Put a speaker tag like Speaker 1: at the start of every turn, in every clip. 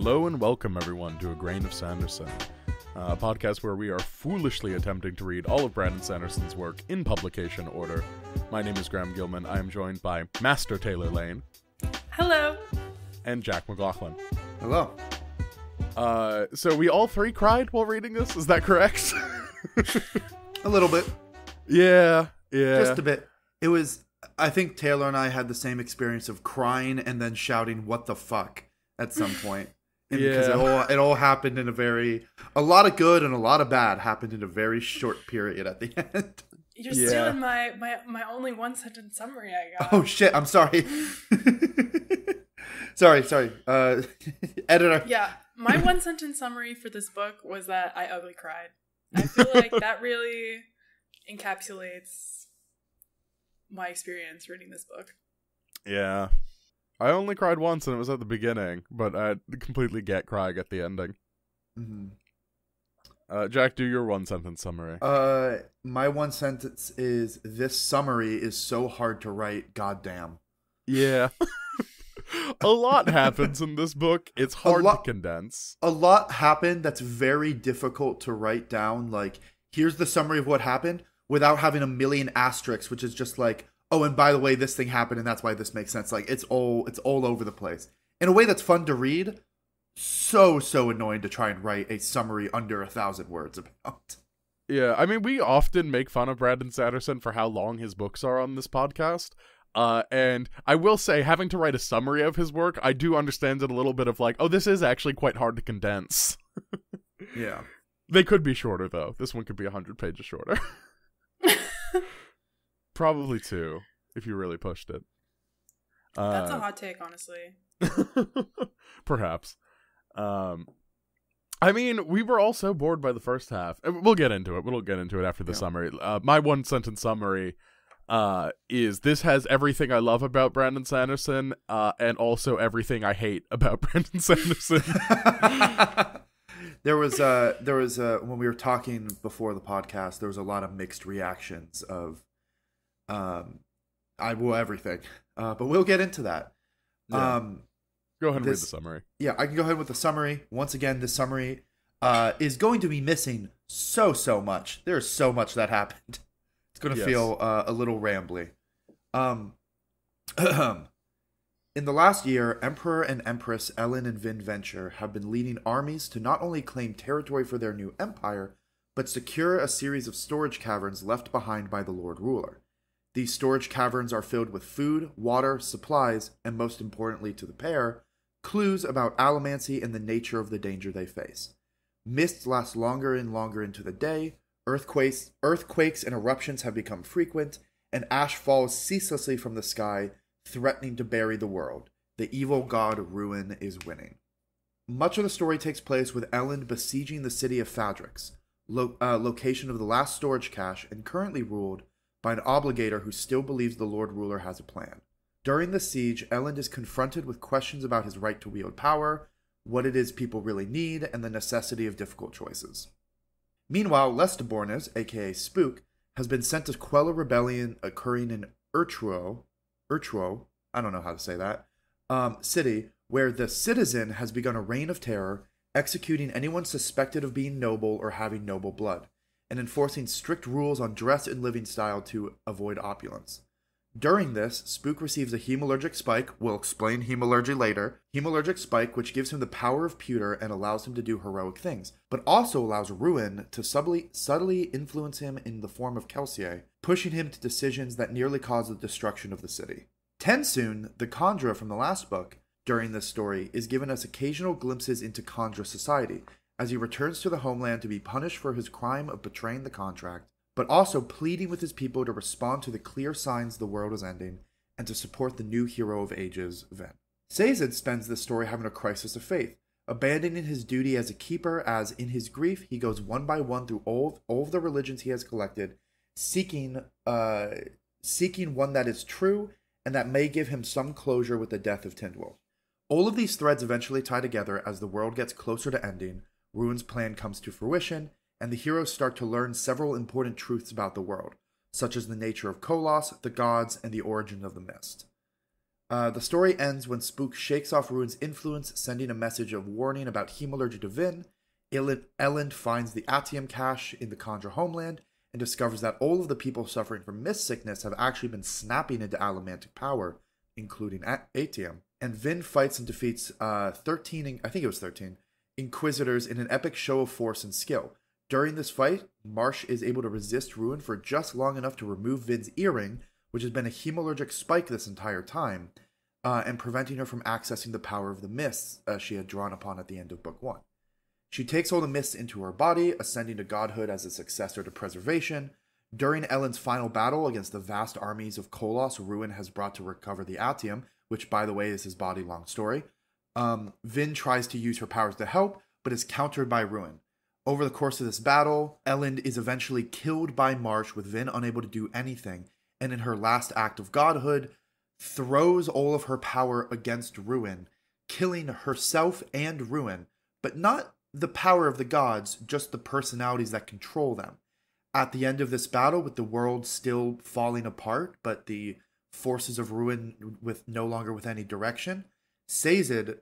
Speaker 1: Hello and welcome everyone to A Grain of Sanderson, a podcast where we are foolishly attempting to read all of Brandon Sanderson's work in publication order. My name is Graham Gilman. I am joined by Master Taylor Lane.
Speaker 2: Hello.
Speaker 1: And Jack McLaughlin.
Speaker 3: Hello.
Speaker 1: So we all three cried while reading this, is that correct?
Speaker 3: A little bit.
Speaker 1: Yeah.
Speaker 3: Just a bit. It was, I think Taylor and I had the same experience of crying and then shouting, "What the fuck?" at some point. And because it all happened in a lot of good and a lot of bad happened in a very short period at the end.
Speaker 2: You're stealing my only one sentence summary I got.
Speaker 3: Oh shit, I'm sorry. Sorry. Editor.
Speaker 2: Yeah, my one sentence summary for this book was that I ugly cried. I feel like that really encapsulates my experience reading this book.
Speaker 1: Yeah. I only cried once, and it was at the beginning, but I completely get crying at the ending.
Speaker 3: Mm-hmm.
Speaker 1: Jack, do your one-sentence summary.
Speaker 3: My one sentence is, this summary is so hard to write, goddamn.
Speaker 1: Yeah. A lot happens in this book. It's hard to condense.
Speaker 3: A lot happened that's very difficult to write down. Like, here's the summary of what happened, without having a million asterisks, which is just like, oh, and by the way, this thing happened, and that's why this makes sense. Like, it's all over the place. In a way that's fun to read, so annoying to try and write a summary under 1,000 words about.
Speaker 1: Yeah, I mean, we often make fun of Brandon Sanderson for how long his books are on this podcast. And I will say, having to write a summary of his work, I do understand it a little bit of like, oh, this is actually quite hard to condense.
Speaker 3: Yeah.
Speaker 1: They could be shorter, though. This one could be 100 pages shorter. Probably 2, if you really pushed it.
Speaker 2: That's a hot take, honestly.
Speaker 1: Perhaps. I mean, we were all so bored by the first half. We'll get into it. We'll get into it after the summary. My one-sentence summary is, this has everything I love about Brandon Sanderson, and also everything I hate about Brandon Sanderson.
Speaker 3: There was when we were talking before the podcast, there was a lot of mixed reactions of everything. But we'll get into that.
Speaker 1: Yeah. Go ahead and read the summary.
Speaker 3: Yeah, I can go ahead with the summary. Once again, this summary is going to be missing so much. There's so much that happened. It's going to feel a little rambly. In the last year, Emperor and Empress Ellen and Vin Venture have been leading armies to not only claim territory for their new empire, but secure a series of storage caverns left behind by the Lord Ruler. These storage caverns are filled with food, water, supplies, and most importantly to the pair, clues about allomancy and the nature of the danger they face. Mists last longer and longer into the day, earthquakes and eruptions have become frequent, and ash falls ceaselessly from the sky, threatening to bury the world. The evil god Ruin is winning. Much of the story takes place with Ellen besieging the city of Fadrix, location of the last storage cache, and currently ruled by an obligator who still believes the Lord Ruler has a plan. During the siege, Ellen is confronted with questions about his right to wield power, what it is people really need, and the necessity of difficult choices. Meanwhile, Lestibornes, aka Spook, has been sent to quell a rebellion occurring in Urtruo, I don't know how to say that, city, where the citizen has begun a reign of terror, executing anyone suspected of being noble or having noble blood, and enforcing strict rules on dress and living style to avoid opulence. During this, Spook receives a hemalurgic spike, we'll explain hemalurgy later, which gives him the power of pewter and allows him to do heroic things, but also allows Ruin to subtly influence him in the form of Kelsier, pushing him to decisions that nearly cause the destruction of the city. Tensoon, the Kandra from the last book, during this story, is given us occasional glimpses into Kandra society, as he returns to the homeland to be punished for his crime of betraying the contract, but also pleading with his people to respond to the clear signs the world is ending, and to support the new hero of ages, Ven. Sazed spends this story having a crisis of faith, abandoning his duty as a keeper as, in his grief, he goes one by one through all of the religions he has collected, seeking one that is true, and that may give him some closure with the death of Tindwolf. All of these threads eventually tie together as the world gets closer to ending, Ruin's plan comes to fruition, and the heroes start to learn several important truths about the world, such as the nature of Kolos, the gods, and the origin of the mist. The story ends when Spook shakes off Ruin's influence, sending a message of warning about hemalurgy to Vin. Ellen finds the Atium cache in the Kandra homeland and discovers that all of the people suffering from mist sickness have actually been snapping into allomantic power, including Atium. And Vin fights and defeats 13 Inquisitors in an epic show of force and skill. During this fight, Marsh is able to resist Ruin for just long enough to remove Vin's earring, which has been a hemalurgic spike this entire time, and preventing her from accessing the power of the mists she had drawn upon at the end of Book 1. She takes all the mists into her body, ascending to godhood as a successor to Preservation. During Ellen's final battle against the vast armies of Koloss Ruin has brought to recover the Atium, which, by the way, is his body-long story, Vin tries to use her powers to help, but is countered by Ruin. Over the course of this battle, Ellen is eventually killed by Marsh, with Vin unable to do anything, and in her last act of godhood, throws all of her power against Ruin, killing herself and Ruin, but not the power of the gods, just the personalities that control them. At the end of this battle, with the world still falling apart, but the forces of Ruin no longer with any direction, Sazed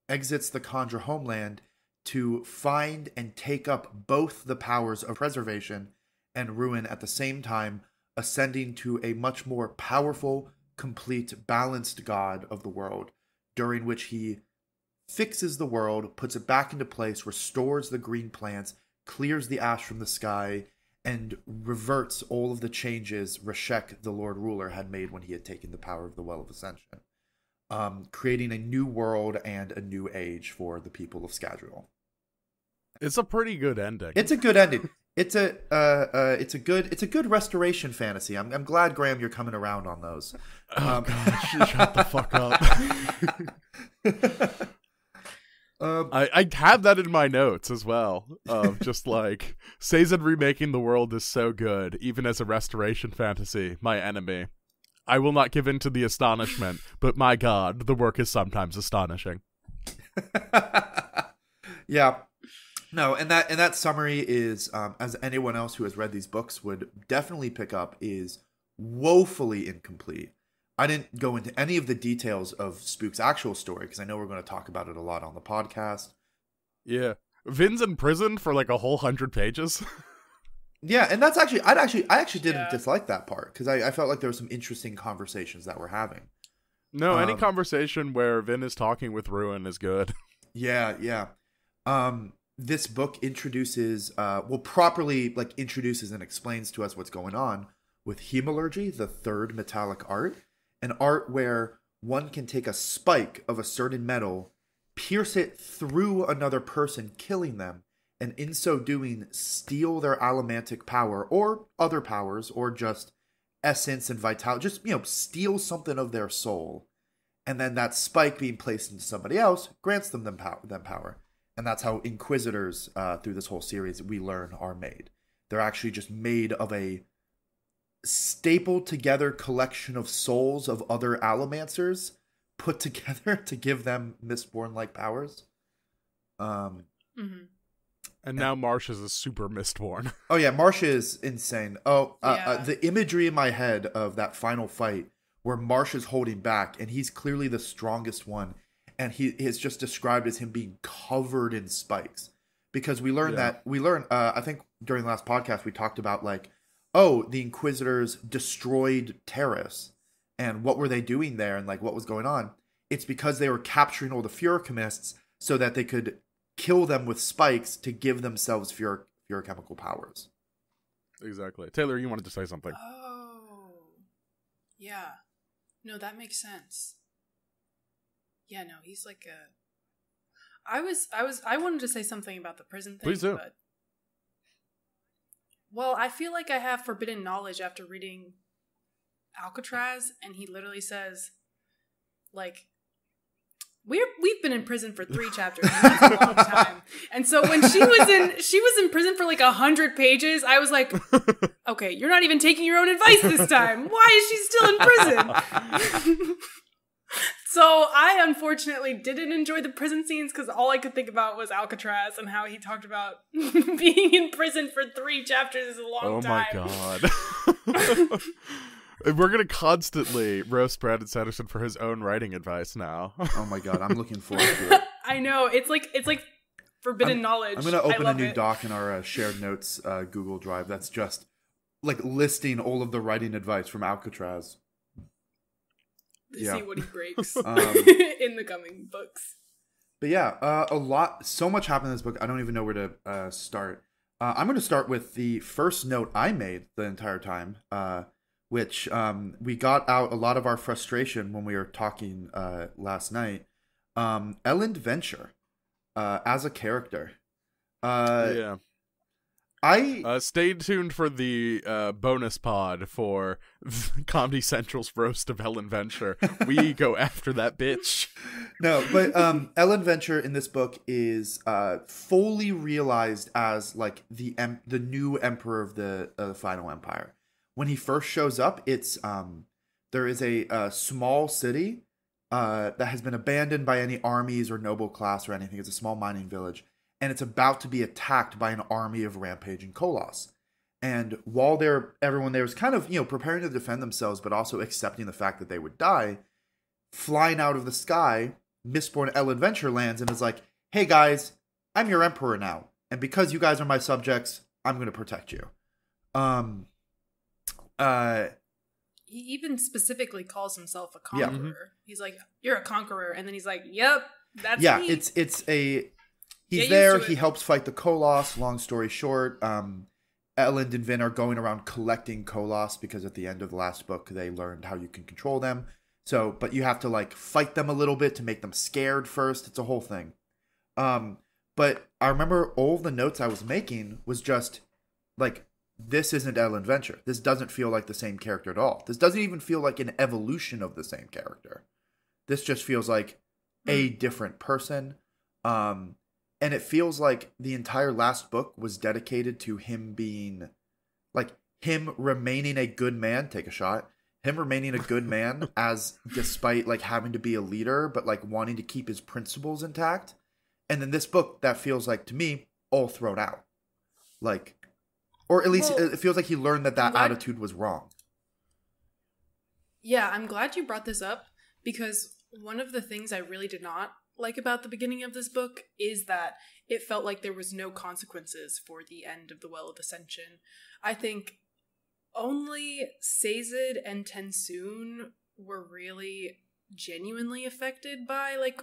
Speaker 3: exits the Kandra homeland to find and take up both the powers of Preservation and Ruin at the same time, ascending to a much more powerful, complete, balanced god of the world, during which he fixes the world, puts it back into place, restores the green plants, clears the ash from the sky, and reverts all of the changes Reshek, the Lord Ruler, had made when he had taken the power of the Well of Ascension, creating a new world and a new age for the people of Scadrial.
Speaker 1: It's a pretty good ending.
Speaker 3: It's a good ending. It's a good restoration fantasy. I'm glad, Graham, you're coming around on those.
Speaker 1: Oh God, shut the fuck up. I have that in my notes as well. Of just like Sazed remaking the world is so good, even as a restoration fantasy. My enemy. I will not give in to the astonishment, but my God, the work is sometimes astonishing.
Speaker 3: Yeah. No, and that summary is, as anyone else who has read these books would definitely pick up, is woefully incomplete. I didn't go into any of the details of Spook's actual story, because I know we're going to talk about it a lot on the podcast.
Speaker 1: Yeah. Vin's in prison for like a whole 100 pages.
Speaker 3: Yeah, and that's actually, I actually didn't dislike that part, because I felt like there were some interesting conversations that we're having.
Speaker 1: No, any conversation where Vin is talking with Ruin is good.
Speaker 3: Yeah. This book introduces, properly introduces and explains to us what's going on with hemalurgy, the third metallic art, an art where one can take a spike of a certain metal, pierce it through another person, killing them, and in so doing, steal their allomantic power, or other powers, or just essence and vitality, just, steal something of their soul. And then that spike being placed into somebody else grants them power. And that's how Inquisitors, through this whole series, we learn are made. They're actually just made of a stapled together collection of souls of other allomancers put together to give them Mistborn-like powers.
Speaker 1: And now Marsh is a super Mistborn.
Speaker 3: Oh yeah, Marsh is insane. The imagery in my head of that final fight where Marsh is holding back and he's clearly the strongest one, and he is just described as him being covered in spikes. Because we learned I think during the last podcast we talked about the Inquisitors destroyed Terrace, and what were they doing there, and what was going on. It's because they were capturing all the Furchemists so that they could kill them with spikes to give themselves Furchemical powers.
Speaker 1: Exactly. Taylor, you wanted to say something.
Speaker 2: Oh. Yeah. No, that makes sense. Yeah, no, he's like a... I wanted to say something about the prison thing.
Speaker 1: Please do.
Speaker 2: But... Well, I feel like I have forbidden knowledge after reading Alcatraz, and he literally says, we've been in prison for 3 chapters, and that's a long time. And so when she was in prison for 100 pages, I was like, okay, you're not even taking your own advice this time. Why is she still in prison? So I unfortunately didn't enjoy the prison scenes because all I could think about was Alcatraz and how he talked about being in prison for 3 chapters is a long time.
Speaker 1: Oh my God. We're gonna constantly roast Brandon Sanderson for his own writing advice now.
Speaker 3: Oh my god, I'm looking forward to it.
Speaker 2: I know, it's like forbidden knowledge.
Speaker 3: I'm gonna open a new
Speaker 2: it.
Speaker 3: doc in our shared notes Google Drive that's just like listing all of the writing advice from Alcatraz.
Speaker 2: See what he breaks in the coming books.
Speaker 3: But yeah, so much happened in this book. I don't even know where to start. I'm going to start with the first note I made the entire time, which we got out a lot of our frustration when we were talking last night. Ellen Venture, as a character.
Speaker 1: Yeah. Stay tuned for the bonus pod for Comedy Central's roast of Ellen Venture. We go after that bitch.
Speaker 3: No, but Ellen Venture in this book is fully realized as like the new emperor of the Final Empire. When he first shows up, it's there is a small city that has been abandoned by any armies or noble class or anything. It's a small mining village. And it's about to be attacked by an army of rampaging Koloss. And while everyone there is kind of, preparing to defend themselves, but also accepting the fact that they would die, flying out of the sky, Mistborn Ellen Venture lands and is like, hey guys, I'm your emperor now. And because you guys are my subjects, I'm going to protect you.
Speaker 2: He even specifically calls himself a conqueror.
Speaker 3: Yeah. Mm-hmm.
Speaker 2: He's like, you're a conqueror. And then he's like, yep, that's me.
Speaker 3: Yeah, he's there, he helps fight the Koloss, long story short. Ellen and Vin are going around collecting Koloss because at the end of the last book, they learned how you can control them. So, but you have to like fight them a little bit to make them scared first. It's a whole thing. But I remember all the notes I was making was just like, this isn't Ellen Venture. This doesn't feel like the same character at all. This doesn't even feel like an evolution of the same character. This just feels like a different person. And it feels like the entire last book was dedicated to him being, like, him remaining a good man. Take a shot. Him remaining a good man despite, like, having to be a leader, but, like, wanting to keep his principles intact. And then this book, that feels like, to me, all thrown out. Like, or at least it feels like he learned that attitude was wrong.
Speaker 2: Yeah, I'm glad you brought this up, because one of the things I really did not like about the beginning of this book is that it felt like there was no consequences for the end of the Well of Ascension. I think only Sazed and Tensoon were really genuinely affected by like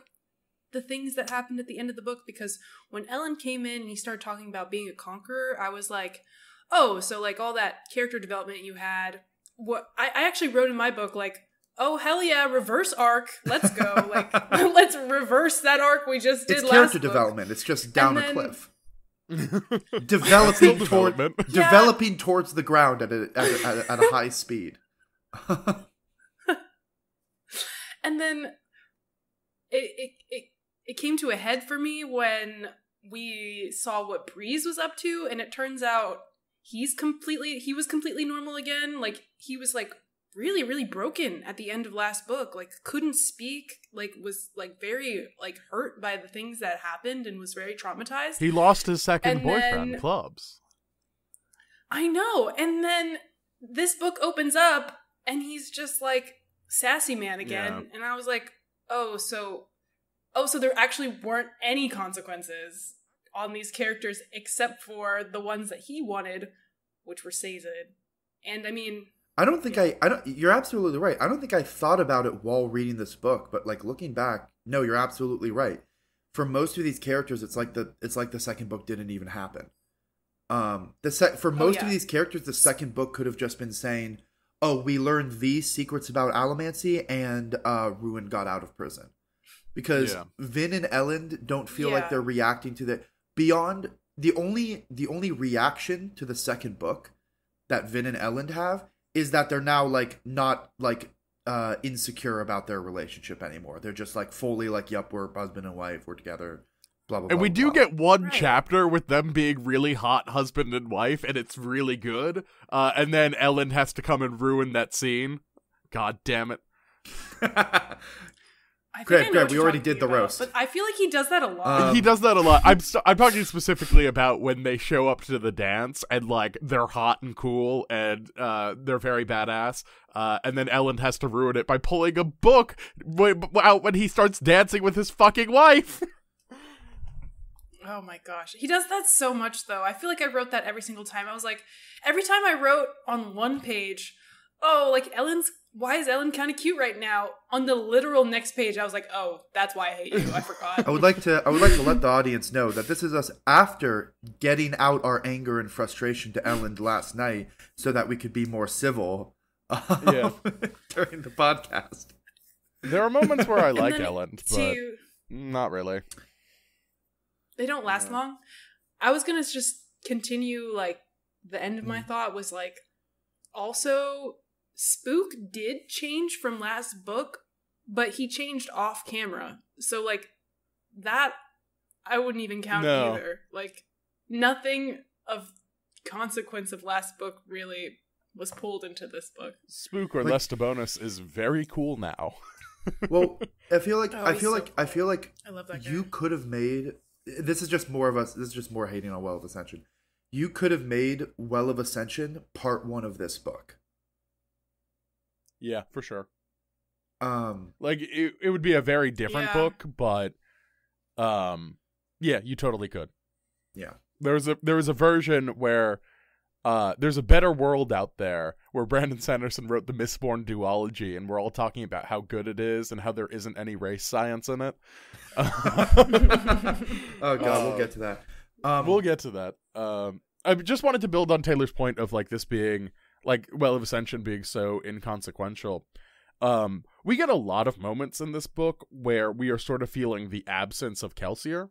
Speaker 2: the things that happened at the end of the book, because when Ellen came in and he started talking about being a conqueror, I was like, oh, so like all that character development you had, what I actually wrote in my book, like, oh, hell yeah, reverse arc. Let's go. Like, let's reverse that arc we just did last book.
Speaker 3: It's character development. It's just down a cliff. Developing towards the ground at a high speed.
Speaker 2: And then it came to a head for me when we saw what Breeze was up to, and it turns out he was completely normal again. Like, he was like really, really broken at the end of last book, like couldn't speak, like was like very like hurt by the things that happened and was very traumatized.
Speaker 1: He lost his second boyfriend, Clubs. I
Speaker 2: know. And then this book opens up and he's just like sassy man again. Yeah. And I was like, so there actually weren't any consequences on these characters except for the ones that he wanted, which were Sazed. And I mean,
Speaker 3: you're absolutely right. I don't think I thought about it while reading this book, but like looking back, no, you're absolutely right. For most of these characters, it's like the second book didn't even happen. For most of these characters, the second book could have just been saying, oh, we learned these secrets about allomancy and Ruin got out of prison. Because Vin and Ellen don't feel like they're reacting to that. Beyond the only reaction to the second book that Vin and Ellen have is that they're now like not like insecure about their relationship anymore. They're just like fully like, yep, we're husband and wife, we're together, blah blah blah.
Speaker 1: And we do get one chapter with them being really hot husband and wife, and it's really good. And then Ellen has to come and ruin that scene. God damn it.
Speaker 2: I think
Speaker 3: Greg,
Speaker 2: I know what
Speaker 3: we
Speaker 2: you're
Speaker 3: already
Speaker 2: talking
Speaker 3: did the
Speaker 2: about,
Speaker 3: roast.
Speaker 2: but I feel like he does that a lot.
Speaker 1: He does that a lot. I'm talking specifically about when they show up to the dance and like they're hot and cool and they're very badass, and then Ellen has to ruin it by pulling a book out when he starts dancing with his fucking wife.
Speaker 2: Oh my gosh. He does that so much, though. I feel like I wrote that every single time. I was like, every time I wrote on one page, oh, like why is Ellen kind of cute right now? On the literal next page, I was like, oh, that's why I hate you. I forgot.
Speaker 3: I would like to let the audience know that this is us after getting out our anger and frustration to Ellen last night so that we could be more civil during the podcast.
Speaker 1: There are moments where I like Ellen, but not really.
Speaker 2: They don't last long. I was going to just continue, like, the end of my thought was, like, also, Spook did change from last book, but he changed off camera. So, like, that, I wouldn't even count either. Like, nothing of consequence of last book really was pulled into this book.
Speaker 1: Spook or Lesta Bonus is very cool now.
Speaker 3: Well, I feel like
Speaker 2: I love that guy.
Speaker 3: You could have made... This is just more hating on Well of Ascension. You could have made Well of Ascension part 1 of this book.
Speaker 1: Yeah, for sure. Like it would be a very different book, but yeah, you totally could.
Speaker 3: Yeah.
Speaker 1: There was a version where there's a better world out there where Brandon Sanderson wrote the Mistborn duology, and we're all talking about how good it is and how there isn't any race science in it.
Speaker 3: Oh god, we'll get to that.
Speaker 1: We'll get to that. I just wanted to build on Taylor's point of like this being like Well of Ascension being so inconsequential. We get a lot of moments in this book where we are sort of feeling the absence of Kelsier.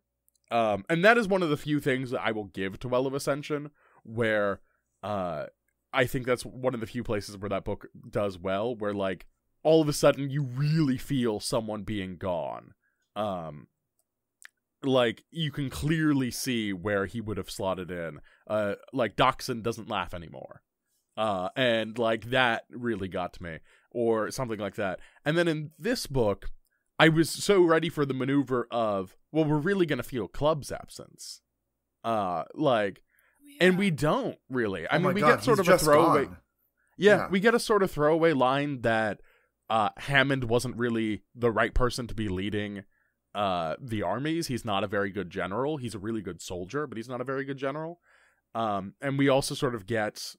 Speaker 1: And that is one of the few things that I will give to Well of Ascension, where I think that's one of the few places where that book does well, where like all of a sudden you really feel someone being gone. Like you can clearly see where he would have slotted in. Like Dachshund doesn't laugh anymore. And like that really got to me, or something like that. And then in this book, I was so ready for the maneuver of, well, we're really going to feel Club's absence. And we don't really. I mean, we get sort of a throwaway. Yeah, we get a sort of throwaway line that Hammond wasn't really the right person to be leading the armies. He's not a very good general. He's a really good soldier, but he's not a very good general. And we also sort of get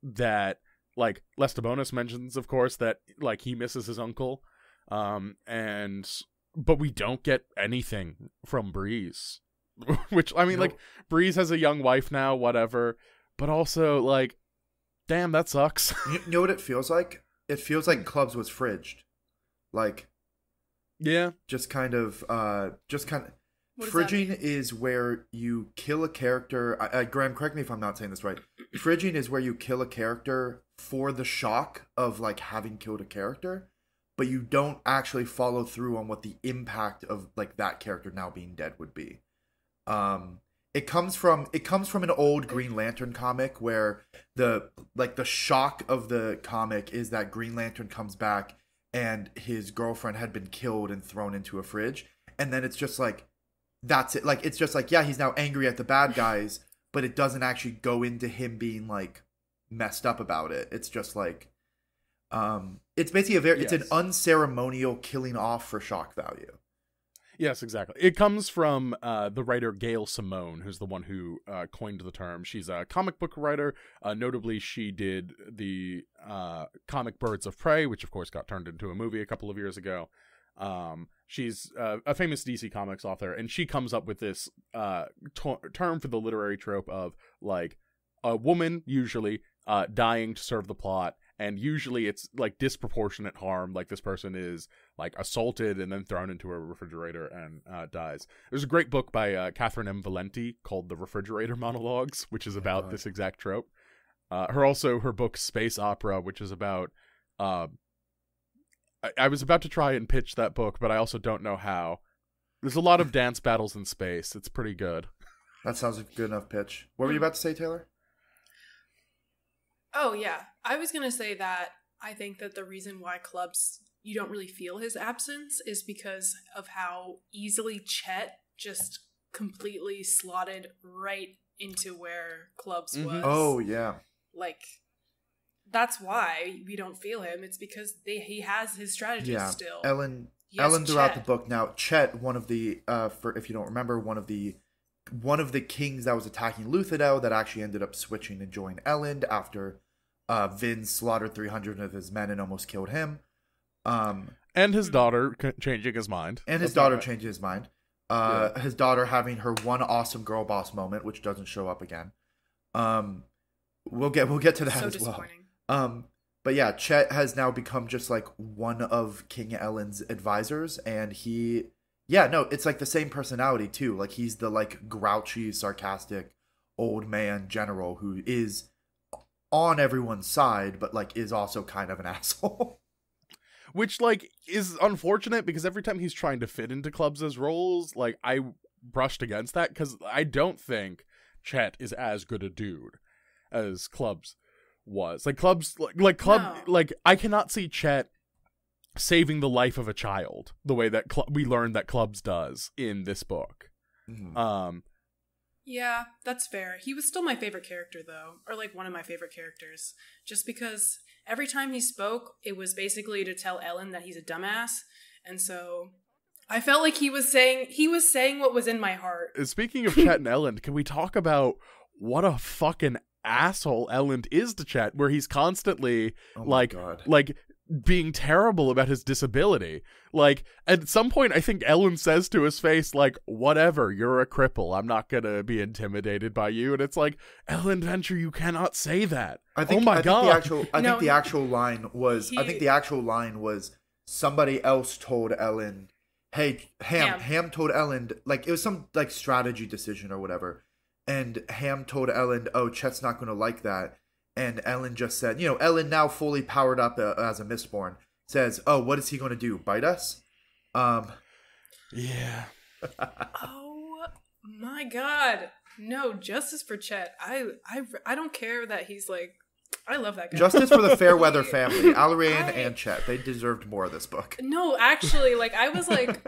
Speaker 1: that, like, Lesta Bonus mentions, of course, that like he misses his uncle. But we don't get anything from Breeze. Which, I mean, like, Breeze has a young wife now, whatever. But also, like, damn, that sucks.
Speaker 3: You know what it feels like? It feels like Clubs was fridged. Like,
Speaker 1: yeah.
Speaker 3: Just kind of Fridging is where you kill a character. Graham, correct me if I'm not saying this right. Fridging is where you kill a character for the shock of, like, having killed a character, but you don't actually follow through on what the impact of, like, that character now being dead would be. It comes from an old Green Lantern comic where the shock of the comic is that Green Lantern comes back and his girlfriend had been killed and thrown into a fridge, and then it's just like, that's it. Like, it's just like, yeah, he's now angry at the bad guys, but it doesn't actually go into him being, like, messed up about it. It's just like, it's basically it's an unceremonial killing off for shock value.
Speaker 1: Yes, exactly. It comes from the writer Gail Simone, who's the one who coined the term. She's a comic book writer. Notably, she did the comic Birds of Prey, which of course got turned into a movie a couple of years ago. She's a famous DC Comics author, and she comes up with this term for the literary trope of, like, a woman usually dying to serve the plot, and usually it's like disproportionate harm, like this person is like assaulted and then thrown into a refrigerator and dies. There's a great book by Catherine M. Valenti called The Refrigerator Monologues, which is about this exact trope. Her book Space Opera, which is about I was about to try and pitch that book, but I also don't know how. There's a lot of dance battles in space. It's pretty good.
Speaker 3: That sounds like a good enough pitch. What were you about to say, Taylor?
Speaker 2: Oh, yeah. I was going to say that I think that the reason why Clubs you don't really feel his absence is because of how easily Chet just completely slotted right into where Clubs was.
Speaker 3: Oh, yeah.
Speaker 2: Like, that's why we don't feel him. It's because he has his strategies still.
Speaker 3: Ellen
Speaker 2: Yes,
Speaker 3: throughout
Speaker 2: Chet.
Speaker 3: the book. Now, Chet, one of the, for if you don't remember, one of the kings that was attacking Luthadel that actually ended up switching to join Elend after Vin slaughtered 300 of his men and almost killed him.
Speaker 1: And his daughter changing his mind.
Speaker 3: And his daughter changing his mind. His daughter having her one awesome girl boss moment, which doesn't show up again. We'll get to that
Speaker 2: So
Speaker 3: as well.
Speaker 2: disappointing.
Speaker 3: But yeah, Chet has now become just like one of King Elend's advisors, and it's like the same personality too. Like he's the like grouchy, sarcastic old man general who is on everyone's side, but like is also kind of an asshole.
Speaker 1: Which, like, is unfortunate because every time he's trying to fit into Clubs' roles, like, I brushed against that because I don't think Chet is as good a dude as Clubs was. Like, Clubs, I cannot see Chet saving the life of a child the way that we learned that Clubs does in this book.
Speaker 3: Mm-hmm.
Speaker 2: Yeah, that's fair. He was still my favorite character, though. Or, like, one of my favorite characters. Just because every time he spoke, it was basically to tell Ellen that he's a dumbass. And so I felt like he was saying what was in my heart.
Speaker 1: Speaking of Chet and Ellen, can we talk about what a fucking asshole Ellen is to Chet, where he's constantly, like being terrible about his disability. Like, at some point, I think Ellen says to his face, like, whatever, you're a cripple. I'm not gonna be intimidated by you. And it's like, Ellen Venture, you cannot say that.
Speaker 3: I think the actual line was somebody else told Ellen, hey, Ham told Ellen, like, it was some, like, strategy decision or whatever. And Ham told Ellen, oh, Chet's not going to like that. And Ellen just said, Ellen, now fully powered up as a Mistborn, says, oh, what is he going to do? Bite us?
Speaker 1: Yeah.
Speaker 2: Oh my god. No, justice for Chet. I don't care that he's like, I love that guy.
Speaker 3: Justice for the Fairweather family, Alarian and Chet. They deserved more of this book.
Speaker 2: No, actually, like, I was like,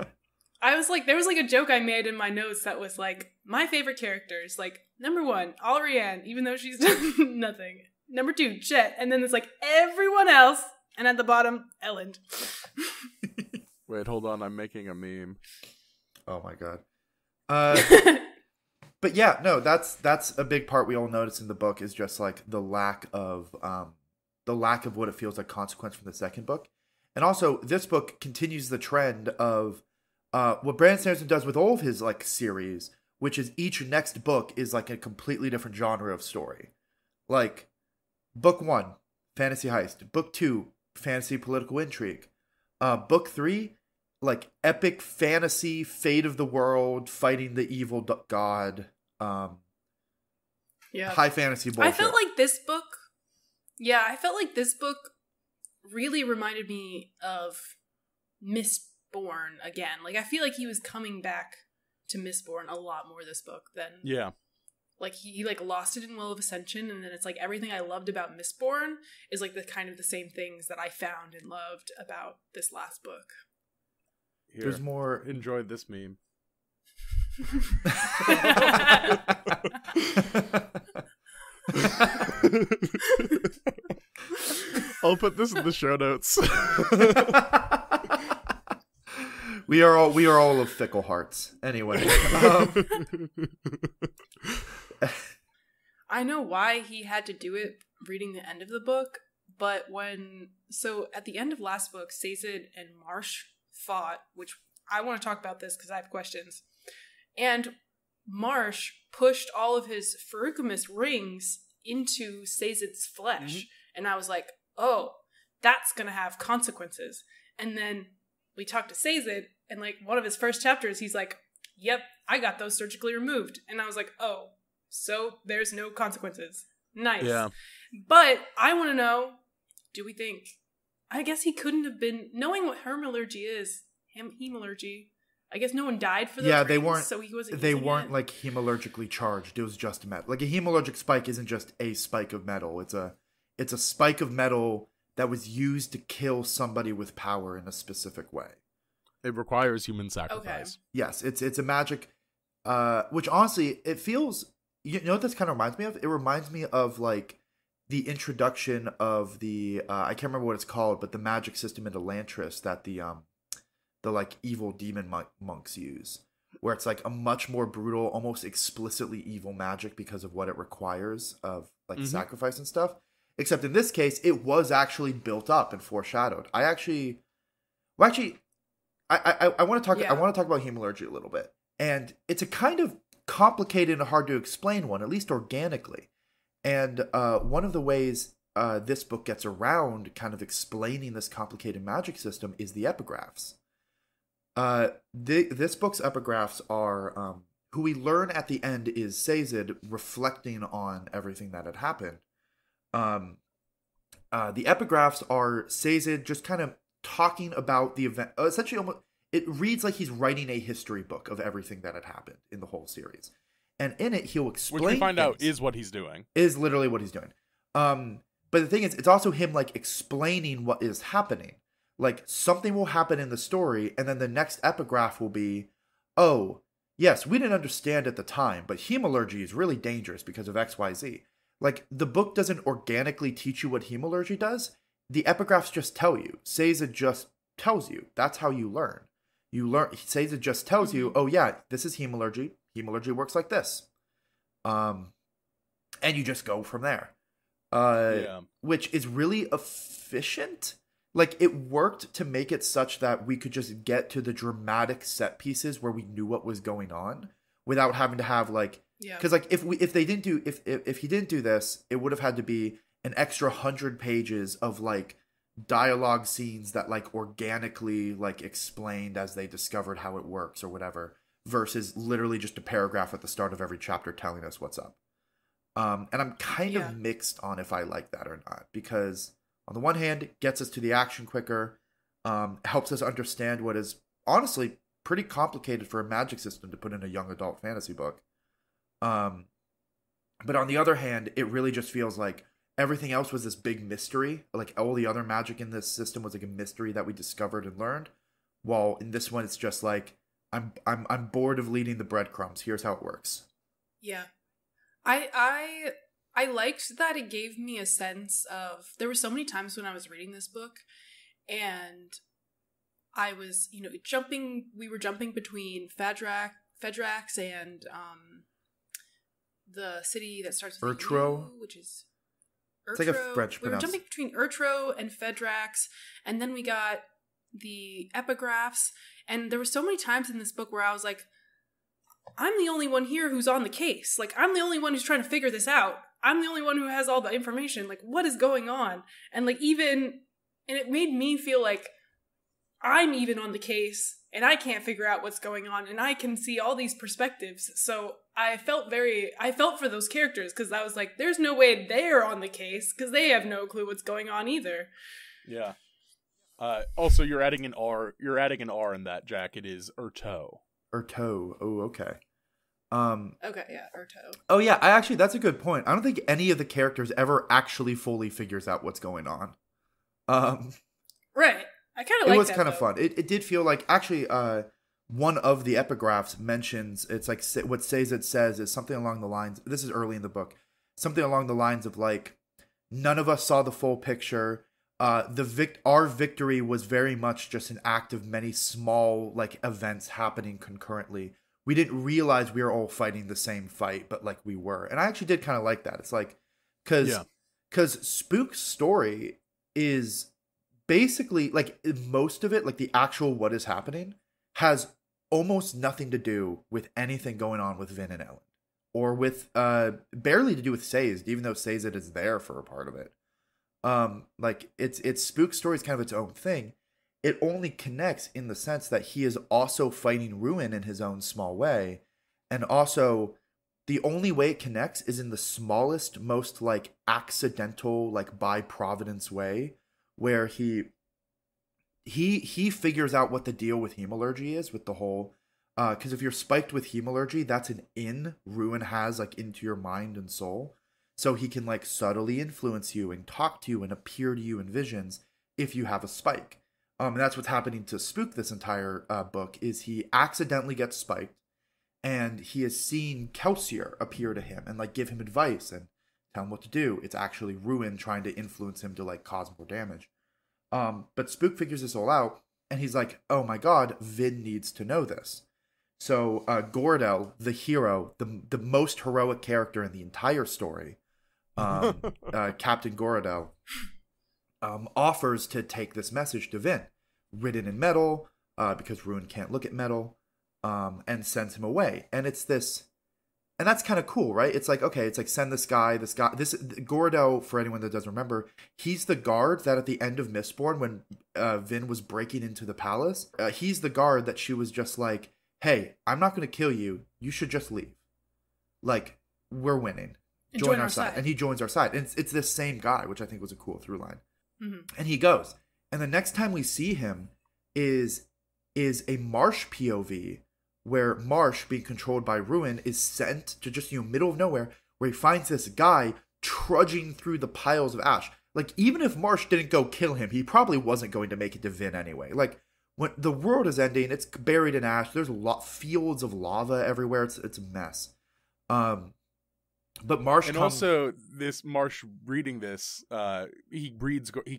Speaker 2: there was like a joke I made in my notes that was like, my favorite characters, like, number 1, Alarian, even though she's done nothing. Number 2, Chet, and then it's like everyone else, and at the bottom, Ellen.
Speaker 1: Wait, hold on, I'm making a meme.
Speaker 3: Oh my god. But yeah, no, that's a big part we all notice in the book is just like the lack of what it feels like consequence from the second book. And also, this book continues the trend of what Brandon Sanderson does with all of his like series, which is each next book is like a completely different genre of story. Like, book 1, fantasy heist. Book 2, fantasy political intrigue. Book 3, like epic fantasy, fate of the world, fighting the evil god. High fantasy bullshit.
Speaker 2: I felt like this book really reminded me of Mistborn again. Like, I feel like he was coming back to Mistborn a lot more this book than like he like lost it in Will of Ascension, and then it's like everything I loved about Mistborn is like the kind of the same things that I found and loved about this last book.
Speaker 1: Here,
Speaker 3: there's more.
Speaker 1: Enjoyed this meme. I'll put this in the show notes.
Speaker 3: We are all of fickle hearts. Anyway,
Speaker 2: I know why he had to do it reading the end of the book, but at the end of last book, Sazed and Marsh fought, which I want to talk about this because I have questions. And Marsh pushed all of his Feruchemist rings into Sazed's flesh. And I was like, oh, that's going to have consequences. And then we talked to Sazed, and like one of his first chapters, he's like, yep, I got those surgically removed. And I was like, oh, so there's no consequences. Nice. Yeah. But I want to know, do we think, I guess he couldn't have been, knowing what hermalurgy is, hemalurgy, I guess no one died for those rings,
Speaker 3: they weren't.
Speaker 2: So he wasn't.
Speaker 3: They weren't like hemalurgically charged. It was just metal. Like a hemalurgic spike isn't just a spike of metal. It's a spike of metal that was used to kill somebody with power in a specific way.
Speaker 1: It requires human sacrifice.
Speaker 2: Okay.
Speaker 3: Yes, it's a magic, which honestly, it feels, you know what this kind of reminds me of? It reminds me of, like, the introduction of the, I can't remember what it's called, but the magic system in Elantris that the like, evil demon monks use. Where it's, like, a much more brutal, almost explicitly evil magic because of what it requires of, like, sacrifice and stuff. Except in this case, it was actually built up and foreshadowed. I want to talk.
Speaker 2: Yeah.
Speaker 3: I want to talk about hemalurgy a little bit, and it's a kind of complicated and hard to explain one, at least organically. And one of the ways this book gets around kind of explaining this complicated magic system is the epigraphs. This book's epigraphs are who we learn at the end is Sazed reflecting on everything that had happened. The epigraphs are Sazed just kind of talking about the event. Essentially, almost, it reads like he's writing a history book of everything that had happened in the whole series. And in it, he'll explain.
Speaker 1: Which we find out is what he's doing.
Speaker 3: Is literally what he's doing. But the thing is, it's also him, like, explaining what is happening. Like, something will happen in the story, and then the next epigraph will be, oh, yes, we didn't understand at the time, but hemalurgy is really dangerous because of XYZ. Like, the book doesn't organically teach you what hemalurgy does. The epigraphs just tell you. Sazed just tells you. That's how you learn. Sazed just tells you, oh yeah, this is hemalurgy. Hemalurgy works like this. And you just go from there. Which is really efficient. Like, it worked to make it such that we could just get to the dramatic set pieces where we knew what was going on without having to have, like, because, like, if he didn't do this, it would have had to be an extra 100 pages of, like, dialogue scenes that, like, organically, like, explained as they discovered how it works or whatever, versus literally just a paragraph at the start of every chapter telling us what's up. And I'm kind of mixed on if I like that or not, because on the one hand, it gets us to the action quicker, helps us understand what is honestly pretty complicated for a magic system to put in a young adult fantasy book. But on the other hand, it really just feels like everything else was this big mystery. Like, all the other magic in this system was like a mystery that we discovered and learned. While in this one, it's just like, I'm bored of leading the breadcrumbs. Here's how it works.
Speaker 2: Yeah. I liked that it gave me a sense of, there were so many times when I was reading this book and I was, we were jumping between Fedrax and the city that starts with
Speaker 3: Urtro,
Speaker 2: which is
Speaker 3: Urtro. It's like a French
Speaker 2: We were jumping between Urtro and Fedrax, and then we got the epigraphs, and there were so many times in this book where I was like, I'm the only one here who's on the case. Like, I'm the only one who's trying to figure this out. I'm the only one who has all the information. Like, what is going on? And, like, and it made me feel like I'm even on the case, and I can't figure out what's going on, and I can see all these perspectives. So I felt for those characters, because I was like, there's no way they're on the case, because they have no clue what's going on either.
Speaker 1: Yeah. Also, you're adding an R in that, Jack. It is Urto.
Speaker 3: Urto. Oh, okay.
Speaker 2: Okay, yeah, Urto.
Speaker 3: Oh, yeah, that's a good point. I don't think any of the characters ever actually fully figures out what's going on.
Speaker 2: Right. I kind of like that.
Speaker 3: It was kind of fun. It did feel like, actually, one of the epigraphs mentions, it's like, what Sazed says is something along the lines, this is early in the book, something along the lines of, like, none of us saw the full picture. Our victory was very much just an act of many small, like, events happening concurrently. We didn't realize we were all fighting the same fight, but, like, we were. And I actually did kind of like that. It's like, because Spook's story is basically, like, most of it, like, the actual what is happening, has almost nothing to do with anything going on with Vin and Ellen. Or with, barely to do with Sazed, even though Sazed is there for a part of it. Like, it's Spook's story is kind of its own thing. It only connects in the sense that he is also fighting Ruin in his own small way. And also, the only way it connects is in the smallest, most, like, accidental, like, by providence way, where he figures out what the deal with hemalurgy is, with the whole, because if you're spiked with hemalurgy, that's an in Ruin has, like, into your mind and soul. So he can like subtly influence you and talk to you and appear to you in visions if you have a spike. And that's what's happening to Spook this entire book, is he accidentally gets spiked, and he has seen Kelsier appear to him and like give him advice and tell him what to do. It's actually Ruin trying to influence him to like cause more damage. But Spook figures this all out, and he's like, oh my god, Vin needs to know this. So Gordel, the hero, the most heroic character in the entire story, Captain Gorodel, offers to take this message to Vin, written in metal, because Ruin can't look at metal, and sends him away. And it's this, and that's kind of cool, right? It's like, okay, it's like send this Gorodel, for anyone that doesn't remember, he's the guard that at the end of Mistborn, when Vin was breaking into the palace, he's the guard that she was just like, hey, I'm not going to kill you. You should just leave. Like, we're winning. Join our side. And he joins our side. And it's this same guy, which I think was a cool through line. Mm-hmm. And he goes. And the next time we see him is a Marsh POV, where Marsh, being controlled by Ruin, is sent to just, middle of nowhere, where he finds this guy trudging through the piles of ash. Like, even if Marsh didn't go kill him, he probably wasn't going to make it to Vin anyway. Like, when the world is ending, it's buried in ash. There's fields of lava everywhere. It's a mess. But Marsh,
Speaker 1: and also this Marsh reading this, he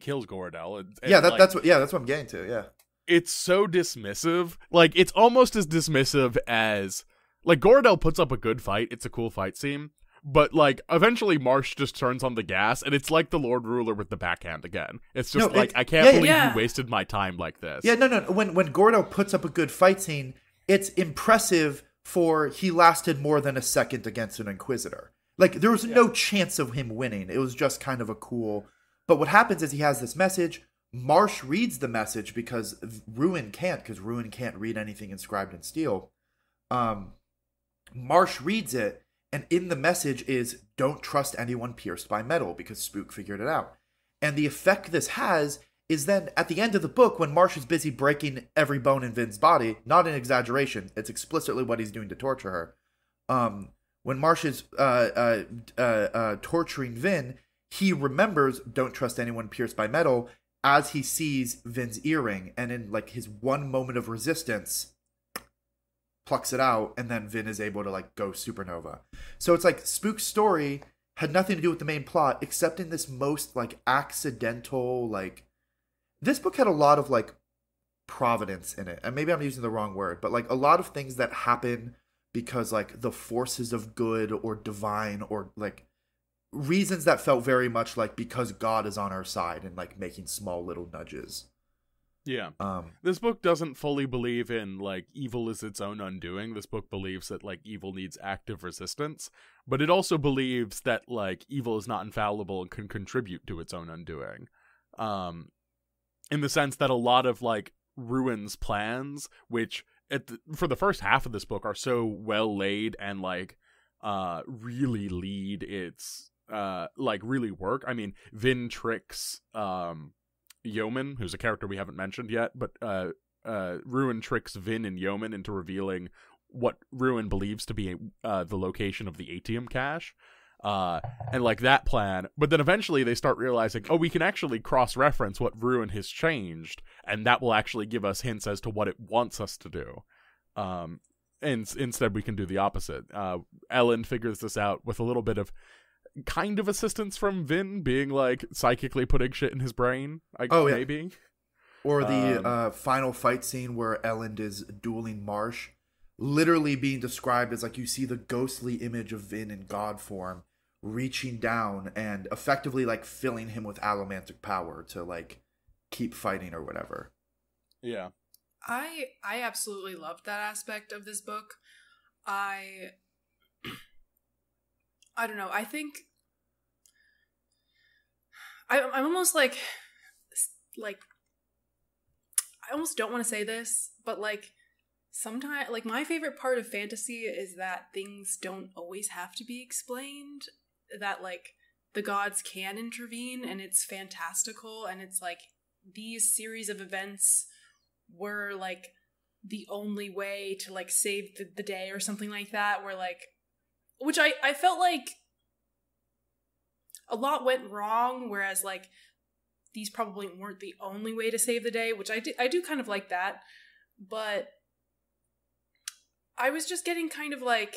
Speaker 1: kills Gorodel.
Speaker 3: That's what I'm getting to. Yeah,
Speaker 1: it's so dismissive. Like, it's almost as dismissive as, like, Gorodel puts up a good fight. It's a cool fight scene. But, like, eventually Marsh just turns on the gas, and it's like the Lord Ruler with the backhand again. It's just I can't believe you wasted my time like this.
Speaker 3: Yeah, no. When Gordel puts up a good fight scene, it's impressive for he lasted more than a second against an Inquisitor. Like, there was no chance of him winning. It was just kind of a cool... But what happens is he has this message. Marsh reads the message because Ruin can't read anything inscribed in steel. Marsh reads it, and in the message is, don't trust anyone pierced by metal, because Spook figured it out. And the effect this has is then, at the end of the book, when Marsh is busy breaking every bone in Vin's body, not an exaggeration, it's explicitly what he's doing to torture her. When Marsh is torturing Vin, he remembers, don't trust anyone pierced by metal, as he sees Vin's earring, and in like his one moment of resistance, plucks it out, and then Vin is able to like go supernova. So it's like Spook's story had nothing to do with the main plot, except in this most like accidental, like, this book had a lot of like providence in it, and maybe I'm using the wrong word, but like a lot of things that happen because like the forces of good or divine, or like reasons that felt very much like because God is on our side, and like making small little nudges.
Speaker 1: Yeah. This book doesn't fully believe in, like, evil is its own undoing. This book believes that, like, evil needs active resistance. But it also believes that, like, evil is not infallible and can contribute to its own undoing. In the sense that a lot of, like, Ruin's plans, which for the first half of this book are so well laid and, like, really lead its, like, really work. I mean, Vin tricks, Yeoman, who's a character we haven't mentioned yet, but Ruin tricks Vin and Yeoman into revealing what Ruin believes to be the location of the ATM cache, and like that plan. But then eventually they start realizing, oh, we can actually cross-reference what Ruin has changed, and that will actually give us hints as to what it wants us to do. And instead we can do the opposite. Ellen figures this out with a little bit of kind of assistance from Vin being like psychically putting shit in his brain. Maybe.
Speaker 3: Or the final fight scene where Elend is dueling Marsh, literally being described as like you see the ghostly image of Vin in god form reaching down and effectively like filling him with allomantic power to like keep fighting or whatever.
Speaker 1: Yeah.
Speaker 2: I absolutely loved that aspect of this book. I don't know. I think I'm almost like I almost don't want to say this, but like sometimes, like, my favorite part of fantasy is that things don't always have to be explained. That like the gods can intervene, and it's fantastical, and it's like these series of events were like the only way to like save the day or something like that. Where like, which I felt like a lot went wrong, whereas like these probably weren't the only way to save the day, which I do kind of like that. But I was just getting kind of like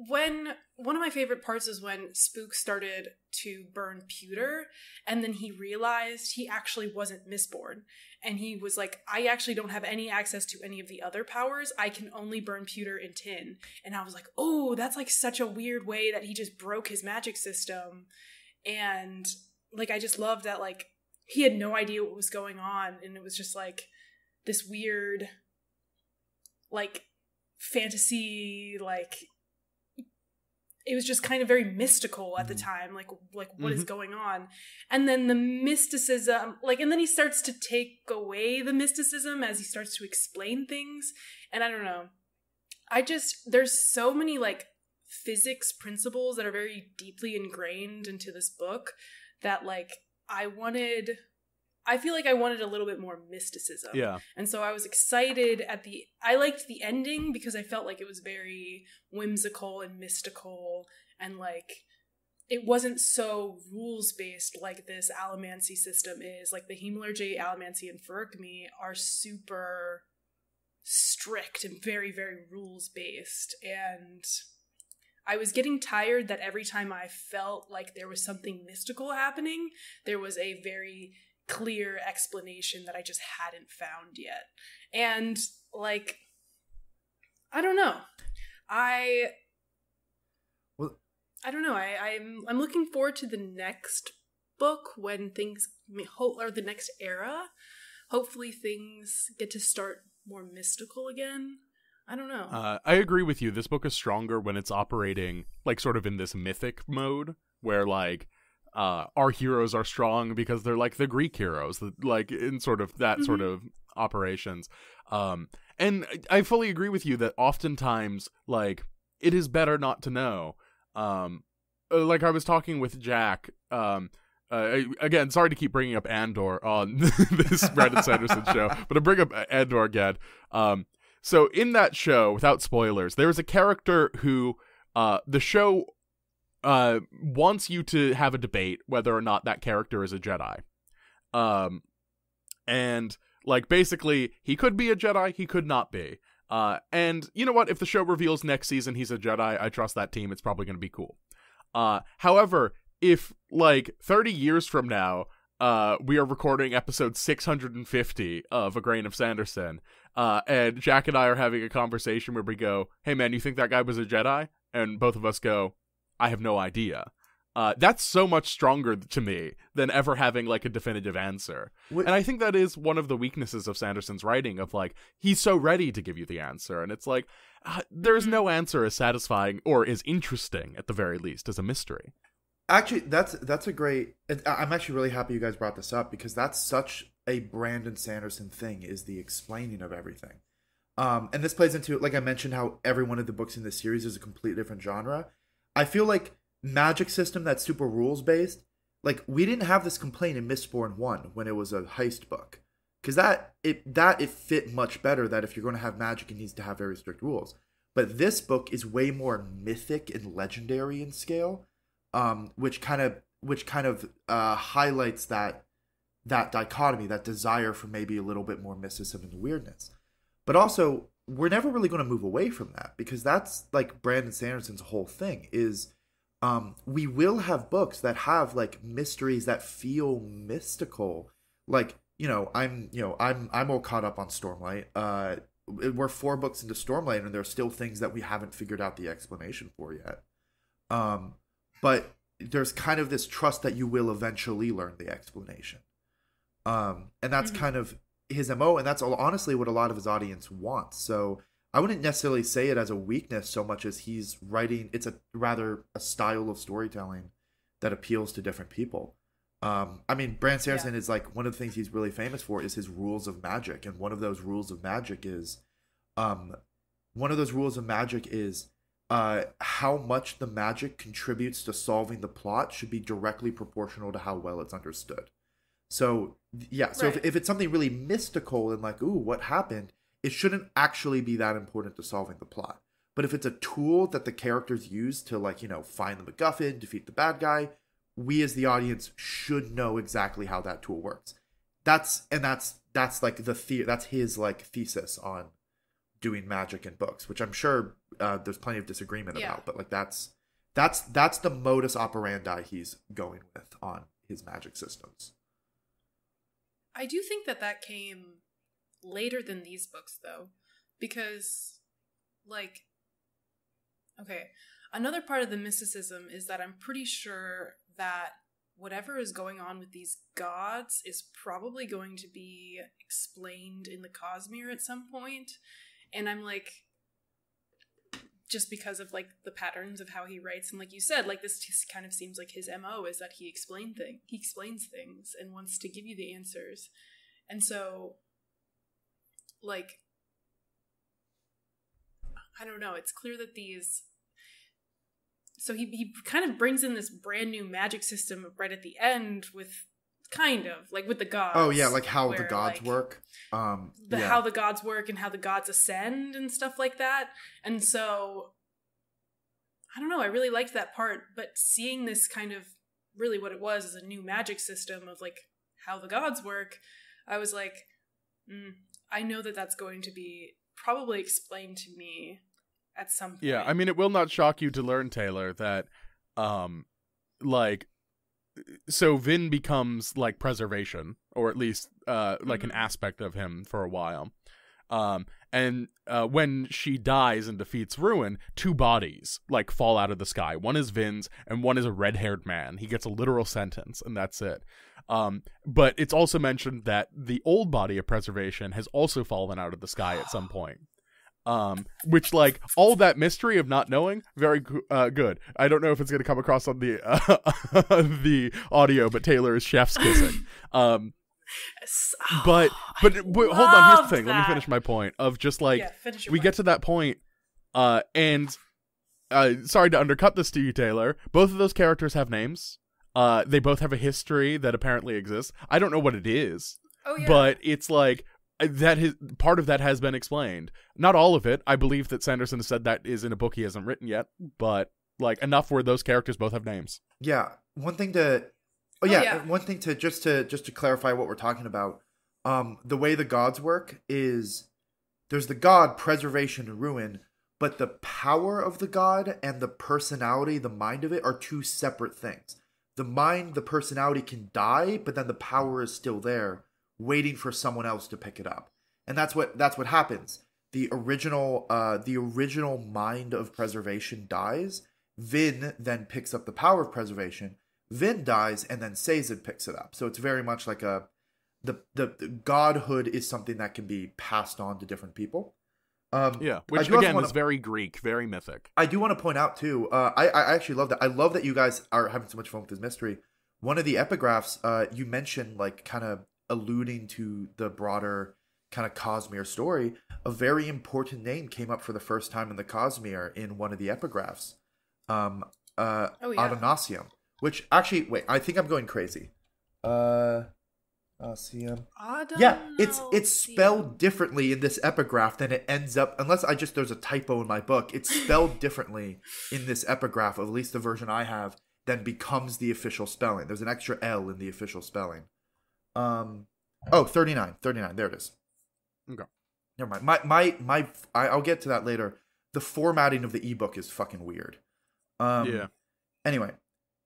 Speaker 2: when one of my favorite parts is when Spook started to burn pewter, and then he realized he actually wasn't Mistborn, and he was like, I actually don't have any access to any of the other powers. I can only burn pewter and tin. And I was like, oh, that's like such a weird way that he just broke his magic system. And like, I just loved that, like, he had no idea what was going on, and it was just like this weird, like, fantasy, like, it was just kind of very mystical at the time, like what is going on. And then the mysticism, like, and then he starts to take away the mysticism as he starts to explain things. And I don't know, there's so many like physics principles that are very deeply ingrained into this book that like I feel like I wanted a little bit more mysticism.
Speaker 1: Yeah.
Speaker 2: And so I was excited I liked the ending because I felt like it was very whimsical and mystical, and like it wasn't so rules-based like this allomancy system is. Like the Hemalurgy, allomancy, and Furukmi are super strict and very, very rules-based. And I was getting tired that every time I felt like there was something mystical happening, there was a very clear explanation that I just hadn't found yet. And like, I don't know. I don't know. I'm looking forward to the next book when things, or the next era. Hopefully things get to start more mystical again. I don't know.
Speaker 1: I agree with you. This book is stronger when it's operating like sort of in this mythic mode where like our heroes are strong because they're like the Greek heroes, like in sort of that sort of operations. And I fully agree with you that oftentimes like it is better not to know. Like I was talking with Jack, again, sorry to keep bringing up Andor on this Brandon Sanderson show, but I bring up Andor again. So in that show, without spoilers, there is a character who the show wants you to have a debate whether or not that character is a Jedi. And like basically he could be a Jedi, he could not be. And you know what? If the show reveals next season he's a Jedi, I trust that team. It's probably going to be cool. However, if like 30 years from now, we are recording episode 650 of A Grain of Sanderson, and Jack and I are having a conversation where we go, hey man, you think that guy was a Jedi? And both of us go, I have no idea. That's so much stronger to me than ever having like a definitive answer. And I think that is one of the weaknesses of Sanderson's writing, of like, he's so ready to give you the answer. And it's like, there's no answer as satisfying or as interesting, at the very least, as a mystery.
Speaker 3: Actually, that's a great... I'm actually really happy you guys brought this up, because that's such a Brandon Sanderson thing, is the explaining of everything. And this plays into, like I mentioned, how every one of the books in this series is a completely different genre. I feel like magic system that's super rules based, like we didn't have this complaint in Mistborn 1 when it was a heist book, because it fit much better that if you're going to have magic it needs to have very strict rules. But this book is way more mythic and legendary in scale, which kind of highlights that dichotomy, that desire for maybe a little bit more mysticism and weirdness. But also, we're never really going to move away from that, because that's like Brandon Sanderson's whole thing is, we will have books that have like mysteries that feel mystical. Like, I'm all caught up on Stormlight. We're 4 books into Stormlight and there are still things that we haven't figured out the explanation for yet. But there's kind of this trust that you will eventually learn the explanation. And that's kind of his MO, and that's honestly what a lot of his audience wants. So I wouldn't necessarily say it as a weakness so much as he's writing, it's rather a style of storytelling that appeals to different people. I mean, Brandon Sanderson is like, one of the things he's really famous for is his rules of magic. And one of those rules of magic is, how much the magic contributes to solving the plot should be directly proportional to how well it's understood. So, yeah, so if it's something really mystical and like, ooh, what happened? It shouldn't actually be that important to solving the plot. But if it's a tool that the characters use to, like, you know, find the MacGuffin, defeat the bad guy, we as the audience should know exactly how that tool works. That's like that's his like thesis on doing magic in books, which I'm sure there's plenty of disagreement about. But like that's the modus operandi he's going with on his magic systems.
Speaker 2: I do think that came later than these books, though, because, like, okay, another part of the mysticism is that I'm pretty sure that whatever is going on with these gods is probably going to be explained in the Cosmere at some point. And I'm like, just because of like the patterns of how he writes, and like you said, like this just kind of seems like his MO is that he explains things and wants to give you the answers. And so, like, I don't know, it's clear that these, so he kind of brings in this brand new magic system right at the end with kind of like with the gods.
Speaker 3: Oh yeah, like how the gods work.
Speaker 2: How the gods work and how the gods ascend and stuff like that. And so I don't know, I really liked that part, but seeing this kind of really what it was is a new magic system of like how the gods work, I was like, I know that that's going to be probably explained to me at some point.
Speaker 1: Yeah, I mean, it will not shock you to learn, Taylor, that like, so Vin becomes like preservation, or at least like an aspect of him for a while. And when she dies and defeats Ruin, two bodies like fall out of the sky. One is Vin's and one is a red-haired man. He gets a literal sentence and that's it. But it's also mentioned that the old body of preservation has also fallen out of the sky at some point. Which, like, all that mystery of not knowing, very good. I don't know if it's going to come across on the the audio, but Taylor is chef's kissing. But hold on, here's the thing. Let me finish my point of just like, we get to that point, and sorry to undercut this to you, Taylor. Both of those characters have names. They both have a history that apparently exists. I don't know what it is, but it's like, part of that has been explained. Not all of it. I believe that Sanderson has said that is in a book he hasn't written yet, but like enough where those characters both have names. Yeah. One thing to just to clarify what we're talking about. The way the gods work is there's the god, preservation, and ruin, but the power of the god and the personality, the mind of it, are two separate things. The mind, the personality can die, but then the power is still there, waiting for someone else to pick it up. And that's what happens. The original mind of preservation dies. Vin then picks up the power of preservation. Vin dies, and then Sazed picks it up. So it's very much like the godhood is something that can be passed on to different people. Which again is very Greek, very mythic. I do want to point out too, I actually love that. I love that you guys are having so much fun with this mystery. One of the epigraphs, you mentioned, like, kind of alluding to the broader kind of Cosmere story. A very important name came up for the first time in the Cosmere in one of the epigraphs. Adonasium. Which, actually, wait, I think I'm going crazy. Yeah, it's spelled differently in this epigraph than it ends up, unless there's a typo in my book. It's spelled differently in this epigraph, at least the version I have, than becomes the official spelling. There's an extra L in the official spelling. 39, there it is. Okay. Never mind. I'll get to that later. The formatting of the ebook is fucking weird. Anyway,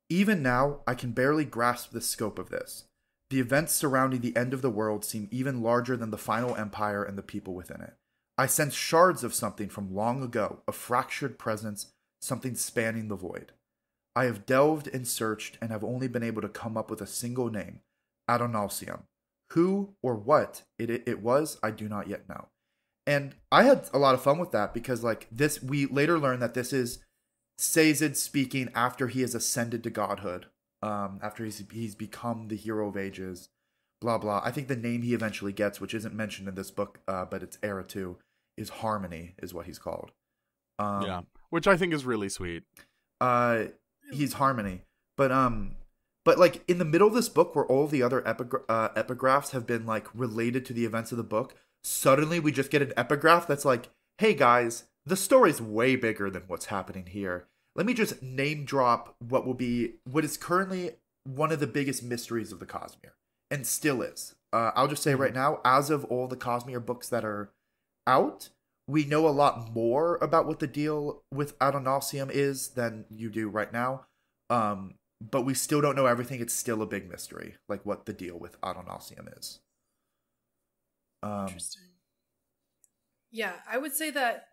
Speaker 1: even now, I can barely grasp the scope of this. The events surrounding the end of the world seem even larger than the final empire and the people within it. I sense shards of something from long ago, a fractured presence, something spanning the void. I have delved and searched and have only been able to come up with a single name, Adonalsium. Who or what it was, I do not yet know. And I had a lot of fun with that because, like, this, we later learn that this is Sazed speaking after he has ascended to godhood. After he's become the hero of ages, blah blah. I think the name he eventually gets, which isn't mentioned in this book, but it's Era 2, is Harmony, is what he's called. Which I think is really sweet. He's Harmony, but like in the middle of this book, where all of the other epigraphs have been like related to the events of the book, suddenly we just get an epigraph that's like, "Hey guys,
Speaker 3: the story's way bigger than what's happening here. Let me just name drop what is currently one of the biggest mysteries of the Cosmere, and still is. I'll just say right now, as of all the Cosmere books that are out, we know a lot more about what the deal with Adonalsium is than you do right now. But we still don't know everything. It's still a big mystery, like what the deal with Adonalsium is.
Speaker 2: Interesting. Yeah, I would say that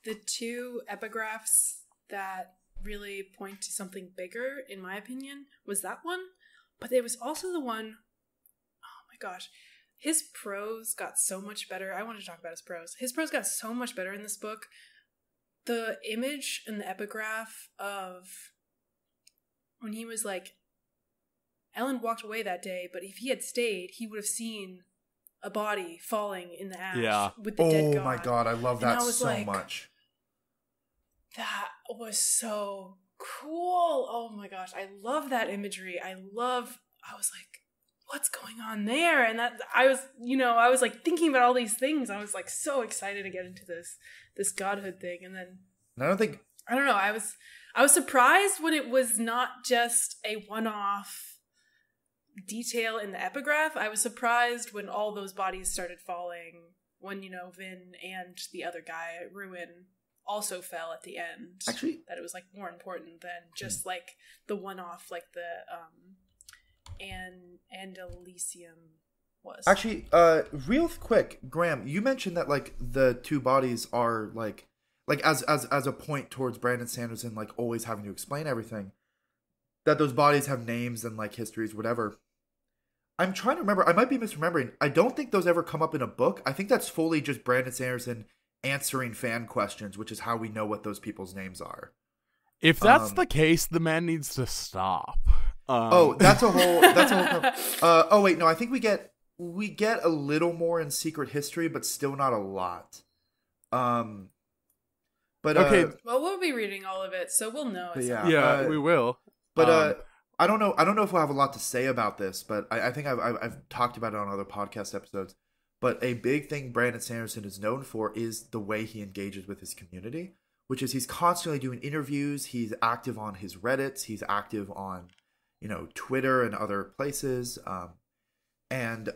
Speaker 2: the two epigraphs that really point to something bigger, in my opinion, was that one. But it was also the one, oh my gosh, his prose got so much better. I want to talk about his prose. His prose got so much better in this book. The image in the epigraph of when he was like, Ellen walked away that day, but if he had stayed, he would have seen a body falling in the ash with the dead god.
Speaker 3: Oh my god, I love that so
Speaker 2: like,
Speaker 3: much.
Speaker 2: That was so cool. Oh my gosh, I love that imagery. I was like, what's going on there? And that I was like thinking about all these things. I was like so excited to get into this godhood thing. And then I don't know, I was surprised when it was not just a one-off detail in the epigraph. I was surprised when all those bodies started falling, when, Vin and the other guy, Ruin, also fell at the end.
Speaker 3: Actually,
Speaker 2: that it was like more important than just like the one-off, like the and Elysium was.
Speaker 3: Actually, real quick, Graham, you mentioned that like the two bodies are like as a point towards Brandon Sanderson like always having to explain everything, that those bodies have names and like histories, whatever. I'm trying to remember. I might be misremembering. I don't think those ever come up in a book. I think that's fully just Brandon Sanderson answering fan questions, which is how we know what those people's names are.
Speaker 1: If that's the case, the man needs to stop.
Speaker 3: That's a whole. Oh wait, no. I think we get a little more in Secret History, but still not a lot. But
Speaker 1: okay.
Speaker 2: Well, we'll be reading all of it, so we'll know.
Speaker 1: We will.
Speaker 3: But I don't know. I don't know if we'll have a lot to say about this, but I think I've talked about it on other podcast episodes. But a big thing Brandon Sanderson is known for is the way he engages with his community, which is he's constantly doing interviews. He's active on his Reddits. He's active on, Twitter and other places. And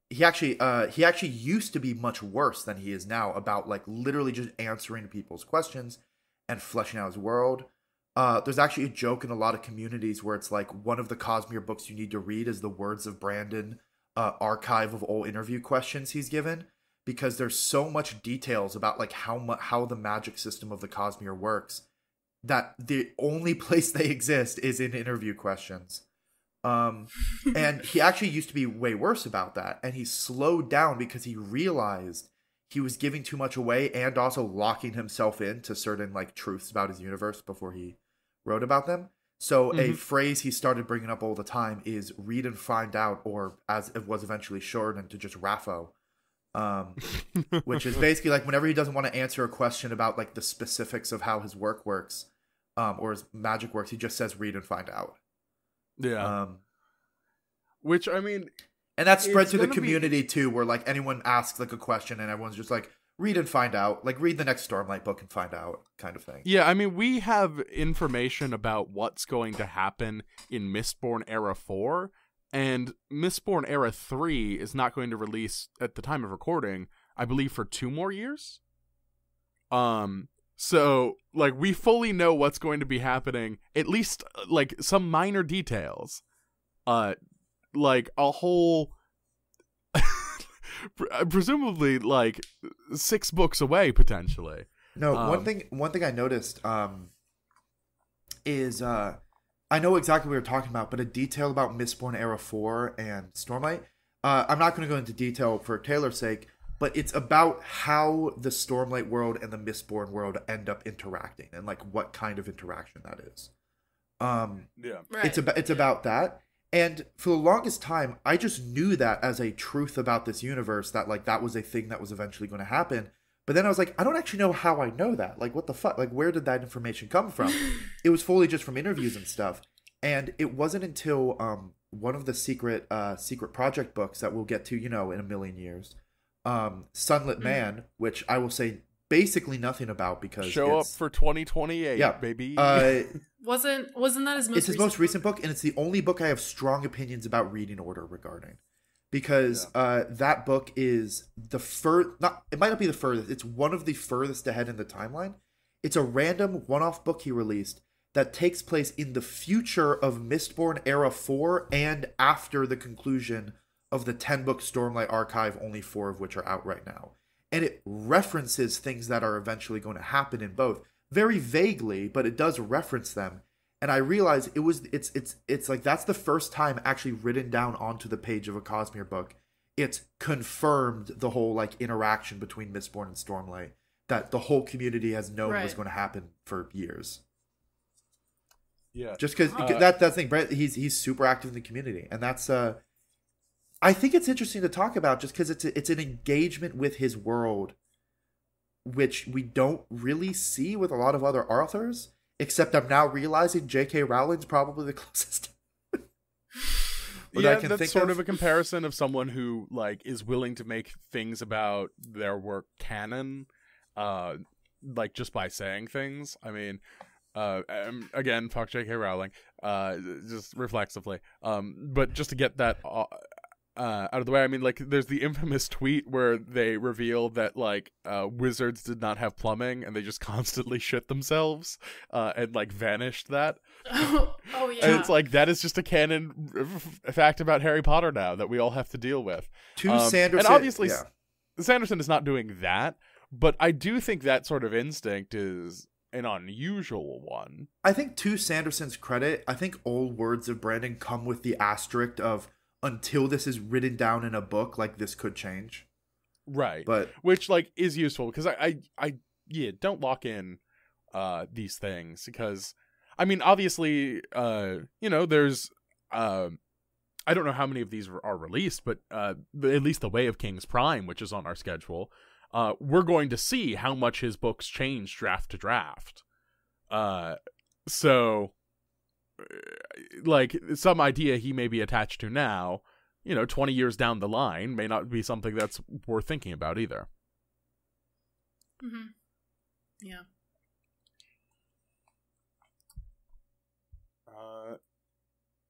Speaker 3: he actually used to be much worse than he is now about like literally just answering people's questions and fleshing out his world. There's actually a joke in a lot of communities where it's like one of the Cosmere books you need to read is the Words of Brandon archive of all interview questions he's given, because there's so much details about like how the magic system of the Cosmere works that the only place they exist is in interview questions. And he actually used to be way worse about that, and he slowed down because he realized he was giving too much away and also locking himself into certain like truths about his universe before he wrote about them. So a phrase he started bringing up all the time is read and find out, or as it was eventually shortened to just RAFO, which is basically like whenever he doesn't want to answer a question about like the specifics of how his work works, or his magic works, he just says read and find out.
Speaker 1: Yeah. Which, I mean,
Speaker 3: and that's spread to the community too, where like anyone asks like a question and everyone's just like, read and find out, like read the next Stormlight book and find out, kind of thing.
Speaker 1: Yeah, I mean, we have information about what's going to happen in Mistborn Era 4, and Mistborn Era 3 is not going to release at the time of recording, I believe, for 2 more years. So, like, we fully know what's going to be happening, at least, like, some minor details. Like, a whole... presumably like 6 books away potentially.
Speaker 3: No, one thing I noticed is I know exactly what you're talking about, but a detail about Mistborn Era 4 and Stormlight. I'm not going to go into detail for Taylor's sake, but it's about how the Stormlight world and the Mistborn world end up interacting and like what kind of interaction that is.
Speaker 1: Yeah,
Speaker 2: right.
Speaker 3: It's about that. And for the longest time, I just knew that as a truth about this universe, that like that was a thing that was eventually going to happen. But then I was like, I don't actually know how I know that. Like, what the fuck? Like, where did that information come from? It was fully just from interviews and stuff. And it wasn't until one of the secret project books that we'll get to, in a million years, Sunlit Man, which I will say basically nothing about because
Speaker 1: Show up for 2028, baby.
Speaker 2: Wasn't that his most?
Speaker 3: It's his most recent book, and it's the only book I have strong opinions about reading order regarding, because that book is the it might not be the furthest. It's one of the furthest ahead in the timeline. It's a random one-off book he released that takes place in the future of Mistborn Era 4 and after the conclusion of the 10-book Stormlight Archive, only 4 of which are out right now. And it references things that are eventually going to happen in both, very vaguely, but it does reference them. And I realized it's like that's the first time actually written down onto the page of a Cosmere book. It's confirmed the whole like interaction between Mistborn and Stormlight that the whole community has known was going to happen for years.
Speaker 1: Yeah,
Speaker 3: just because that's the thing. Brett, he's super active in the community, and that's I think it's interesting to talk about just because it's an engagement with his world, which we don't really see with a lot of other authors. Except I'm now realizing J.K. Rowling's probably the closest.
Speaker 1: That's sort of a comparison of someone who like is willing to make things about their work canon, like just by saying things. I mean, again, fuck J.K. Rowling, just reflexively. But just to get that out of the way, I mean, like, there's the infamous tweet where they reveal that like wizards did not have plumbing and they just constantly shit themselves, and like vanished that.
Speaker 2: Oh yeah.
Speaker 1: And it's like that is just a canon fact about Harry Potter now that we all have to deal with.
Speaker 3: Sanderson,
Speaker 1: and obviously, Sanderson is not doing that, but I do think that sort of instinct is an unusual one.
Speaker 3: I think to Sanderson's credit, I think all words of Brandon come with the asterisk of until this is written down in a book, like this could change.
Speaker 1: Right.
Speaker 3: But
Speaker 1: which like is useful because I don't lock in these things because I mean obviously there's I don't know how many of these are released, but at least The Way of Kings Prime, which is on our schedule, we're going to see how much his books change draft to draft. So like some idea he may be attached to now, 20 years down the line may not be something that's worth thinking about either.
Speaker 2: Mm-hmm. Yeah.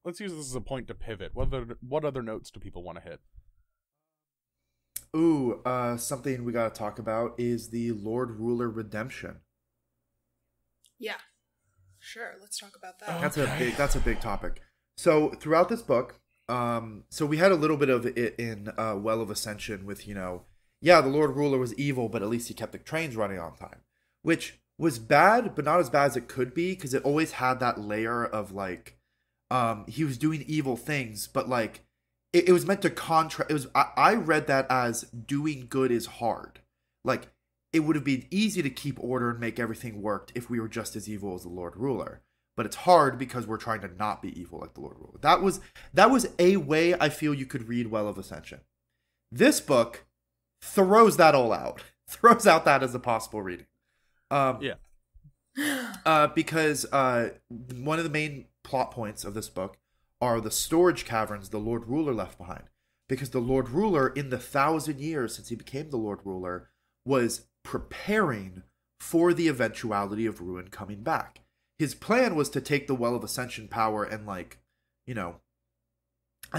Speaker 1: Let's use this as a point to pivot. What other notes do people want to hit?
Speaker 3: Ooh, something we gotta talk about is the Lord Ruler redemption.
Speaker 2: Yeah. Sure, let's talk about that.
Speaker 3: That's a big topic. So throughout this book, so we had a little bit of it in Well of Ascension with, the Lord Ruler was evil, but at least he kept the trains running on time, which was bad, but not as bad as it could be, because it always had that layer of like, he was doing evil things, but like, it was meant to contrast. I read that as doing good is hard. Like, it would have been easy to keep order and make everything work if we were just as evil as the Lord Ruler. But it's hard because we're trying to not be evil like the Lord Ruler. That was a way I feel you could read Well of Ascension. This book throws that all out. Throws out that as a possible reading. Because one of the main plot points of this book are the storage caverns the Lord Ruler left behind. Because the Lord Ruler, in the 1,000 years since he became the Lord Ruler, was preparing for the eventuality of Ruin coming back. His plan was to take the Well of Ascension power and I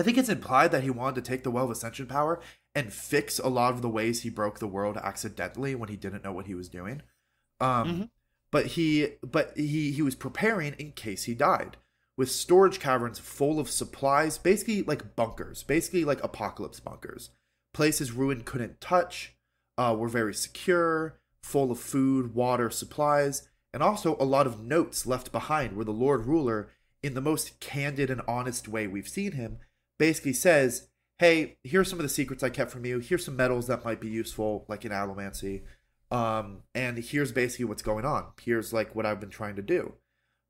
Speaker 3: think it's implied that he wanted to take the Well of Ascension power and fix a lot of the ways he broke the world accidentally when he didn't know what he was doing. But he was preparing in case he died, with storage caverns full of supplies, basically like bunkers, basically like apocalypse bunkers, places Ruin couldn't touch. Were very secure, full of food, water, supplies, and also a lot of notes left behind where the Lord Ruler, in the most candid and honest way we've seen him, basically says, hey, here's some of the secrets I kept from you. Here's some metals that might be useful, like in allomancy. And here's basically what's going on. Here's like what I've been trying to do.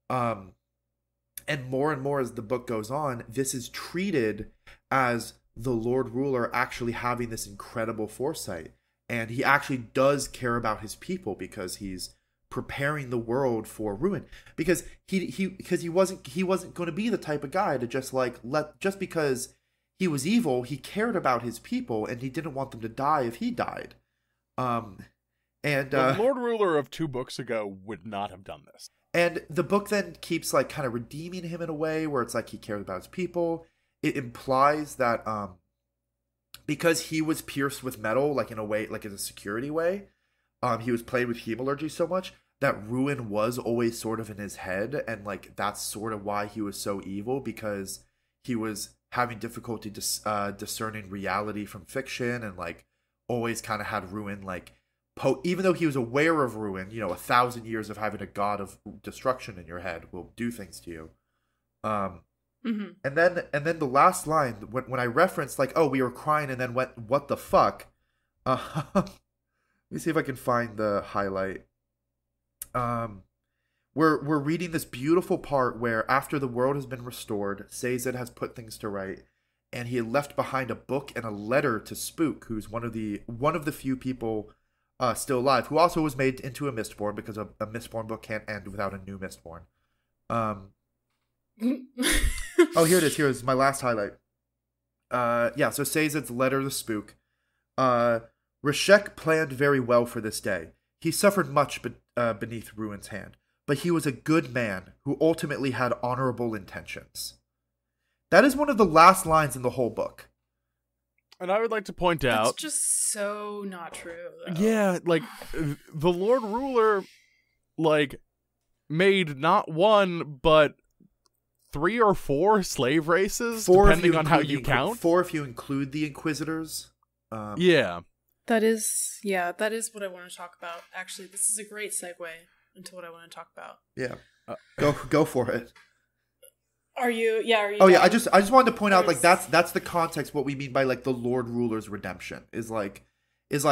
Speaker 3: And more as the book goes on, this is treated as the Lord Ruler actually having this incredible foresight. And he actually does care about his people because he's preparing the world for ruin. Because he wasn't going to be the type of guy to just because he was evil, he cared about his people and he didn't want them to die if he died. And
Speaker 1: the Lord Ruler of 2 books ago would not have done this.
Speaker 3: And the book then keeps like kind of redeeming him in a way where it's like he cares about his people. It implies that because he was pierced with metal, like in a way, like in a security way, he was plagued with hemalurgy so much that ruin was always sort of in his head, and like that's sort of why he was so evil, because he was having difficulty discerning reality from fiction, and like always kind of had ruin like even though he was aware of ruin, 1,000 years of having a god of destruction in your head will do things to you. And then the last line, when I referenced like, oh, we were crying and then went, what the fuck? Let me see if I can find the highlight. We're reading this beautiful part where after the world has been restored, Sazed has put things to right, and he had left behind a book and a letter to Spook, who's one of the few people still alive, who also was made into a Mistborn, because a Mistborn book can't end without a new Mistborn. Oh, here it is. Here is my last highlight. So Sazed's letter to Spook. Reshek planned very well for this day. He suffered much beneath Ruin's hand, but he was a good man who ultimately had honorable intentions. That is one of the last lines in the whole book.
Speaker 1: And I would like to point out...
Speaker 2: That's just so not true, though.
Speaker 1: Yeah, like, the Lord Ruler, like, made not one, but 3 or 4 slave races, depending on how you count.
Speaker 3: 4 if you include the Inquisitors.
Speaker 1: Yeah.
Speaker 2: That is what I want to talk about. Actually, this is a great segue into what I want to talk about.
Speaker 3: Yeah. Go for it.
Speaker 2: Are you?
Speaker 3: Oh yeah, I just wanted to point out like that's the context. What we mean by like the Lord Ruler's redemption is like this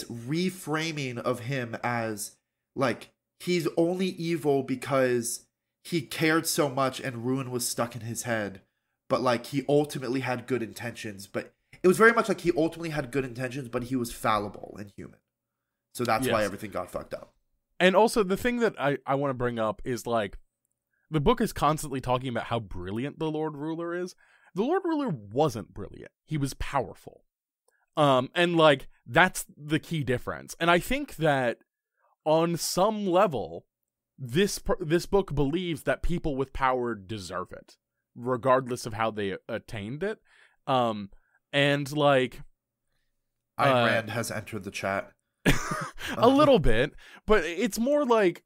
Speaker 3: reframing of him as like he's only evil because he cared so much and ruin was stuck in his head, but like he ultimately had good intentions. But it was very much like he ultimately had good intentions, but he was fallible and human. So that's why everything got fucked up.
Speaker 1: And also the thing that I want to bring up is like, the book is constantly talking about how brilliant the Lord Ruler is. The Lord Ruler wasn't brilliant. He was powerful. And like, that's the key difference. And I think that on some level, this book believes that people with power deserve it, regardless of how they attained it. And like...
Speaker 3: Ayn Rand has entered the chat.
Speaker 1: A little bit, but it's more like...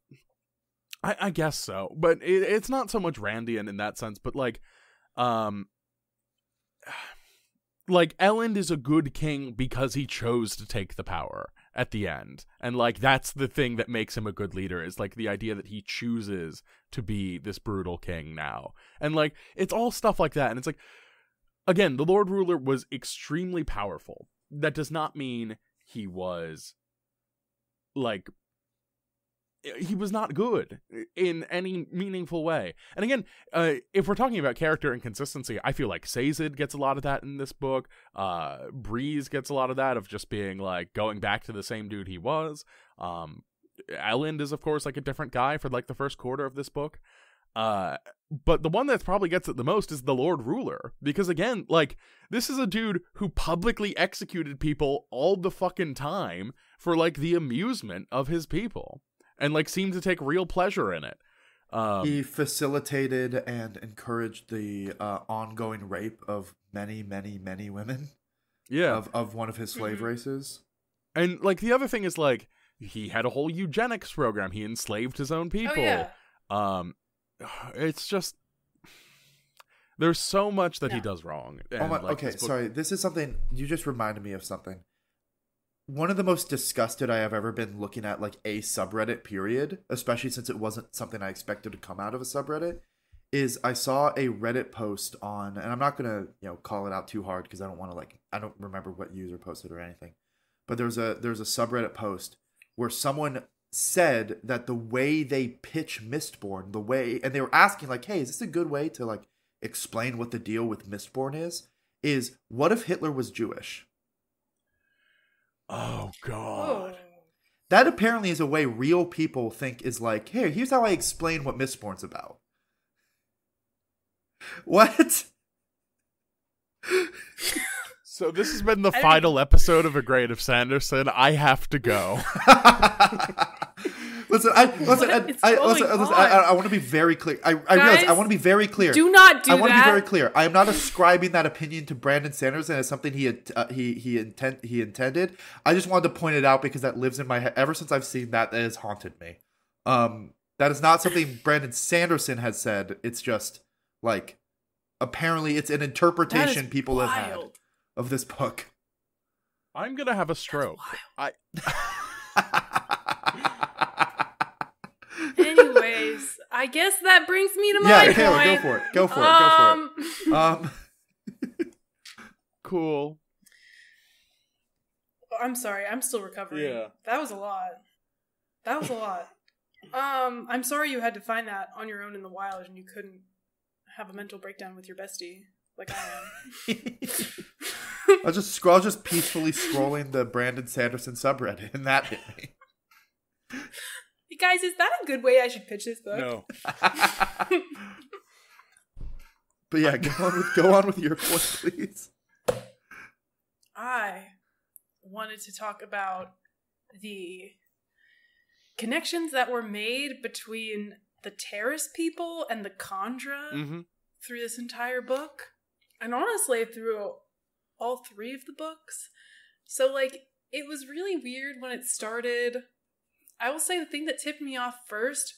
Speaker 1: I guess so, but it's not so much Randian in that sense, but like Elend is a good king because he chose to take the power at the end, and like that's the thing that makes him a good leader, is like the idea that he chooses to be this brutal king now, and like it's all stuff like that, and it's like, again, the Lord Ruler was extremely powerful. That does not mean he was like... he was not good in any meaningful way. And again, if we're talking about character and consistency, I feel like Sazed gets a lot of that in this book. Breeze gets a lot of that, of just being like going back to the same dude he was. Elend is of course like a different guy for like the first quarter of this book. But the one that probably gets it the most is the Lord Ruler, because again, like, this is a dude who publicly executed people all the fucking time for like the amusement of his people. And like seemed to take real pleasure in it.
Speaker 3: He facilitated and encouraged the ongoing rape of many, many, many women.
Speaker 1: Yeah,
Speaker 3: of one of his slave races.
Speaker 1: And like the other thing is like he had a whole eugenics program. He enslaved his own people.
Speaker 2: Oh, yeah.
Speaker 1: It's just there's so much that he does wrong. And,
Speaker 3: okay, sorry. This is something you just reminded me of something. One of the most disgusted I have ever been looking at like a subreddit period, especially since it wasn't something I expected to come out of a subreddit, is I saw a Reddit post on, and I'm not going to, call it out too hard because I don't want to I don't remember what user posted or anything. But there's a subreddit post where someone said that the way they pitch Mistborn, and they were asking like, hey, is this a good way to like explain what the deal with Mistborn is what if Hitler was Jewish?
Speaker 1: Oh, God.
Speaker 2: Oh.
Speaker 3: That apparently is a way real people think is like, hey, here's how I explain what Mistborn's about. What?
Speaker 1: So this has been the final episode of A Grade of Sanderson. I have to go.
Speaker 3: I want to be very clear. I realize I want to be very clear.
Speaker 2: Do not do that.
Speaker 3: I want to be very clear. I am not ascribing that opinion to Brandon Sanderson as something he intended. I just wanted to point it out because that lives in my head. Ever since I've seen that, that has haunted me. That is not something Brandon Sanderson has said. It's just like apparently it's an interpretation people have had of this book.
Speaker 1: I'm gonna have a stroke.
Speaker 2: Anyways, I guess that brings me to my point.
Speaker 3: Kayla, go for it.
Speaker 1: Cool.
Speaker 2: I'm sorry, I'm still recovering.
Speaker 1: Yeah.
Speaker 2: That was a lot. I'm sorry you had to find that on your own in the wild and you couldn't have a mental breakdown with your bestie like I am.
Speaker 3: I was just peacefully scrolling the Brandon Sanderson subreddit, and that hit me.
Speaker 2: Hey guys, is that a good way I should pitch this book?
Speaker 1: No.
Speaker 3: But yeah, go on with your point, please.
Speaker 2: I wanted to talk about the connections that were made between the Terrace people and the Kandra through this entire book. And honestly, through all three of the books. So, like, it was really weird when it started. I will say the thing that tipped me off first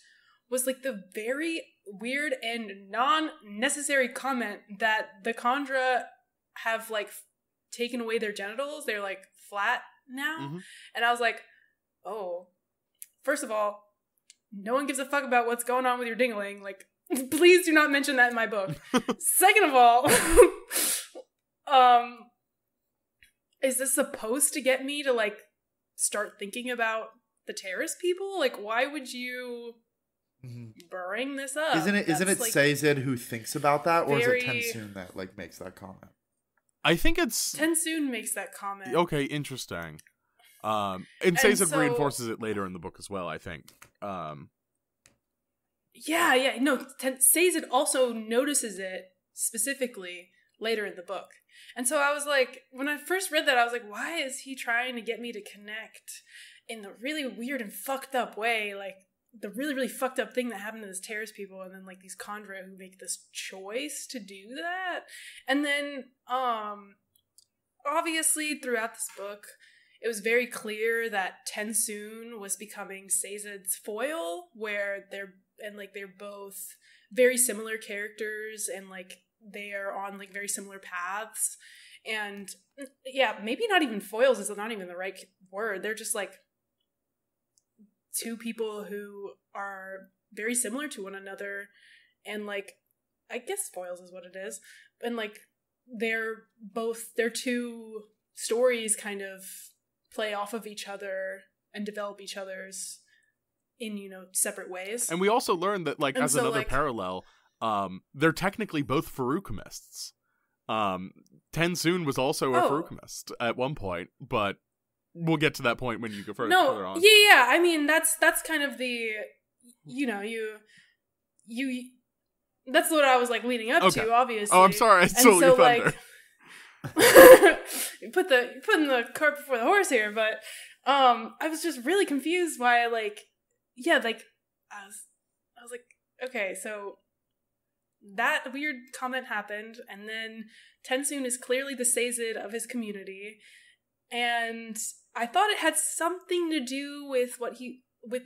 Speaker 2: was, like, the very weird and non-necessary comment that the Kandra have, like, taken away their genitals. They're, like, flat now. And I was like, oh, first of all, no one gives a fuck about what's going on with your dingling. Like, please do not mention that in my book. Second of all, is this supposed to get me to, like, start thinking about the Terrace people? Like, why would you bring this up?
Speaker 3: Isn't it
Speaker 2: like,
Speaker 3: Sazed who thinks about that, or
Speaker 2: very...
Speaker 3: is it Tensoon that, like, makes that comment?
Speaker 1: I think it's...
Speaker 2: Tensoon makes that comment.
Speaker 1: Okay, interesting. And Sazed reinforces it later in the book as well, I think.
Speaker 2: Yeah. No, Sazed also notices it specifically later in the book. And so I was like, when I first read that, I was like, why is he trying to get me to connect in the really weird and fucked up way? Like, the really, really fucked up thing that happened to this Terrace people, and then, like, these Kandra who make this choice to do that. And then, obviously, throughout this book, it was very clear that Tensoon was becoming Sazed's foil, where they're both very similar characters, and, like, they are on, like, very similar paths. And yeah, maybe not even foils is not even the right word. They're just, like, two people who are very similar to one another, and, like, I guess foils is what it is. And, like, their two stories kind of play off of each other and develop each other's in, you know, separate ways.
Speaker 1: And we also learned that, like, as another parallel, they're technically both Faroukamists. Tensoon was also a Faroukamist at one point, but we'll get to that point when you go further on.
Speaker 2: Yeah. I mean, that's kind of the, you know, you that's what I was, like, leading up to, obviously.
Speaker 1: Oh, I'm sorry, I stole your thunder.
Speaker 2: Like, you're putting the cart before the horse here, but I was just really confused why, like, yeah, like, I was like, okay, so that weird comment happened, and then Tensoon is clearly the Sazed of his community, and I thought it had something to do with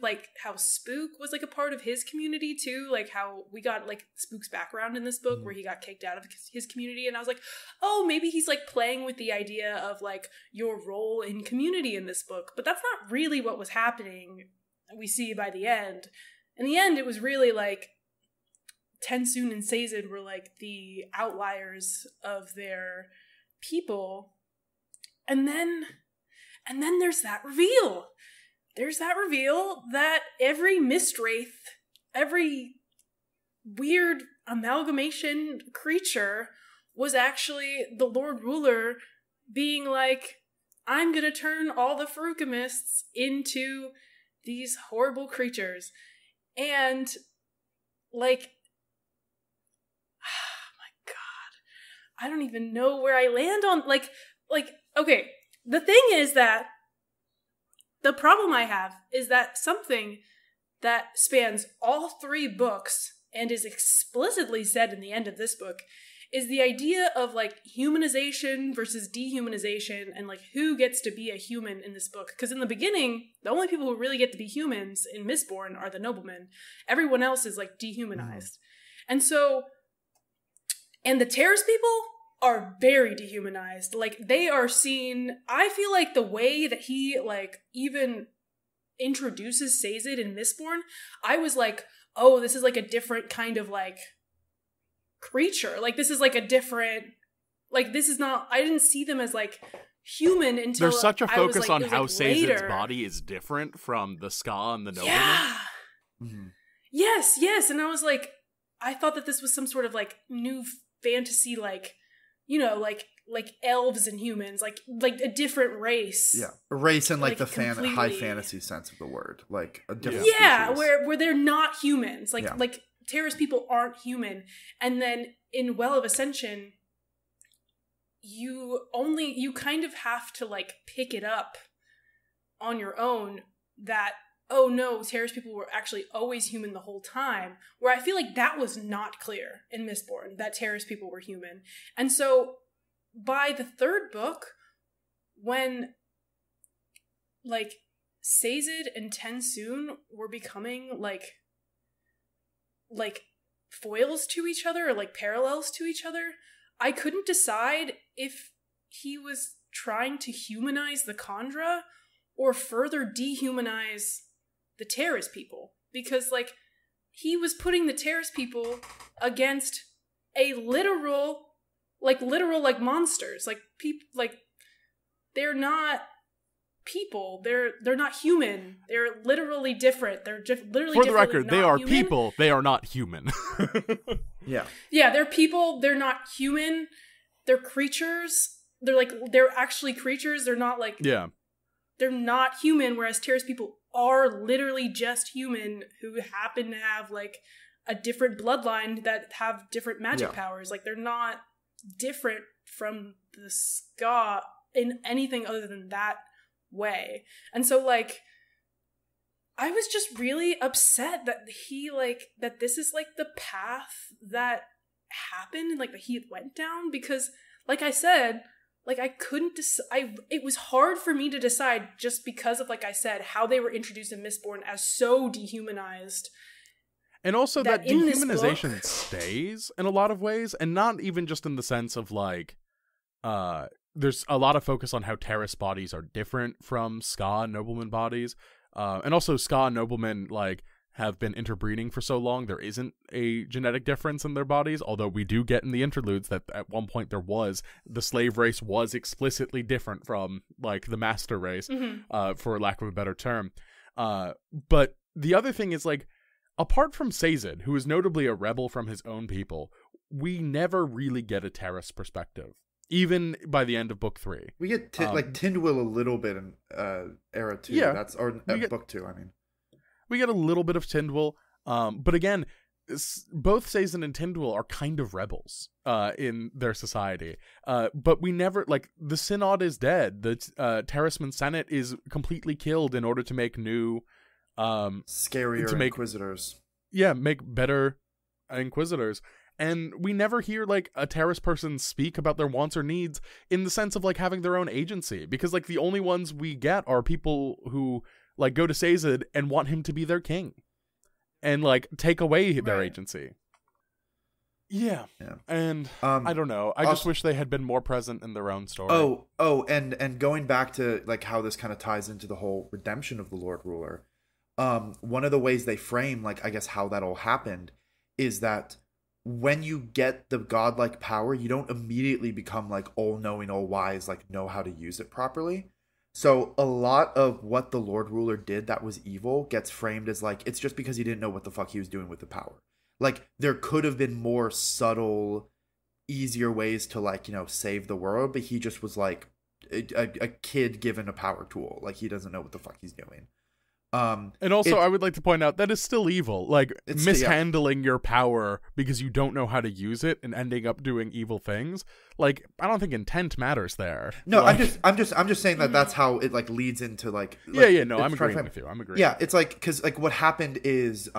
Speaker 2: like, how Spook was, like, a part of his community too, like, how we got, like, Spook's background in this book where he got kicked out of his community, and I was like, oh, maybe he's, like, playing with the idea of, like, your role in community in this book, but that's not really what was happening. We see by the end. In the end, it was really, like, Tensoon and Sazed were, like, the outliers of their people. And then there's that reveal. There's that reveal that every Mistwraith, every weird amalgamation creature was actually the Lord Ruler being like, I'm gonna turn all the Faroukamists into these horrible creatures. And, like, oh my god, I don't even know where I land on, like, like, okay, the thing is that the problem I have is that something that spans all 3 books and is explicitly said in the end of this book is the idea of, like, humanization versus dehumanization and, like, who gets to be a human in this book. Because in the beginning, the only people who really get to be humans in Mistborn are the noblemen. Everyone else is, like, dehumanized. And so, and the terrace people are very dehumanized. Like, they are seen, I feel like the way that he, like, even introduces Sazed in Mistborn, I was like, oh, this is, like, a different kind of, like, creature. Like, this is, like, a different, like, this is not, I didn't see them as, like, human until
Speaker 1: there's such a focus on how Sazed's
Speaker 2: later.
Speaker 1: body is different from the Ska and the nobleman.
Speaker 2: Yeah. Yes, and I was like, I thought that this was some sort of, like, new fantasy, like, you know, like elves and humans, like a different race.
Speaker 3: Yeah, a race in, like the
Speaker 2: completely.
Speaker 3: high fantasy sense of the word, like a different
Speaker 2: Yeah,
Speaker 3: species.
Speaker 2: where they're not humans, like terrace people aren't human, and then in Well of Ascension, you kind of have to, like, pick it up on your own that, oh no, terrace people were actually always human the whole time, where I feel like that was not clear in Mistborn, that terrace people were human. And so by the 3rd book, when, like, Sazed and Tensoon were becoming, like foils to each other, or, like, parallels to each other, I couldn't decide if he was trying to humanize the Khandra or further dehumanize the terrace people, because, like, he was putting the terrace people against a literal monsters, like people, like, they're not people, they're not human, they're literally different, they're just literally
Speaker 1: for the record, they are
Speaker 2: human.
Speaker 1: people, they are not human.
Speaker 2: Yeah, they're people, they're not human, they're creatures, they're actually creatures, they're not, like, they're not human, whereas terrace people are literally just human who happen to have, like, a different bloodline that have different magic powers. Like, they're not different from the Ska in anything other than that way. And so, like, I was just really upset that that this is, like, the path that happened and, like, that he went down, because, like I said, like, I couldn't it was hard for me to decide, just because of, like I said, how they were introduced in Mistborn as so dehumanized.
Speaker 1: And also that dehumanization stays in a lot of ways, and not even just in the sense of, like, there's a lot of focus on how terrace bodies are different from Ska and nobleman bodies. And also Ska and noblemen, like, have been interbreeding for so long, there isn't a genetic difference in their bodies, although we do get in the interludes that at one point the slave race was explicitly different from, like, the master race, for lack of a better term. But the other thing is, like, apart from Sazed, who is notably a rebel from his own people, we never really get a terrace perspective, even by the end of book 3.
Speaker 3: We get like Tindwyl a little bit in era 2.
Speaker 1: Yeah,
Speaker 3: Book 2, I mean.
Speaker 1: We get a little bit of Tindwyl, but again, both Sazed and Tindwyl are kind of rebels in their society. But we never, like, the Synod is dead. The Terraceman Senate is completely killed in order to make new...
Speaker 3: scarier Inquisitors.
Speaker 1: Yeah, make better Inquisitors. And we never hear, like, a terrace person speak about their wants or needs in the sense of, like, having their own agency. Because, like, the only ones we get are people who... like, go to Sazed and want him to be their king. And, like, take away their agency. Yeah. And, I don't know. I just wish they had been more present in their own story.
Speaker 3: And going back to, like, how this kind of ties into the whole redemption of the Lord Ruler, one of the ways they frame, like, I guess how that all happened is that when you get the godlike power, you don't immediately become, like, all-knowing, all-wise, like, know how to use it properly. So a lot of what the Lord Ruler did that was evil gets framed as, like, it's just because he didn't know what the fuck he was doing with the power. Like, there could have been more subtle, easier ways to, like, you know, save the world, but he just was, like, a kid given a power tool. Like, he doesn't know what the fuck he's doing.
Speaker 1: And also, I would like to point out that is still evil. Like,
Speaker 3: It's
Speaker 1: mishandling your power because you don't know how to use it and ending up doing evil things. Like, I don't think intent matters there.
Speaker 3: No,
Speaker 1: like,
Speaker 3: I'm just saying that that's how it like leads into like
Speaker 1: no, I'm
Speaker 3: it's
Speaker 1: agreeing with you. I'm agreeing.
Speaker 3: Yeah, it's like because like what happened is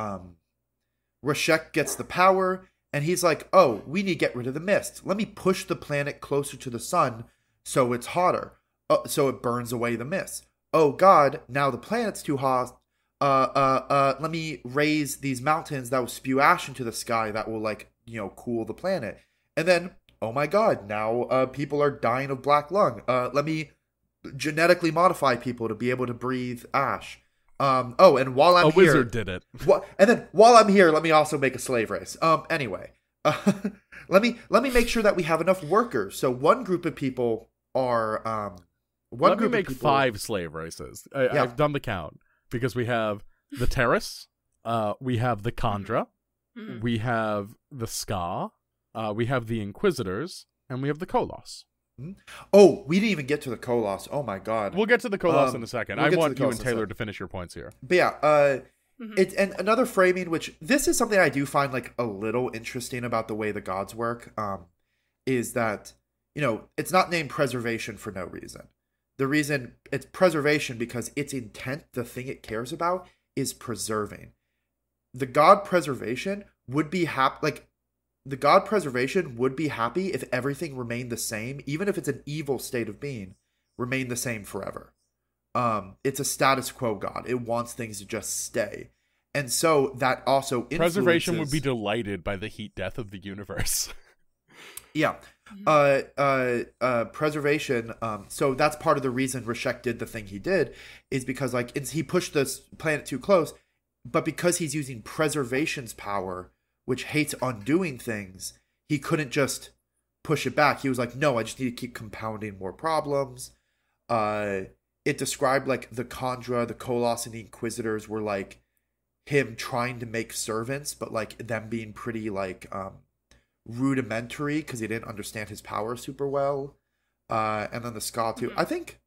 Speaker 3: Rashek gets the power and he's like, oh, we need to get rid of the mist. Let me push the planet closer to the sun so it's hotter, so it burns away the mist. Oh God, now the planet's too hot. Let me raise these mountains that will spew ash into the sky that will like, cool the planet. And then, oh my God, now people are dying of black lung. Let me genetically modify people to be able to breathe ash. And while I'm here, a
Speaker 1: wizard did it.
Speaker 3: And then while I'm here, let me also make a slave race. Anyway, let me make sure that we have enough workers. So one group of people are
Speaker 1: Let me make 5 slave races. I've done the count because we have the Terrace, we have the Khandra, we have the Ska, we have the Inquisitors, and we have the Koloss.
Speaker 3: Oh, we didn't even get to the Koloss. Oh my God.
Speaker 1: We'll get to the Koloss in a second. I want you and Taylor to finish your points here.
Speaker 3: But yeah, it's and another framing, which this is something I do find like a little interesting about the way the gods work, is that it's not named preservation for no reason. The reason it's preservation because its intent, the thing it cares about, is preserving. The god preservation would be happy if everything remained the same, even if it's an evil state of being, remain the same forever. It's a status quo god. It wants things to just stay. And so that also influences...
Speaker 1: Preservation would be delighted by the heat death of the universe.
Speaker 3: Yeah. Preservation, so that's part of the reason Rashek did the thing he did, is because like he pushed this planet too close, but because he's using preservation's power, which hates undoing things, he couldn't just push it back. He was like, no, I just need to keep compounding more problems. It described like the Khandra, the Koloss, and the Inquisitors were like him trying to make servants, but like them being pretty like rudimentary because he didn't understand his power super well. And then the Ska too. I think,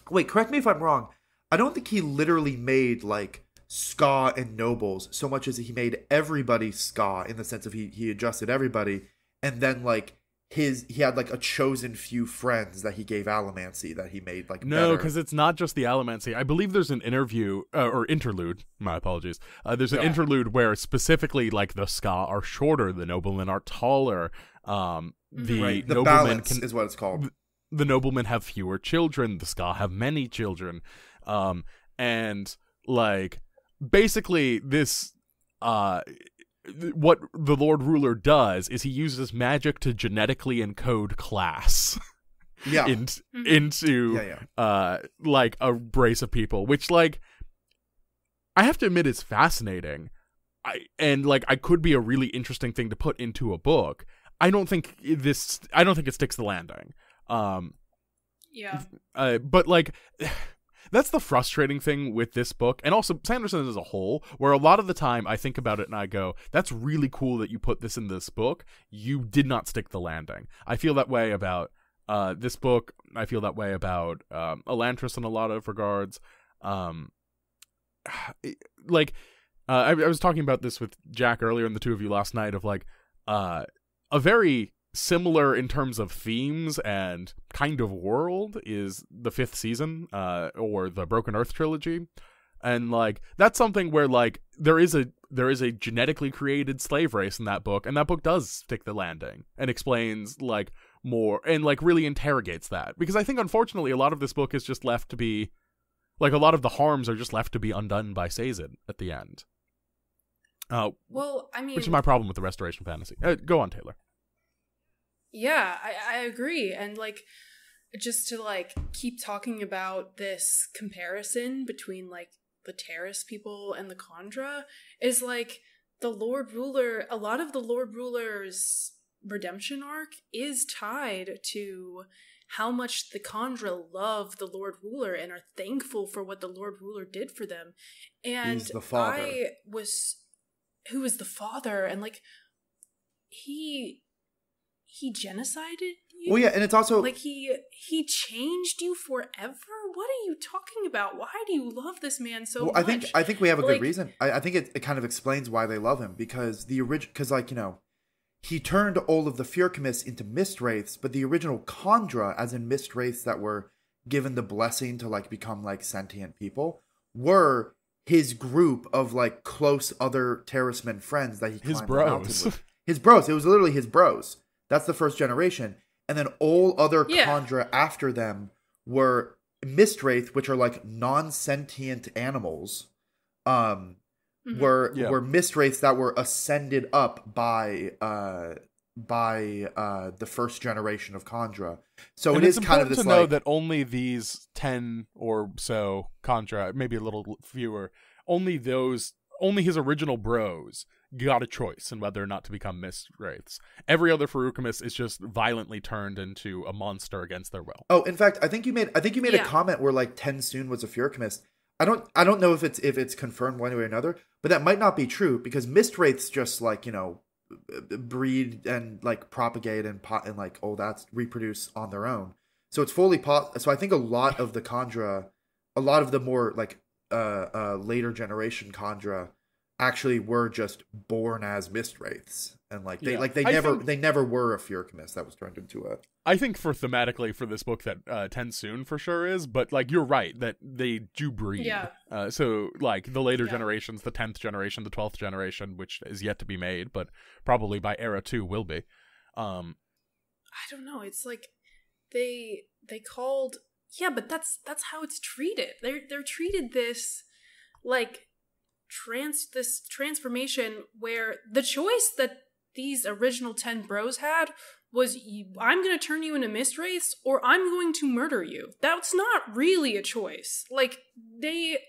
Speaker 3: wait, correct me if I'm wrong, I don't think he literally made like Ska and nobles so much as he made everybody Ska, in the sense of he adjusted everybody, and then like he had like a chosen few friends that he gave allomancy that he made like
Speaker 1: no, because it's not just the allomancy. I believe there's an interview or interlude. My apologies. There's an interlude where specifically like the Ska are shorter, the noblemen are taller. The noblemen
Speaker 3: is what it's called.
Speaker 1: The noblemen have fewer children. The Ska have many children, and like basically this what the Lord Ruler does is he uses magic to genetically encode class into like a race of people, which like I have to admit is fascinating. I could be a really interesting thing to put into a book. I don't think it sticks the landing. But like that's the frustrating thing with this book, and also Sanderson as a whole, where a lot of the time I think about it and I go, that's really cool that you put this in this book. You did not stick the landing. I feel that way about this book. I feel that way about Elantris in a lot of regards. I was talking about this with Jack earlier, and the two of you last night, of like a very similar in terms of themes and kind of world is the 5th season, or the Broken Earth trilogy, and like that's something where like there is a genetically created slave race in that book, and that book does stick the landing and explains like more and like really interrogates that, because I think unfortunately a lot of this book is just left to be like a lot of the harms are just left to be undone by Sazed at the end.
Speaker 2: Well, I mean,
Speaker 1: which is my problem with the Restoration fantasy. Go on, Taylor.
Speaker 2: Yeah, I agree. And like, just to like keep talking about this comparison between like the Terrace people and the Khandra, is like the Lord Ruler, a lot of the Lord Ruler's redemption arc is tied to how much the Khandra love the Lord Ruler and are thankful for what the Lord Ruler did for them. And
Speaker 3: he's the father.
Speaker 2: Who is the father, and like he genocided you?
Speaker 3: Well, yeah, and it's also
Speaker 2: like he changed you forever. what are you talking about? Why do you love this man so
Speaker 3: well,
Speaker 2: much?
Speaker 3: I think we have a good reason. I think it kind of explains why they love him, because he turned all of the Furchemists into mist wraiths, but the original Kandra, as in mist wraiths that were given the blessing to like become like sentient people, were his group of like close other terroristmen friends that he climbed the mountain with. His bros. It was literally his bros. That's the first generation. And then all other Kandra after them were mist wraith, which are like non-sentient animals. Were mist wraiths that were ascended up by the first generation of Kandra. So
Speaker 1: and
Speaker 3: it is kind of this
Speaker 1: to know that only these 10 or so Kandra, maybe a little fewer, only his original bros got a choice in whether or not to become mist wraiths. Every other Furchemist is just violently turned into a monster against their will.
Speaker 3: Oh, in fact, I think you made a comment where like Tensoon was a Furchemist. I don't know if it's confirmed one way or another, but that might not be true, because mist wraiths just like, you know, breed and like propagate and like all that, reproduce on their own. So it's fully so I think a lot of the Kandra, a lot of the more like later generation Kandra actually were just born as mist wraiths, and like they never were a Furchemist that was turned into a.
Speaker 1: I think thematically for this book that Tensoon for sure is, but like you're right that they do breed.
Speaker 2: Yeah.
Speaker 1: So like the later generations, the 10th generation, the 12th generation, which is yet to be made, but probably by era 2 will be. I
Speaker 2: don't know. It's like they called but that's how it's treated. They're treated this like this transformation where the choice that these original 10 bros had was, I'm going to turn you into mist wraiths or I'm going to murder you. That's not really a choice. Like, they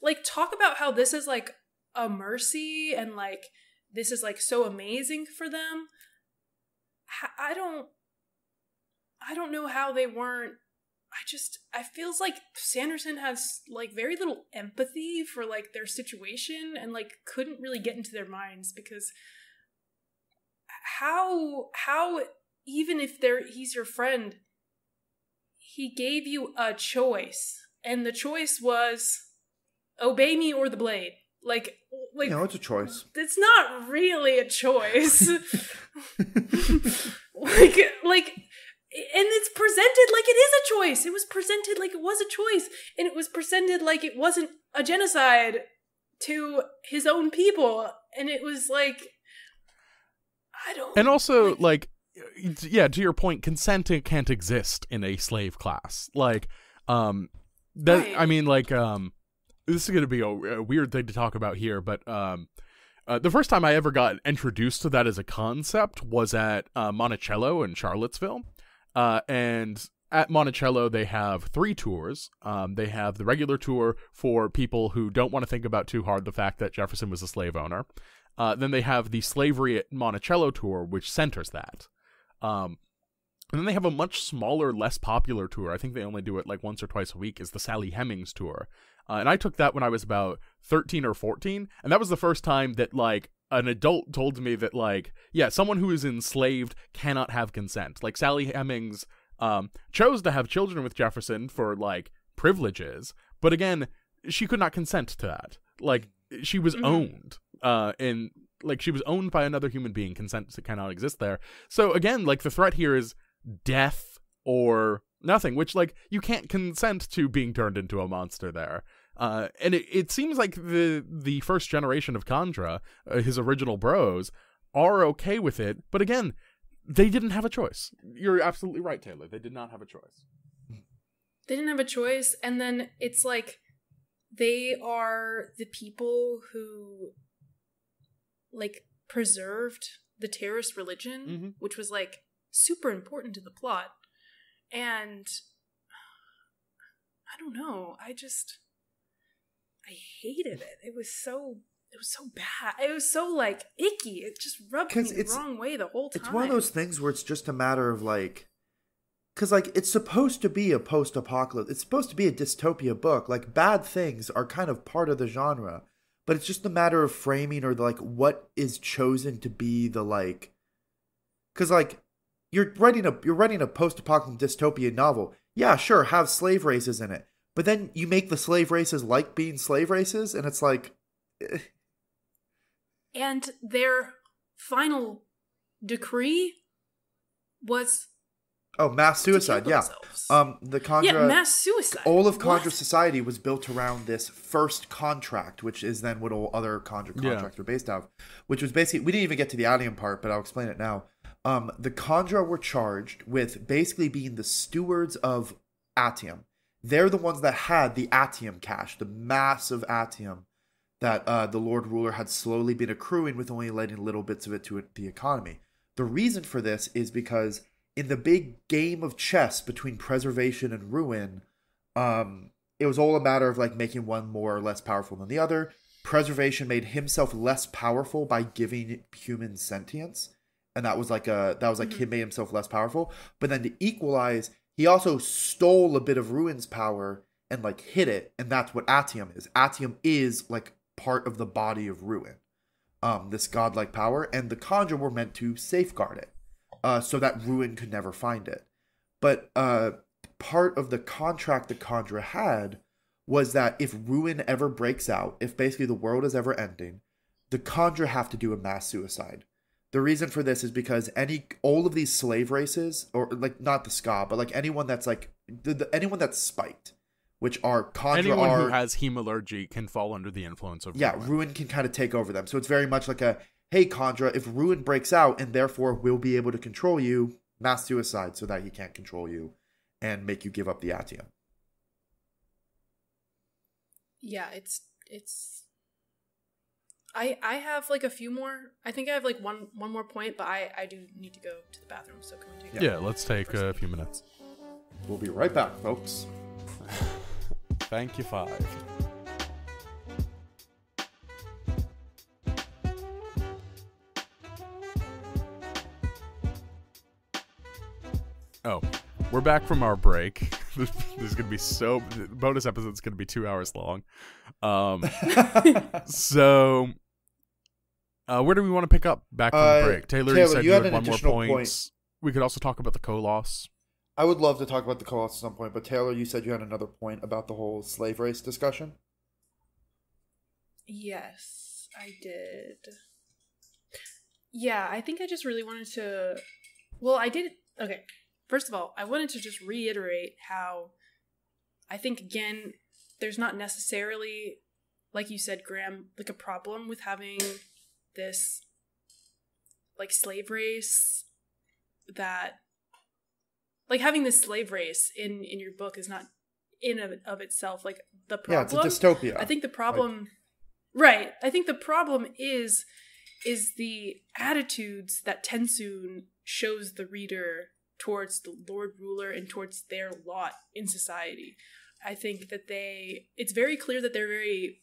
Speaker 2: like talk about how this is like a mercy and like this is like so amazing for them. I don't know how they weren't. I feels like Sanderson has like very little empathy for like their situation and like couldn't really get into their minds, because how even if he's your friend, he gave you a choice, and the choice was obey me or the blade. Like
Speaker 3: no, it's a choice.
Speaker 2: It's not really a choice. like. And it's presented like it is a choice. It was presented like it was a choice. And it was presented like it wasn't a genocide to his own people. And it was like, I don't...
Speaker 1: And also, like yeah, to your point, consent can't exist in a slave class. Like, right. I mean, like, this is going to be a weird thing to talk about here, but the first time I ever got introduced to that as a concept was at Monticello in Charlottesville. And at Monticello, they have 3 tours. They have the regular tour for people who don't want to think about too hard the fact that Jefferson was a slave owner. Then they have the Slavery at Monticello tour, which centers that. And then they have a much smaller, less popular tour. I think they only do it like once or twice a week, is the Sally Hemings tour. And I took that when I was about 13 or 14. And that was the first time that like an adult told me that, like, yeah, someone who is enslaved cannot have consent. Like, Sally Hemings chose to have children with Jefferson for, like, privileges, but again, she could not consent to that. Like, she was owned, and, like, she was owned by another human being. Consent cannot exist there. So, again, like, the threat here is death or nothing, which, like, you can't consent to being turned into a monster there. And it seems like the first generation of Kandra, his original bros, are okay with it. But again, they didn't have a choice. You're absolutely right, Taylor. They did not have a choice.
Speaker 2: They didn't have a choice. And then it's like they are the people who like preserved the terrorist religion, which was like super important to the plot. And I don't know. I hated it. It was so bad. It was so like icky. It just rubbed me the wrong way the whole time.
Speaker 3: It's one of those things where it's just a matter of like, because like it's supposed to be a post-apocalypse. It's supposed to be a dystopia book. Like bad things are kind of part of the genre, but it's just a matter of framing or like what is chosen to be the like. Because like you're writing a post-apocalyptic dystopian novel. Yeah, sure, have slave races in it. But then you make the slave races like being slave races, and it's like...
Speaker 2: And their final decree was...
Speaker 3: Oh, mass suicide, yeah. The Kandra...
Speaker 2: Yeah, mass suicide.
Speaker 3: All of Kandra society was built around this first contract, which is then what all other Kandra contracts are based out of. Which was basically... We didn't even get to the Atium part, but I'll explain it now. The Kandra were charged with basically being the stewards of Atium. They're the ones that had the Atium cash, the massive Atium that the Lord Ruler had slowly been accruing with only letting little bits of it to the economy. The reason for this is because in the big game of chess between preservation and ruin, it was all a matter of like making one more or less powerful than the other. Preservation made himself less powerful by giving human sentience, and that was like him made himself less powerful. But then to equalize, he also stole a bit of ruin's power and like hid it, and that's what Atium is. Atium is like part of the body of ruin, this godlike power, and the Kandra were meant to safeguard it. So that ruin could never find it. But part of the contract the Kandra had was that if ruin ever breaks out, if basically the world is ever ending, the Kandra have to do a mass suicide. The reason for this is because all of these slave races, or like not the Ska, but like anyone that's like anyone that's spiked, which are Kandra,
Speaker 1: anyone who has hemalurgy can fall under the influence of ruin.
Speaker 3: Ruin can kind of take over them. So it's very much like a, hey, Kandra, if ruin breaks out and therefore we'll be able to control you, mass suicide so that he can't control you and make you give up the Atium.
Speaker 2: Yeah, it's I have like a few more. I think I have like one more point, but I do need to go to the bathroom, so can we take
Speaker 1: let's take a few minutes.
Speaker 3: We'll be right back, folks.
Speaker 1: Thank you, 5. Oh, we're back from our break. This is going to be the bonus episode's going to be 2 hours long. So, where do we want to pick up back from the break? Taylor, you said you had one more point. We could also talk about the Koloss.
Speaker 3: I would love to talk about the Koloss at some point, but Taylor, you said you had another point about the whole slave race discussion?
Speaker 2: Yes, I did. Yeah, I think I just really wanted to... Well, I did... Okay. First of all, I wanted to just reiterate how I think, again, there's not necessarily, like you said, Graham, like a problem with having this, like, slave race that, like, having this slave race in your book is not in of itself, like, the problem.
Speaker 3: Yeah, it's a dystopia.
Speaker 2: I think the problem, right, I think the problem is the attitudes that Tensoon shows the reader towards the Lord Ruler and towards their lot in society. I think that it's very clear that they're very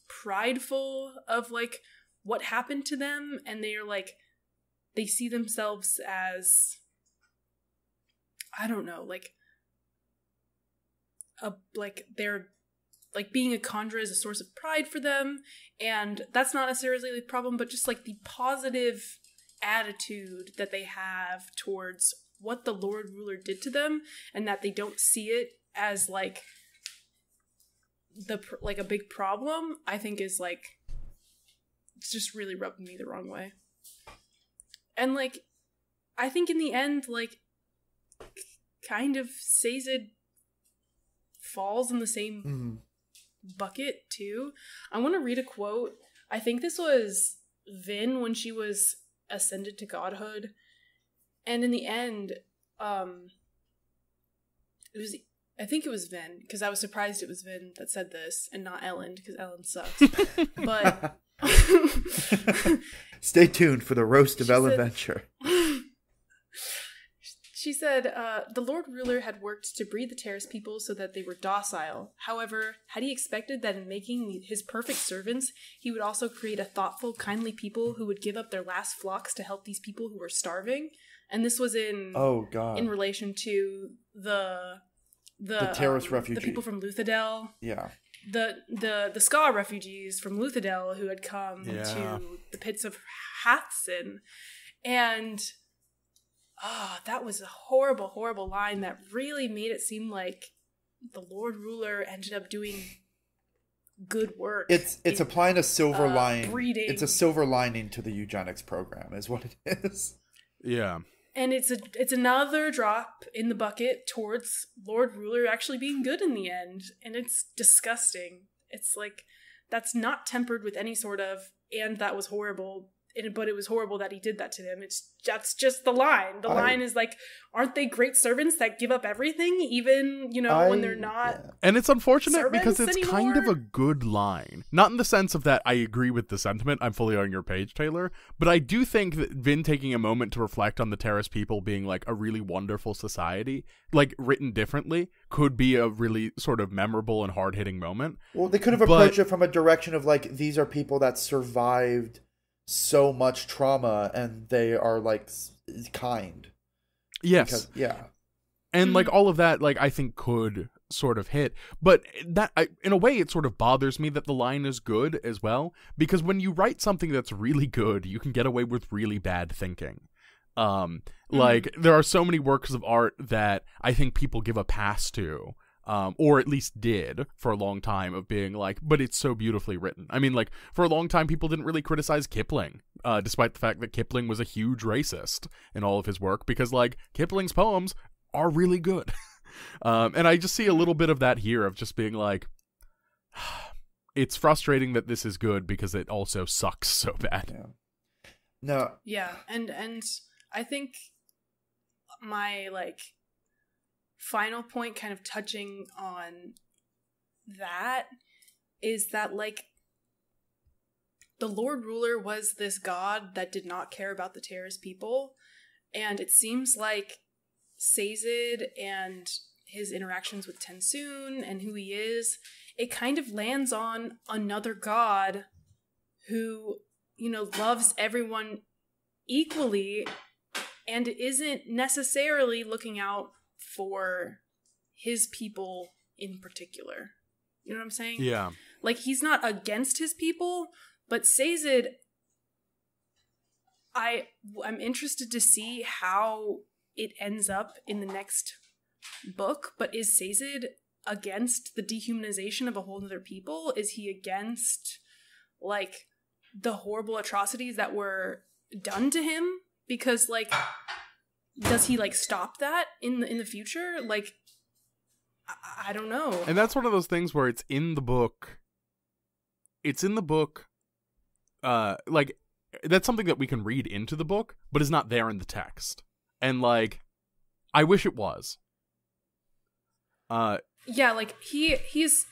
Speaker 2: prideful of like what happened to them, and they're like, they see themselves as, I don't know, like they're like being a Kandra is a source of pride for them, and that's not necessarily the problem, but just like the positive attitude that they have towards what the Lord Ruler did to them, and that they don't see it as like a big problem, I think is like, it's just really rubbing me the wrong way. And like, I think in the end, like, kind of Sazed falls in the same bucket too. I want to read a quote. I think this was Vin when she was ascended to godhood. And in the end, I think it was Vin, because I was surprised it was Vin that said this and not Ellen, because Ellen sucks. But
Speaker 3: stay tuned for the roast of Ellen Venture.
Speaker 2: She said, the Lord Ruler had worked to breed the Terrace people so that they were docile. However, had he expected that in making his perfect servants, he would also create a thoughtful, kindly people who would give up their last flocks to help these people who were starving? And this was in relation to the
Speaker 3: Terrace refugees,
Speaker 2: the people from Luthadel.
Speaker 3: Yeah.
Speaker 2: The Ska refugees from Luthadel who had come to the pits of Hathsin. And that was a horrible, horrible line that really made it seem like the Lord Ruler ended up doing good work.
Speaker 3: It's applying a silver line.
Speaker 2: Breeding.
Speaker 3: It's a silver lining to the eugenics program, is what it is.
Speaker 1: Yeah.
Speaker 2: And it's another drop in the bucket towards Lord Ruler actually being good in the end. And it's disgusting. It's like, that's not tempered with any sort of, and that was horrible, but it was horrible that he did that to them. That's just the line. The line is like, aren't they great servants that give up everything, even, when they're not?
Speaker 3: Yeah.
Speaker 1: And it's unfortunate because it's
Speaker 2: anymore?
Speaker 1: kind of a good line. Not in the sense of that I agree with the sentiment. I'm fully on your page, Taylor. But I do think that Vin taking a moment to reflect on the Terrace people being like a really wonderful society, like written differently, could be a really sort of memorable and hard-hitting moment.
Speaker 3: Well, they could have approached it from a direction of like, these are people that survived so much trauma and they are like kind.
Speaker 1: Yes. And like all of that, like I think could sort of hit, but that in a way it sort of bothers me that the line is good as well, because when you write something that's really good, you can get away with really bad thinking. Like there are so many works of art that I think people give a pass to. Or at least did for a long time, of being like, but it's so beautifully written. I mean, like, for a long time, people didn't really criticize Kipling, despite the fact that Kipling was a huge racist in all of his work, because, like, Kipling's poems are really good. And I just see a little bit of that here, of just being like, it's frustrating that this is good because it also sucks so bad.
Speaker 3: Yeah. No.
Speaker 2: Yeah, and I think my, like, final point kind of touching on that is that, like, the Lord Ruler was this god that did not care about the Terrace people, and it seems like Sazed and his interactions with Tensoon and who he is, it kind of lands on another god who, loves everyone equally and isn't necessarily looking out for his people in particular. You know what I'm saying?
Speaker 1: Yeah.
Speaker 2: Like, he's not against his people, but Sazed, I'm interested to see how it ends up in the next book, but is Sazed against the dehumanization of a whole other people? Is he against, like, the horrible atrocities that were done to him? Because, like, does he, like, stop that in the future? Like, I don't know.
Speaker 1: And that's one of those things where it's in the book. Like, that's something that we can read into the book, but is not there in the text. And, like, I wish it was.
Speaker 2: Yeah, like, he's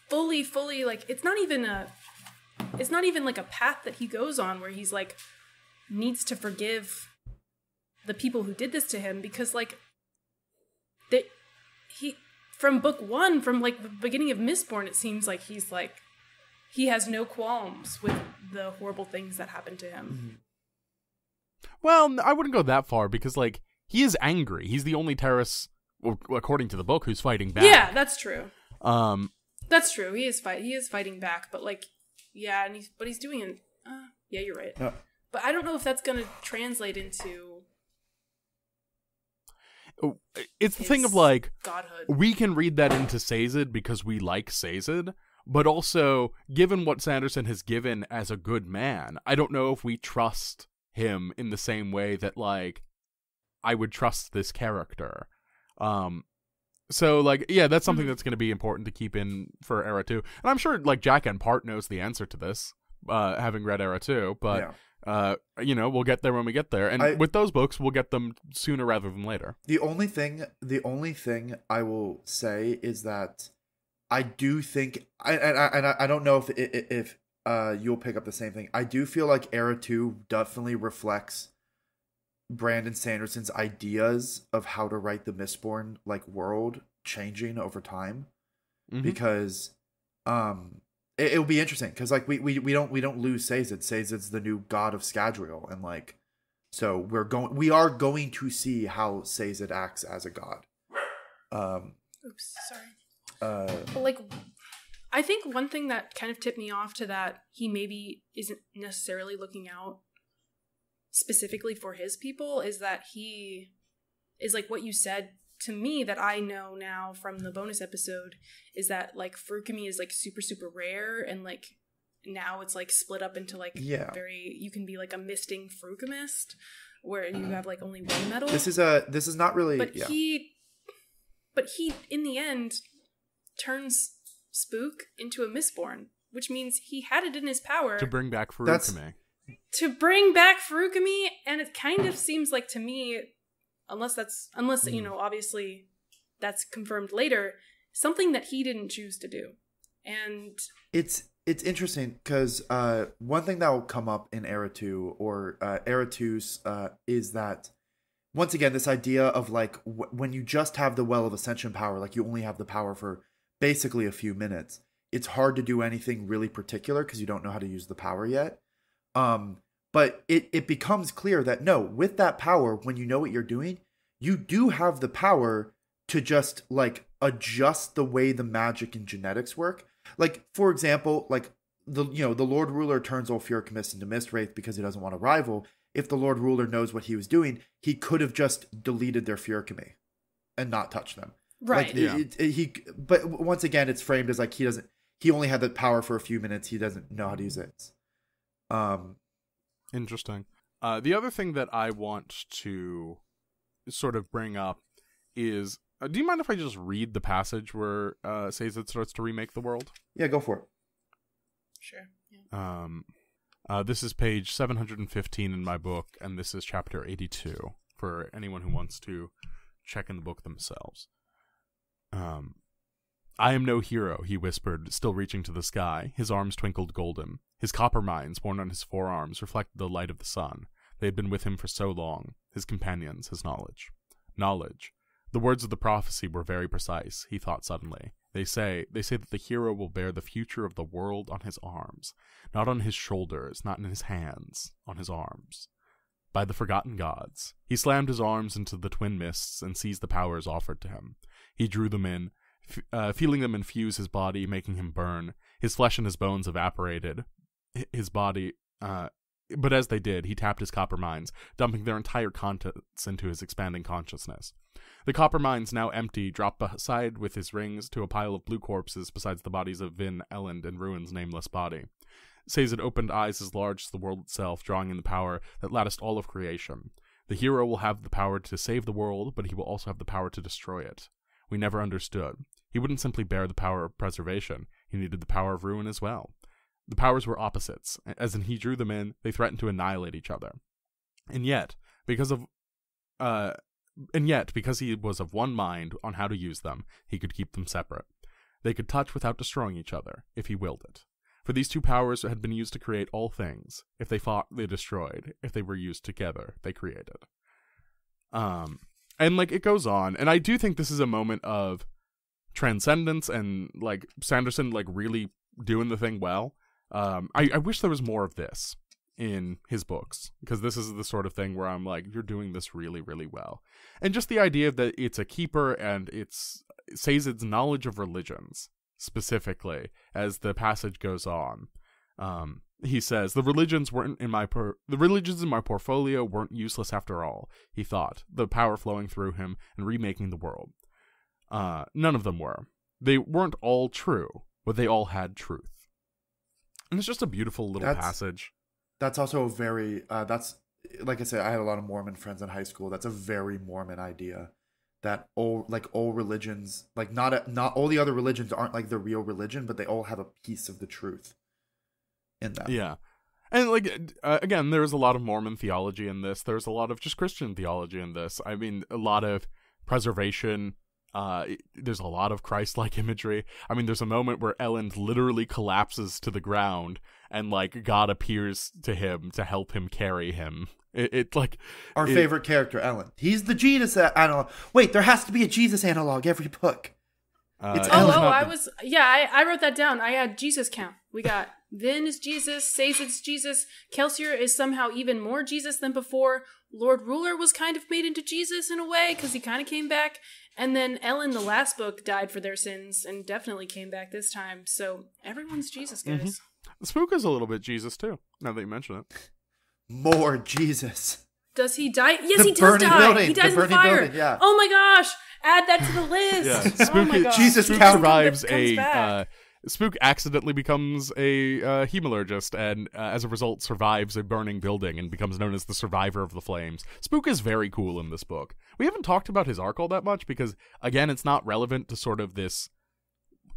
Speaker 2: fully, like, it's not even like a path that he goes on where he's, like, needs to forgive the people who did this to him, because, like, from book one, from, like, the beginning of Mistborn, it seems like he's, like, he has no qualms with the horrible things that happened to him.
Speaker 1: Well, I wouldn't go that far, because, like, he is angry. He's the only Terrace, according to the book, who's fighting back.
Speaker 2: Yeah, that's true. That's true. He is fighting back, but, like, yeah, and he's doing it. Yeah, you're right. But I don't know if that's going to translate into.
Speaker 1: It's the thing of, like,
Speaker 2: godhood.
Speaker 1: We can read that into Sazed because we like Sazed, but also, given what Sanderson has given as a good man, I don't know if we trust him in the same way that, like, I would trust this character. So, like, yeah, that's something that's going to be important to keep in for Era 2. And I'm sure, like, Jack and Part knows the answer to this, having read Era 2, but...
Speaker 3: Yeah.
Speaker 1: We'll get there when we get there. And with those books, we'll get them sooner rather than later.
Speaker 3: The only thing I will say is that I do think, I don't know if you'll pick up the same thing. I do feel like Era 2 definitely reflects Brandon Sanderson's ideas of how to write the Mistborn, like, world changing over time. Because, it'll be interesting because, like, we don't lose Sazed. Sazed's the new god of Scadrial, and, like, so we are going to see how Sazed acts as a god.
Speaker 2: Oops, sorry. Like, I think one thing that kind of tipped me off to that he maybe isn't necessarily looking out specifically for his people is that he is, like, what you said to me that I know now from the bonus episode is that like frucami is like super, super rare, and like now it's like split up into like you can be like a misting frucamist where you have like only one metal.
Speaker 3: This is not really,
Speaker 2: but he in the end turns Spook into a Mistborn, which means he had it in his power
Speaker 1: to bring back Furukami.
Speaker 2: And it kind of seems like to me, unless you know, obviously that's confirmed later, something that he didn't choose to do. And
Speaker 3: it's interesting because one thing that will come up in Era 2 or Era 2 is that, once again, this idea of like when you just have the Well of Ascension power, like you only have the power for basically a few minutes, it's hard to do anything really particular because you don't know how to use the power yet. But it becomes clear that no, with that power, when you know what you're doing, you do have the power to just like adjust the way the magic and genetics work. Like, for example, like the Lord Ruler turns Ulfuricamist into Mistwraith because he doesn't want to rival. If the Lord Ruler knows what he was doing, he could have just deleted their Furikami and not touch them.
Speaker 2: Right.
Speaker 3: Like, but once again, it's framed as like he only had the power for a few minutes. He doesn't know how to use it.
Speaker 1: Interesting. The other thing that I want to sort of bring up is, do you mind if I just read the passage where Sazed starts to remake the world?
Speaker 3: Yeah, go for it.
Speaker 2: Sure. Yeah.
Speaker 1: This is page 715 in my book, and this is chapter 82 for anyone who wants to check in the book themselves. I am no hero, he whispered, still reaching to the sky. His arms twinkled golden. His copper mines, worn on his forearms, reflected the light of the sun. They had been with him for so long. His companions, his knowledge. Knowledge. The words of the prophecy were very precise, he thought suddenly. They say that the hero will bear the future of the world on his arms. Not on his shoulders, not in his hands, on his arms. By the forgotten gods. He slammed his arms into the twin mists and seized the powers offered to him. He drew them in, feeling them infuse his body, making him burn. His flesh and his bones evaporated. His body, but as they did, he tapped his copper mines, dumping their entire contents into his expanding consciousness. The copper mines, now empty, dropped aside with his rings to a pile of blue corpses besides the bodies of Vin, Elend, and Ruin's nameless body. Sazed opened eyes as large as the world itself, drawing in the power that latticed all of creation. The hero will have the power to save the world, but he will also have the power to destroy it. We never understood. He wouldn't simply bear the power of preservation, he needed the power of ruin as well. The powers were opposites. As he drew them in, they threatened to annihilate each other. And yet, because he was of one mind on how to use them, he could keep them separate. They could touch without destroying each other, if he willed it. For these two powers had been used to create all things. If they fought, they destroyed. If they were used together, they created. And, like, it goes on. And I do think this is a moment of transcendence and, like, Sanderson, like, really doing the thing well. I wish there was more of this in his books, because this is the sort of thing where I'm like, you're doing this really, really well. And just the idea that it's a keeper and it's Sazed's knowledge of religions, specifically, as the passage goes on. He says, the religions in my portfolio weren't useless after all, he thought, the power flowing through him and remaking the world. None of them were. They weren't all true, but they all had truth. And it's just a beautiful little passage.
Speaker 3: That's also a very, that's, like I said, I had a lot of Mormon friends in high school. That's a very Mormon idea. That all religions, like not all the other religions aren't like the real religion, but they all have a piece of the truth in them. Yeah.
Speaker 1: And like, again, there's a lot of Mormon theology in this. There's a lot of just Christian theology in this. I mean, a lot of preservation. There's a lot of Christ-like imagery. I mean, there's a moment where Elend literally collapses to the ground and like God appears to him to help him carry him. It like
Speaker 3: our favorite character, Elend. He's the Jesus analog. Wait, there has to be a Jesus analog every book.
Speaker 2: I wrote that down. I had Jesus count. We got Vin is Jesus, Sazed's Jesus, Kelsier is somehow even more Jesus than before. Lord Ruler was kind of made into Jesus in a way because he kind of came back. And then Ellen, the last book, died for their sins and definitely came back this time. So everyone's Jesus, guys.
Speaker 1: Mm-hmm. Spook is a little bit Jesus too, now that you mention it.
Speaker 3: More Jesus.
Speaker 2: Does he die? Yes, he does die. He dies in the fire.
Speaker 3: Building, yeah.
Speaker 2: Oh my gosh. Add that to the list.
Speaker 1: Yeah,
Speaker 2: Oh my God.
Speaker 3: Jesus
Speaker 1: Spook
Speaker 3: Count
Speaker 1: survives
Speaker 2: comes back.
Speaker 1: Spook accidentally becomes a hemalurgist, and as a result survives a burning building and becomes known as the survivor of the flames. Spook is very cool in this book. We haven't talked about his arc all that much because, again, it's not relevant to sort of this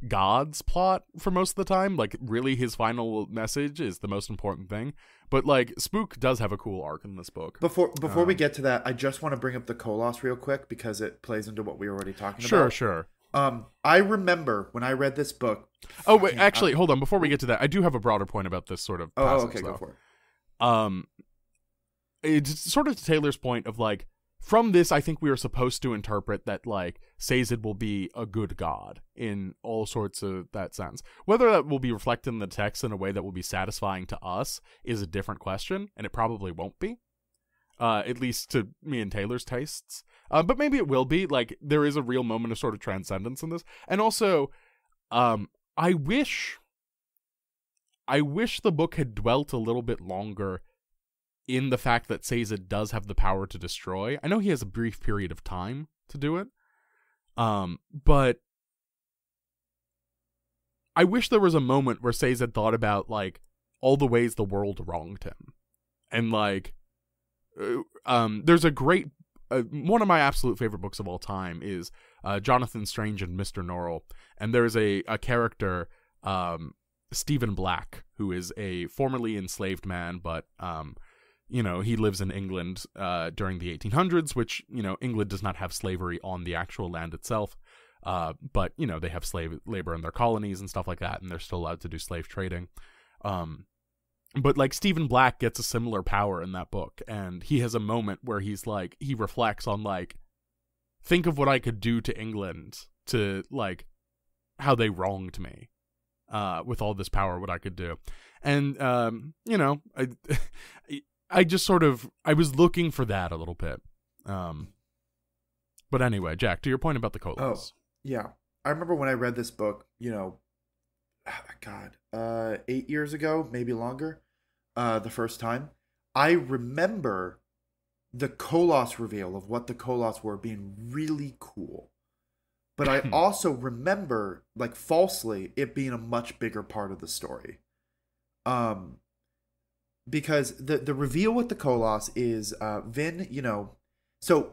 Speaker 1: God's plot for most of the time. Like, really, his final message is the most important thing. But, like, Spook does have a cool arc in this book.
Speaker 3: Before we get to that, I just want to bring up the Koloss real quick because it plays into what we were already talking about.
Speaker 1: Sure.
Speaker 3: I remember when I read this book.
Speaker 1: Oh, wait, actually, hold on. Before we get to that, I do have a broader point about this sort of passage,
Speaker 3: okay,
Speaker 1: though.
Speaker 3: go for it.
Speaker 1: It's sort of to Taylor's point of, like, from this, I think we are supposed to interpret that, like, Sazed will be a good god in all sorts of that sense. Whether that will be reflected in the text in a way that will be satisfying to us is a different question, and it probably won't be. At least to me and Taylor's tastes. But maybe it will be. Like, there is a real moment of sort of transcendence in this. And also, I wish the book had dwelt a little bit longer in the fact that Sazed does have the power to destroy. I know he has a brief period of time to do it. But I wish there was a moment where Sazed thought about, like, all the ways the world wronged him. And, like, there's a great one of my absolute favorite books of all time is Jonathan Strange and Mr. Norrell, and there's a character, Stephen Black, who is a formerly enslaved man, but he lives in England during the 1800s, which, England does not have slavery on the actual land itself, but they have slave labor in their colonies and stuff like that, and they're still allowed to do slave trading. But, like, Stephen Black gets a similar power in that book, and he has a moment where he's, like, he reflects on, like, think of what I could do to England to, like, how they wronged me, with all this power, what I could do. And, I just sort of, I was looking for that a little bit. But anyway, Jack, to your point about the Koloss.
Speaker 3: Oh, yeah. I remember when I read this book, 8 years ago, maybe longer, the first time. I remember the Koloss reveal of what the Koloss were being really cool. But I also remember, like, falsely, it being a much bigger part of the story. Because the reveal with the Koloss is Vin,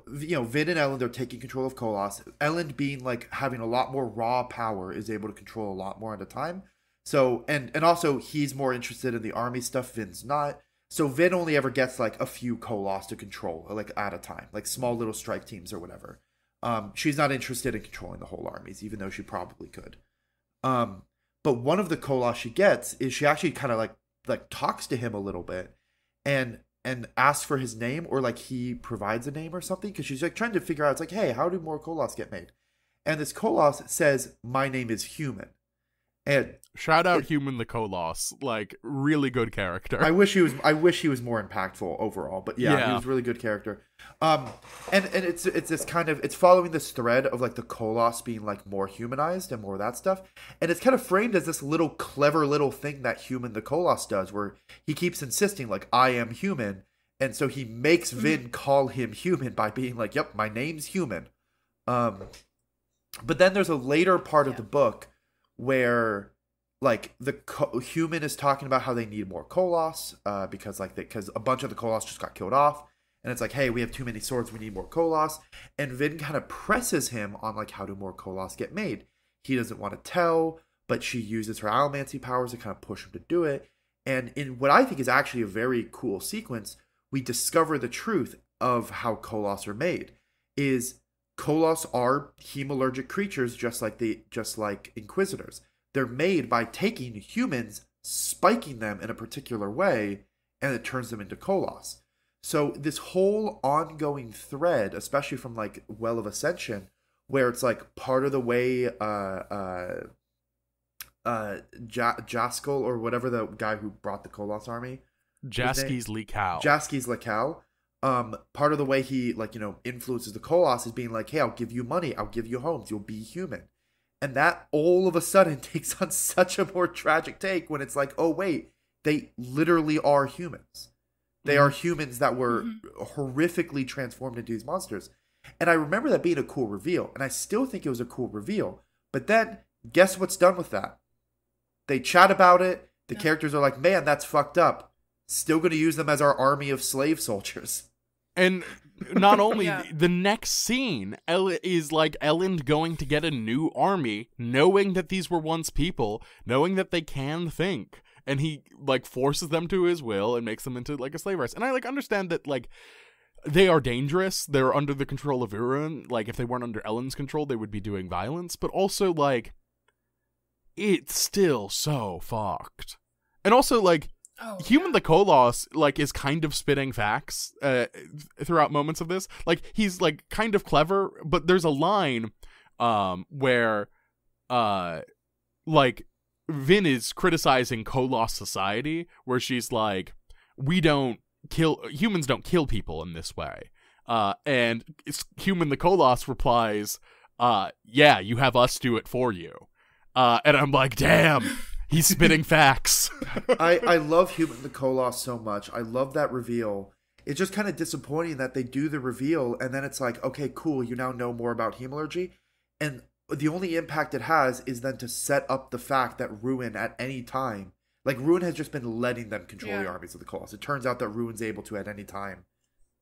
Speaker 3: Vin and Ellen, they're taking control of Koloss. Ellen, being, like, having a lot more raw power, is able to control a lot more at a time. So, and also, he's more interested in the army stuff, Vin's not. So Vin only ever gets, like, a few Koloss to control, like, at a time. Like, small little strike teams or whatever. She's not interested in controlling the whole armies, even though she probably could. But one of the Koloss she gets is she actually kind of, like talks to him a little bit. And asks for his name, or, like, he provides a name or something. Because she's, like, trying to figure out, it's like, hey, how do more Koloss get made? And this Koloss says, my name is Human. And
Speaker 1: shout out Human the Koloss, like, really good character.
Speaker 3: I wish he was more impactful overall, but yeah, he was a really good character. And it's this kind of, it's following this thread of, like, the Koloss being, like, more humanized and more of that stuff, and it's kind of framed as this little clever little thing that Human the Koloss does, where he keeps insisting, like, I am human, and so he makes Vin call him Human by being like, yep, my name's Human. But then there's a later part of the book where, like, the Human is talking about how they need more Koloss, because a bunch of the Koloss just got killed off, and it's like, hey, we have too many swords, we need more Koloss, and Vin kind of presses him on, like, how do more Koloss get made. He doesn't want to tell, but she uses her allomancy powers to kind of push him to do it, and in what I think is actually a very cool sequence, we discover the truth of how Koloss are made. Is Koloss are hemalurgic creatures, just like Inquisitors. They're made by taking humans, spiking them in a particular way, and it turns them into Koloss. So this whole ongoing thread, especially from, like, Well of Ascension, where it's, like, part of the way Jaskal, or whatever the guy who brought the Koloss army,
Speaker 1: Jaski's Lekal.
Speaker 3: Jaski's Lekal. Part of the way he, like, influences the Koloss is being like, hey, I'll give you money, I'll give you homes, you'll be human. And that all of a sudden takes on such a more tragic take when it's like, oh, wait, they literally are humans. They are humans that were horrifically transformed into these monsters. And I remember that being a cool reveal, and I still think it was a cool reveal. But then, guess what's done with that? They chat about it. The characters are like, man, that's fucked up. Still going to use them as our army of slave soldiers.
Speaker 1: And not only the next scene is like Ellen going to get a new army, knowing that these were once people, knowing that they can think, and he like forces them to his will and makes them into like a slave race. And I like understand that like they are dangerous, they're under the control of Urun. Like if they weren't under Ellen's control, they would be doing violence. But also like it's still so fucked. And also like. Human the Colossus, like, is kind of spitting facts throughout moments of this. Like, he's, like, kind of clever, but there's a line where, like, Vin is criticizing Colossus society, where she's like, humans don't kill people in this way. And Human the Colossus replies, yeah, you have us do it for you. And I'm like, damn. He's spitting facts.
Speaker 3: I love Human the Colossus so much. I love that reveal. It's just kind of disappointing that they do the reveal and then it's like, okay, cool, you now know more about hemalurgy. And the only impact it has is then to set up the fact that Ruin at any time, like Ruin has just been letting them control the armies of the Colossus. It turns out that Ruin's able to at any time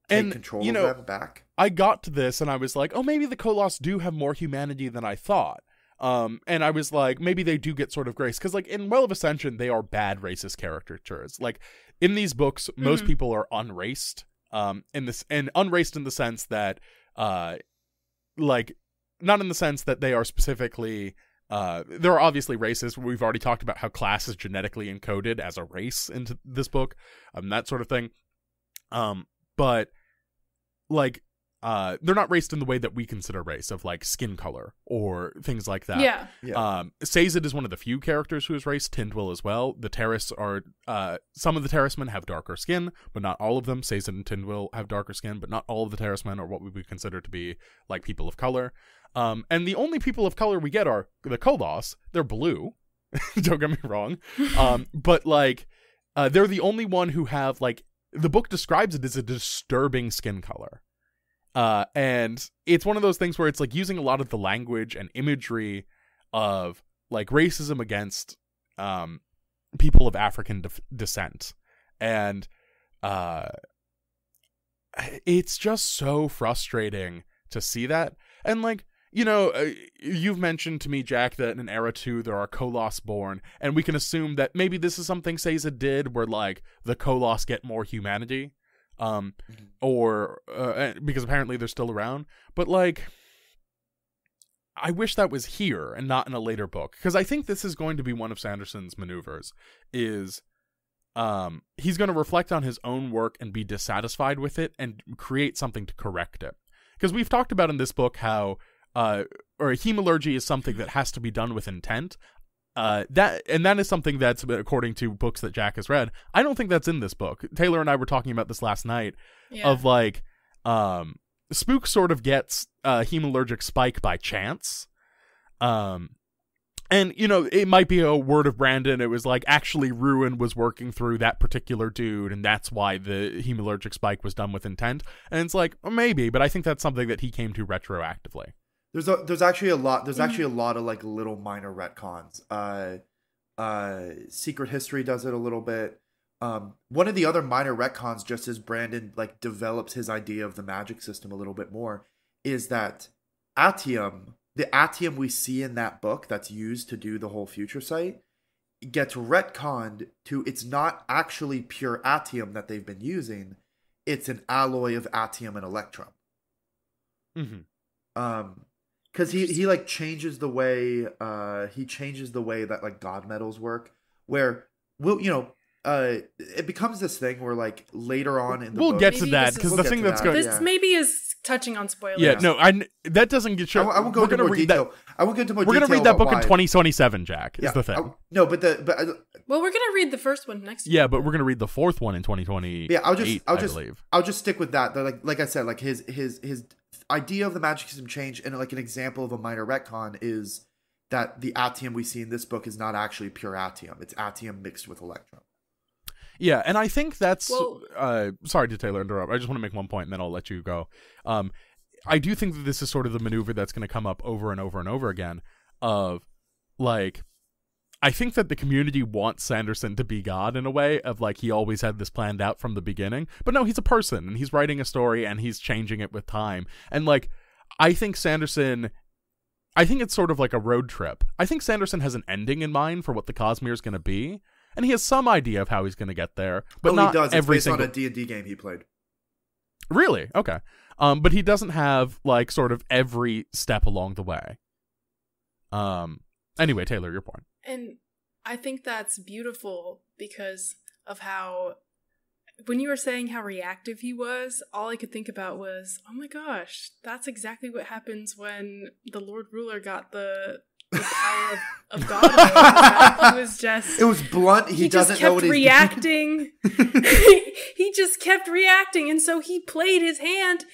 Speaker 3: take control of them back.
Speaker 1: I got to this and I was like, oh, maybe the Colossus do have more humanity than I thought. And I was like, maybe they do get sort of grace. Because, like, in Well of Ascension, they are bad racist caricatures. Like, in these books, most people are unraced. And unraced in the sense that, like, not in the sense that they are specifically, they're obviously racist. We've already talked about how class is genetically encoded as a race into this book. That sort of thing. But, like, they're not raced in the way that we consider race of like skin color or things like that.
Speaker 2: Yeah.
Speaker 1: Sazed is one of the few characters who is raced. Tindwyl as well. The Terrace are some of the Terracemen have darker skin, but not all of them. Sazed and Tindwyl have darker skin, but not all of the Terracemen are what we would consider to be like people of color. And the only people of color we get are the Colossus. They're blue. Don't get me wrong. But like they're the only one who have like the book describes it as a disturbing skin color. And it's one of those things where it's like using a lot of the language and imagery of like racism against people of African descent. And it's just so frustrating to see that. And like, you know, you've mentioned to me, Jack, that in Era 2 there are Colossus born, and we can assume that maybe this is something Sazed did where like the Colossus get more humanity. Or because apparently they're still around, but like I wish that was here and not in a later book, because I think this is going to be one of Sanderson's maneuvers is he's going to reflect on his own work and be dissatisfied with it and create something to correct it, because we've talked about in this book how or hemalurgy is something that has to be done with intent. That is something that's, according to books that Jack has read, I don't think that's in this book. Taylor and I were talking about this last night of like, Spook sort of gets a hemalurgic spike by chance. And you know, it might be a word of Brandon. It was like, actually Ruin was working through that particular dude, and that's why the hemalurgic spike was done with intent. And it's like, well, maybe, but I think that's something that he came to retroactively.
Speaker 3: There's actually a lot of like little minor retcons. Secret History does it a little bit. One of the other minor retcons, just as Brandon like develops his idea of the magic system a little bit more, is that Atium, the Atium we see in that book that's used to do the whole future sight, gets retconned to it's not actually pure Atium that they've been using. It's an alloy of Atium and Electrum. Because he like changes the way that like god metals work, where it becomes this thing where like later on in the
Speaker 1: we'll
Speaker 3: book,
Speaker 1: get to that, because the thing that's going
Speaker 2: this maybe is touching on spoilers.
Speaker 1: Yeah, no, that doesn't get shown.
Speaker 3: I won't go into more detail. I won't get into more detail.
Speaker 1: We're gonna read that book in 2027, Jack. Is the thing.
Speaker 3: Well,
Speaker 2: we're gonna read the first one next year.
Speaker 1: Yeah, but we're gonna read the fourth one in 2028.
Speaker 3: Yeah, I'll just stick with that. Like I said, like his idea of the magic system change, and like an example of a minor retcon is that the Atium we see in this book is not actually pure Atium. It's Atium mixed with Electrum.
Speaker 1: Yeah, and I think that's sorry to Taylor interrupt. I just want to make one point and then I'll let you go. I do think that this is sort of the maneuver that's going to come up over and over and over again of, like, I think that the community wants Sanderson to be God in a way of, like, he always had this planned out from the beginning. But no, he's a person, and he's writing a story, and he's changing it with time. And, like, I think it's sort of like a road trip. I think Sanderson has an ending in mind for what the Cosmere is going to be, and he has some idea of how he's going to get there, but not
Speaker 3: he does.
Speaker 1: every
Speaker 3: it's based
Speaker 1: single...
Speaker 3: on a D&D game he played.
Speaker 1: Really? Okay. But he doesn't have, like, sort of every step along the way. Anyway, Taylor, your point.
Speaker 2: And I think that's beautiful because of how, when you were saying how reactive he was, all I could think about was, oh my gosh, that's exactly what happens when the Lord Ruler got the power of God. He was just...
Speaker 3: It was blunt. He doesn't know what he's
Speaker 2: reacting. He just kept reacting, and so he played his hand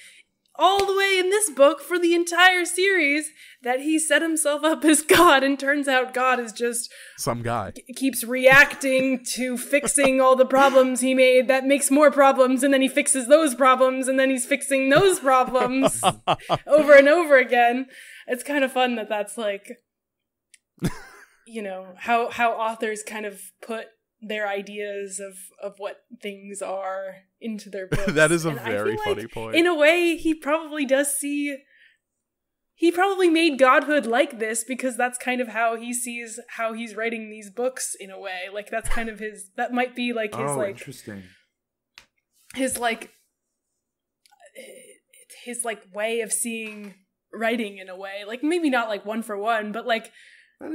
Speaker 2: all the way in this book for the entire series that he set himself up as God, and turns out God is just
Speaker 1: some guy.
Speaker 2: Keeps reacting to fixing all the problems he made that makes more problems, and then he fixes those problems, and then he's fixing those problems over and over again. It's kind of fun that that's like, you know, how authors kind of put their ideas of what things are into their books.
Speaker 1: That is a very funny point.
Speaker 2: In a way, he probably does see... He probably made godhood like this because that's kind of how he sees how he's writing these books in a way. Like, that's kind of his... That might be like his,
Speaker 3: interesting.
Speaker 2: His, like... His, like, way of seeing writing in a way. Like, maybe not, like, one for one, but, like...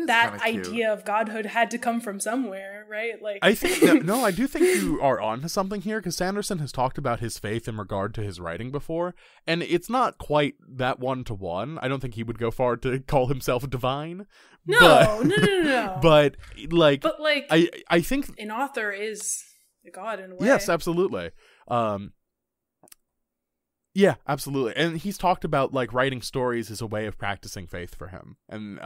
Speaker 2: That idea of godhood had to come from somewhere, right? Like,
Speaker 1: I think I do think you are onto something here, because Sanderson has talked about his faith in regard to his writing before, and it's not quite that one-to-one. I don't think he would go far to call himself divine.
Speaker 2: No.
Speaker 1: But like, I think
Speaker 2: an author is a god in a way.
Speaker 1: Yes, absolutely. Yeah, absolutely. And he's talked about, like, writing stories as a way of practicing faith for him. And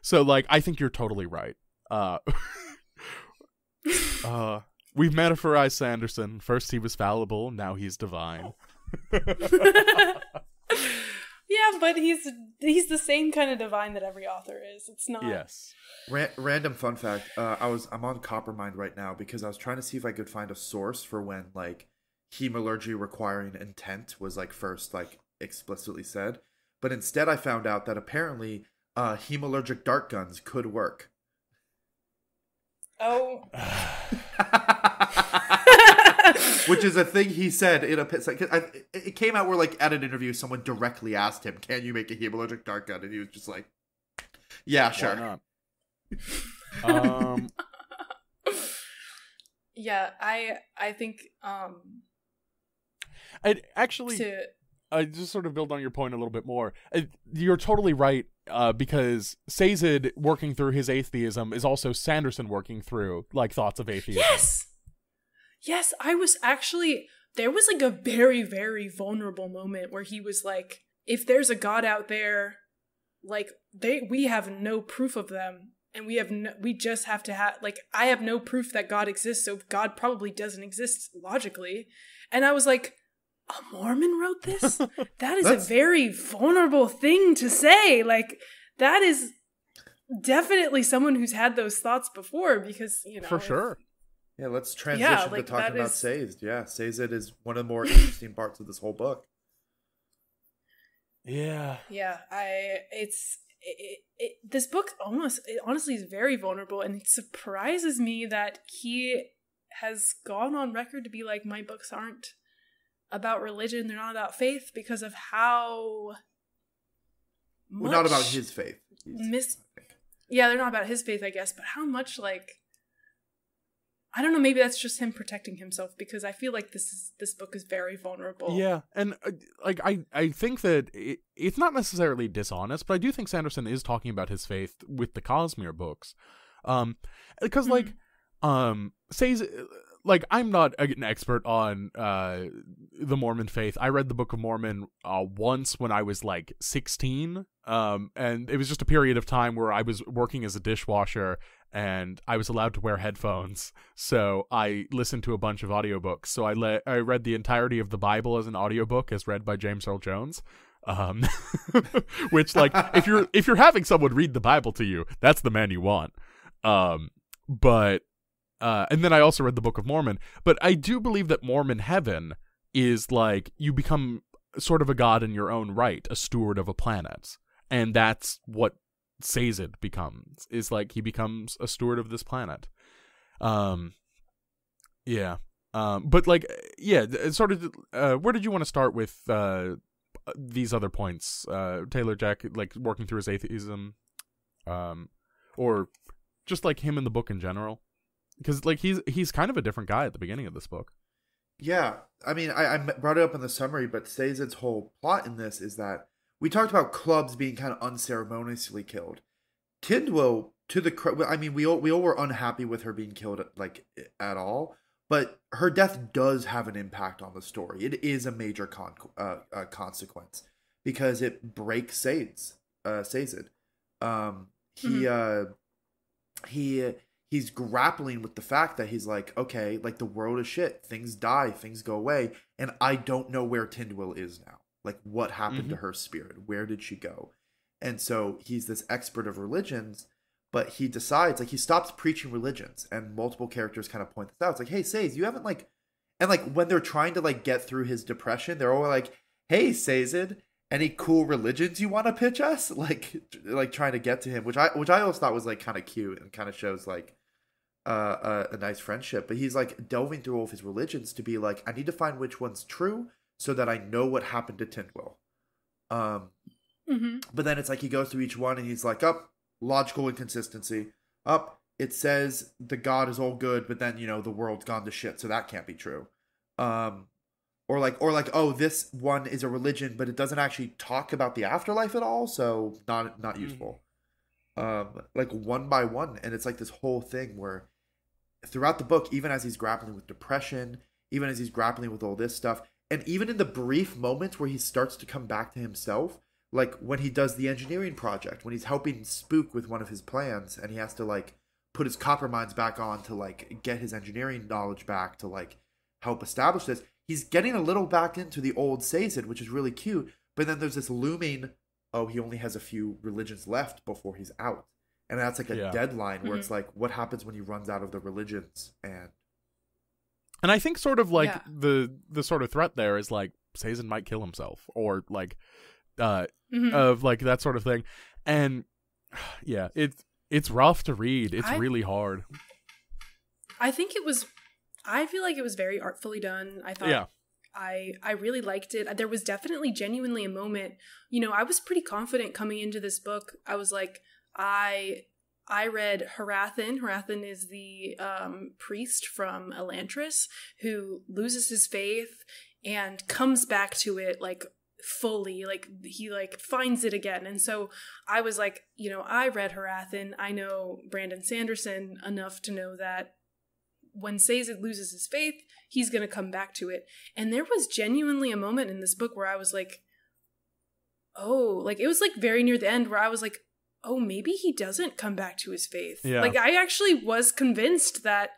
Speaker 1: so, like, I think you're totally right. We've metaphorized Sanderson. First he was fallible, now he's divine.
Speaker 2: Yeah, but he's the same kind of divine that every author is. It's not...
Speaker 1: Yes.
Speaker 3: Random fun fact. I'm on Coppermind right now because I was trying to see if I could find a source for when, like, hemalurgy requiring intent was, like, first, like, explicitly said. But instead I found out that apparently hemalurgic dart guns could work.
Speaker 2: Oh.
Speaker 3: Which is a thing he said in a pit. It came out where, like, at an interview someone directly asked him, can you make a hemalurgic dart gun? And he was just like, yeah, sure.
Speaker 1: Why not?
Speaker 2: Yeah, I think
Speaker 1: I just sort of build on your point a little bit more. You're totally right, because Sazed working through his atheism is also Sanderson working through, like, thoughts of atheism.
Speaker 2: Yes, I was actually... There was, like, a very, very vulnerable moment where he was like, if there's a god out there, like, we have no proof of them, and we just have to have, like, I have no proof that God exists, so God probably doesn't exist logically. And I was like, a Mormon wrote this? That is a very vulnerable thing to say. Like, that is definitely someone who's had those thoughts before, because, you know.
Speaker 1: For sure.
Speaker 3: Yeah, let's transition
Speaker 2: like,
Speaker 3: to talking about Sazed. Yeah, Sazed is one of the more interesting parts of this whole book.
Speaker 1: Yeah.
Speaker 2: Yeah, this book honestly is very vulnerable, and it surprises me that he has gone on record to be like, my books aren't about religion, they're not about faith, because of how much...
Speaker 3: Well, not about his faith.
Speaker 2: Yeah, they're not about his faith, I guess, but how much, like... I don't know, maybe that's just him protecting himself, because I feel like this book is very vulnerable.
Speaker 1: Yeah, and like I think that it's not necessarily dishonest, but I do think Sanderson is talking about his faith with the Cosmere books. Because like says, like, I'm not an expert on the Mormon faith. I read the Book of Mormon once when I was like 16, and it was just a period of time where I was working as a dishwasher and I was allowed to wear headphones, so I listened to a bunch of audiobooks. So I read the entirety of the Bible as an audiobook, as read by James Earl Jones. Um, which, like, if you're having someone read the Bible to you, that's the man you want. But and then I also read the Book of Mormon. But I do believe that Mormon heaven is like you become sort of a god in your own right, a steward of a planet, and that's what Sazed becomes. Is like he becomes a steward of this planet. Yeah. But like, yeah, sort of. Where did you want to start with these other points? Taylor Jack, like working through his atheism, or just like him in the book in general, because like he's kind of a different guy at the beginning of this book.
Speaker 3: Yeah, I mean, I brought it up in the summary, but Sazed's whole plot in this is that we talked about clubs being kind of unceremoniously killed. Tidwell, I mean, we all were unhappy with her being killed like at all, but her death does have an impact on the story. It is a major consequence because it breaks Sazed. He's grappling with the fact that he's like, okay, like the world is shit. Things die, things go away, and I don't know where Tindwyl is now. Like, what happened to her spirit? Where did she go? And so he's this expert of religions, but he decides, like, he stops preaching religions, and multiple characters kind of point this out. It's like, hey, Sazed, you haven't, like... And, like, when they're trying to, like, get through his depression, they're all like, hey, Sazed, any cool religions you want to pitch us? Like trying to get to him, which I always thought was, like, kind of cute and kind of shows, like, a nice friendship. But he's like delving through all of his religions to be like, I need to find which one's true so that I know what happened to Tindwyl. But then it's like he goes through each one and he's like, logical inconsistency. It says the god is all good, but then, you know, the world's gone to shit, so that can't be true. Or like, oh, this one is a religion, but it doesn't actually talk about the afterlife at all, so not useful. Like one by one, and it's like this whole thing where throughout the book, even as he's grappling with depression, even as he's grappling with all this stuff, and even in the brief moments where he starts to come back to himself, like when he does the engineering project, when he's helping Spook with one of his plans, and he has to like put his copper mines back on to like get his engineering knowledge back to like help establish this, he's getting a little back into the old Sazed, which is really cute. But then there's this looming, oh, he only has a few religions left before he's out. And that's like a deadline where it's like, what happens when he runs out of the religions? And
Speaker 1: I think sort of like the sort of threat there is like Sazed might kill himself, or like of like that sort of thing. And yeah, it's rough to read. It's really hard.
Speaker 2: I feel like it was very artfully done. I thought I really liked it. There was definitely genuinely a moment, you know, I was pretty confident coming into this book. I was like, I read Harathan. Harathan is the priest from Elantris who loses his faith and comes back to it like fully, like he like finds it again. And so I was like, you know, I read Harathan. I know Brandon Sanderson enough to know that when Sazed loses his faith, he's going to come back to it. And there was genuinely a moment in this book where I was like, oh, like it was like very near the end where I was like, oh, maybe he doesn't come back to his faith. Yeah. Like I actually was convinced that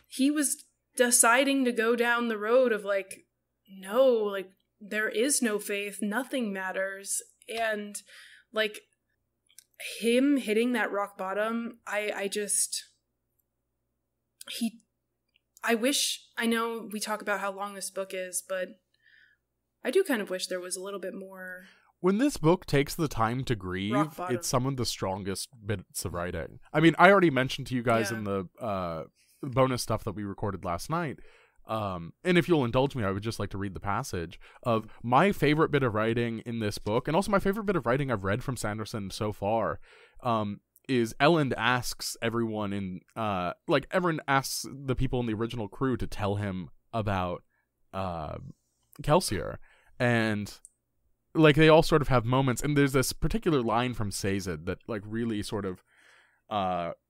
Speaker 2: he was deciding to go down the road of like, no, like there is no faith, nothing matters. And like him hitting that rock bottom, I know we talk about how long this book is, but I do kind of wish there was a little bit more.
Speaker 1: When this book takes the time to grieve, it's some of the strongest bits of writing. I mean, I already mentioned to you guys in the bonus stuff that we recorded last night. And if you'll indulge me, I would just like to read the passage of my favorite bit of writing in this book, and also my favorite bit of writing I've read from Sanderson so far, is Elend asks everyone everyone asks the people in the original crew to tell him about Kelsier, and like they all sort of have moments, and there's this particular line from Sazed that like really sort of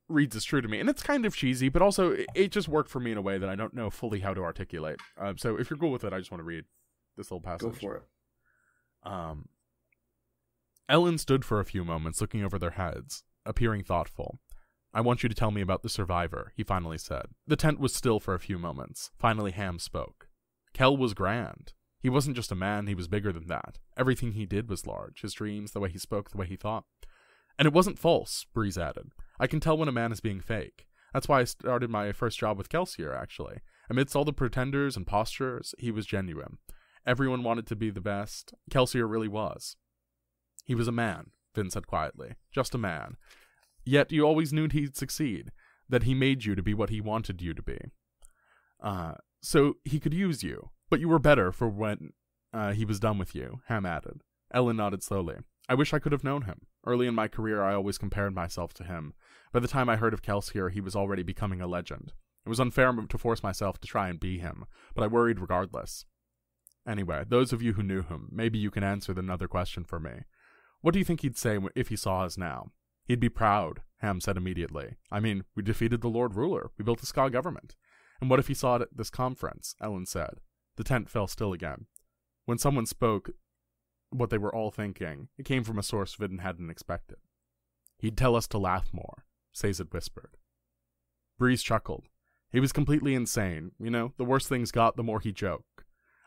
Speaker 1: reads as true to me, and it's kind of cheesy, but also it just worked for me in a way that I don't know fully how to articulate. So if you're cool with it, I just want to read this little passage.
Speaker 3: Go for it.
Speaker 1: Ellen stood for a few moments looking over their heads, appearing thoughtful. I want you to tell me about the survivor, he finally said. The tent was still for a few moments. Finally Ham spoke. Kel was grand. He wasn't just a man, he was bigger than that. Everything he did was large. His dreams, the way he spoke, the way he thought. And it wasn't false, Breeze added. I can tell when a man is being fake. That's why I started my first job with Kelsier, actually. Amidst all the pretenders and postures, he was genuine. Everyone wanted to be the best. Kelsier really was. He was a man, Vin said quietly. Just a man. Yet you always knew he'd succeed, that he made you to be what he wanted you to be. So he could use you, but you were better for when he was done with you, Ham added. Ellen nodded slowly. I wish I could have known him. Early in my career, I always compared myself to him. By the time I heard of Kelsier, he was already becoming a legend. It was unfair to force myself to try and be him, but I worried regardless. Anyway, those of you who knew him, maybe you can answer another question for me. What do you think he'd say if he saw us now? He'd be proud, Ham said immediately. I mean, we defeated the Lord Ruler. We built a Ska government. And what if he saw it at this conference? Ellen said. The tent fell still again. When someone spoke what they were all thinking, it came from a source Vidden hadn't expected. He'd tell us to laugh more, Sazed whispered. Breeze chuckled. He was completely insane. You know, the worse things got, the more he joked.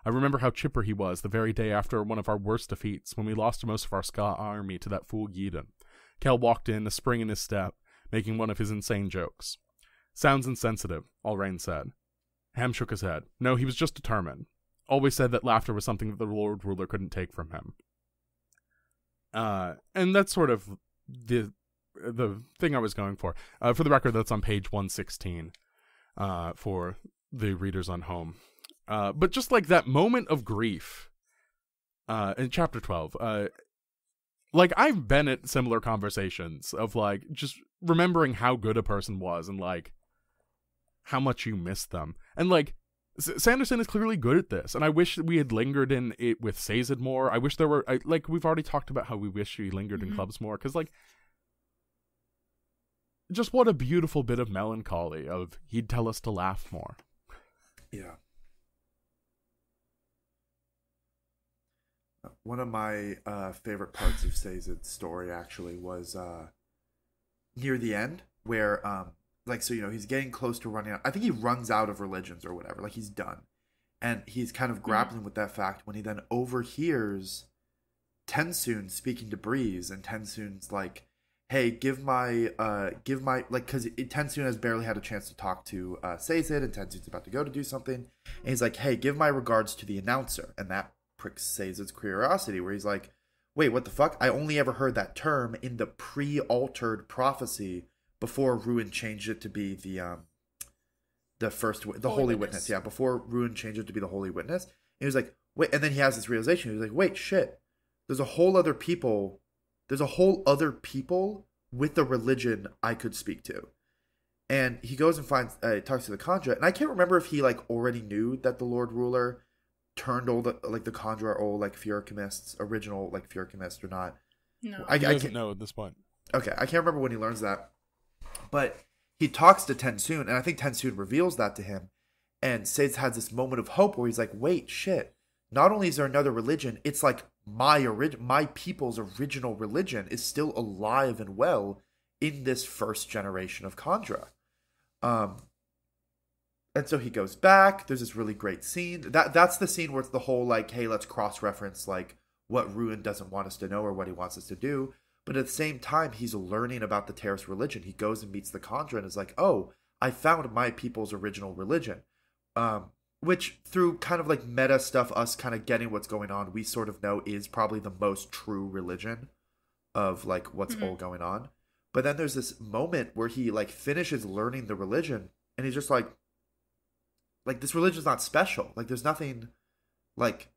Speaker 1: I remember how chipper he was the very day after one of our worst defeats, when we lost most of our Ska army to that fool Geedon. Kel walked in, a spring in his step, making one of his insane jokes. Sounds insensitive, Allrain said. Ham shook his head. No, he was just determined. Always said that laughter was something that the Lord Ruler couldn't take from him. And that's sort of the thing I was going for. For the record, that's on page 116 for the readers on home. But just like that moment of grief in chapter 12, like I've been at similar conversations of like just remembering how good a person was and like how much you miss them. And like Sanderson is clearly good at this, and I wish we had lingered in it with Sazed more. I wish there were like we've already talked about how we wish we lingered in clubs more, because like just what a beautiful bit of melancholy of he'd tell us to laugh more.
Speaker 3: Yeah. One of my favorite parts of Sazed's story actually was near the end, where like, so, you know, he's getting close to running out. I think he runs out of religions or whatever. Like, he's done. And he's kind of grappling with that fact when he then overhears Tensoon speaking to Breeze, and Tensoon's like, hey, give my, like, because Tensoon has barely had a chance to talk to Sazed, and Tensoon's about to go to do something. And he's like, hey, give my regards to the announcer. And that pricks Sazed's curiosity, where he's like, wait, what the fuck? I only ever heard that term in the pre-altered prophecy before Ruin changed it to be the Holy Witness. Yeah, before Ruin changed it to be the Holy Witness. And he was like, wait, and then he has this realization. He was like, wait, shit. There's a whole other people with a religion I could speak to. And he goes and talks to the Kandra. And I can't remember if he like already knew that the Lord Ruler turned all the Kandra all like Furychemists, original like Furychemist or not.
Speaker 2: No.
Speaker 1: He doesn't know at this point.
Speaker 3: Okay, I can't remember when he learns that. But he talks to Tensoon, and I think Tensoon reveals that to him. And Sazed has this moment of hope where he's like, wait, shit. Not only is there another religion, it's like my people's original religion is still alive and well in this first generation of Kandra. And so he goes back. There's this really great scene. That's the scene where it's the whole like, hey, let's cross-reference like what Ruin doesn't want us to know or what he wants us to do. But at the same time, he's learning about the Terrace religion. He goes and meets the Kandra and is like, oh, I found my people's original religion. Which through kind of like meta stuff, us kind of getting what's going on, we sort of know is probably the most true religion of like what's all going on. But then there's this moment where he like finishes learning the religion and he's just like this religion's not special. Like there's nothing like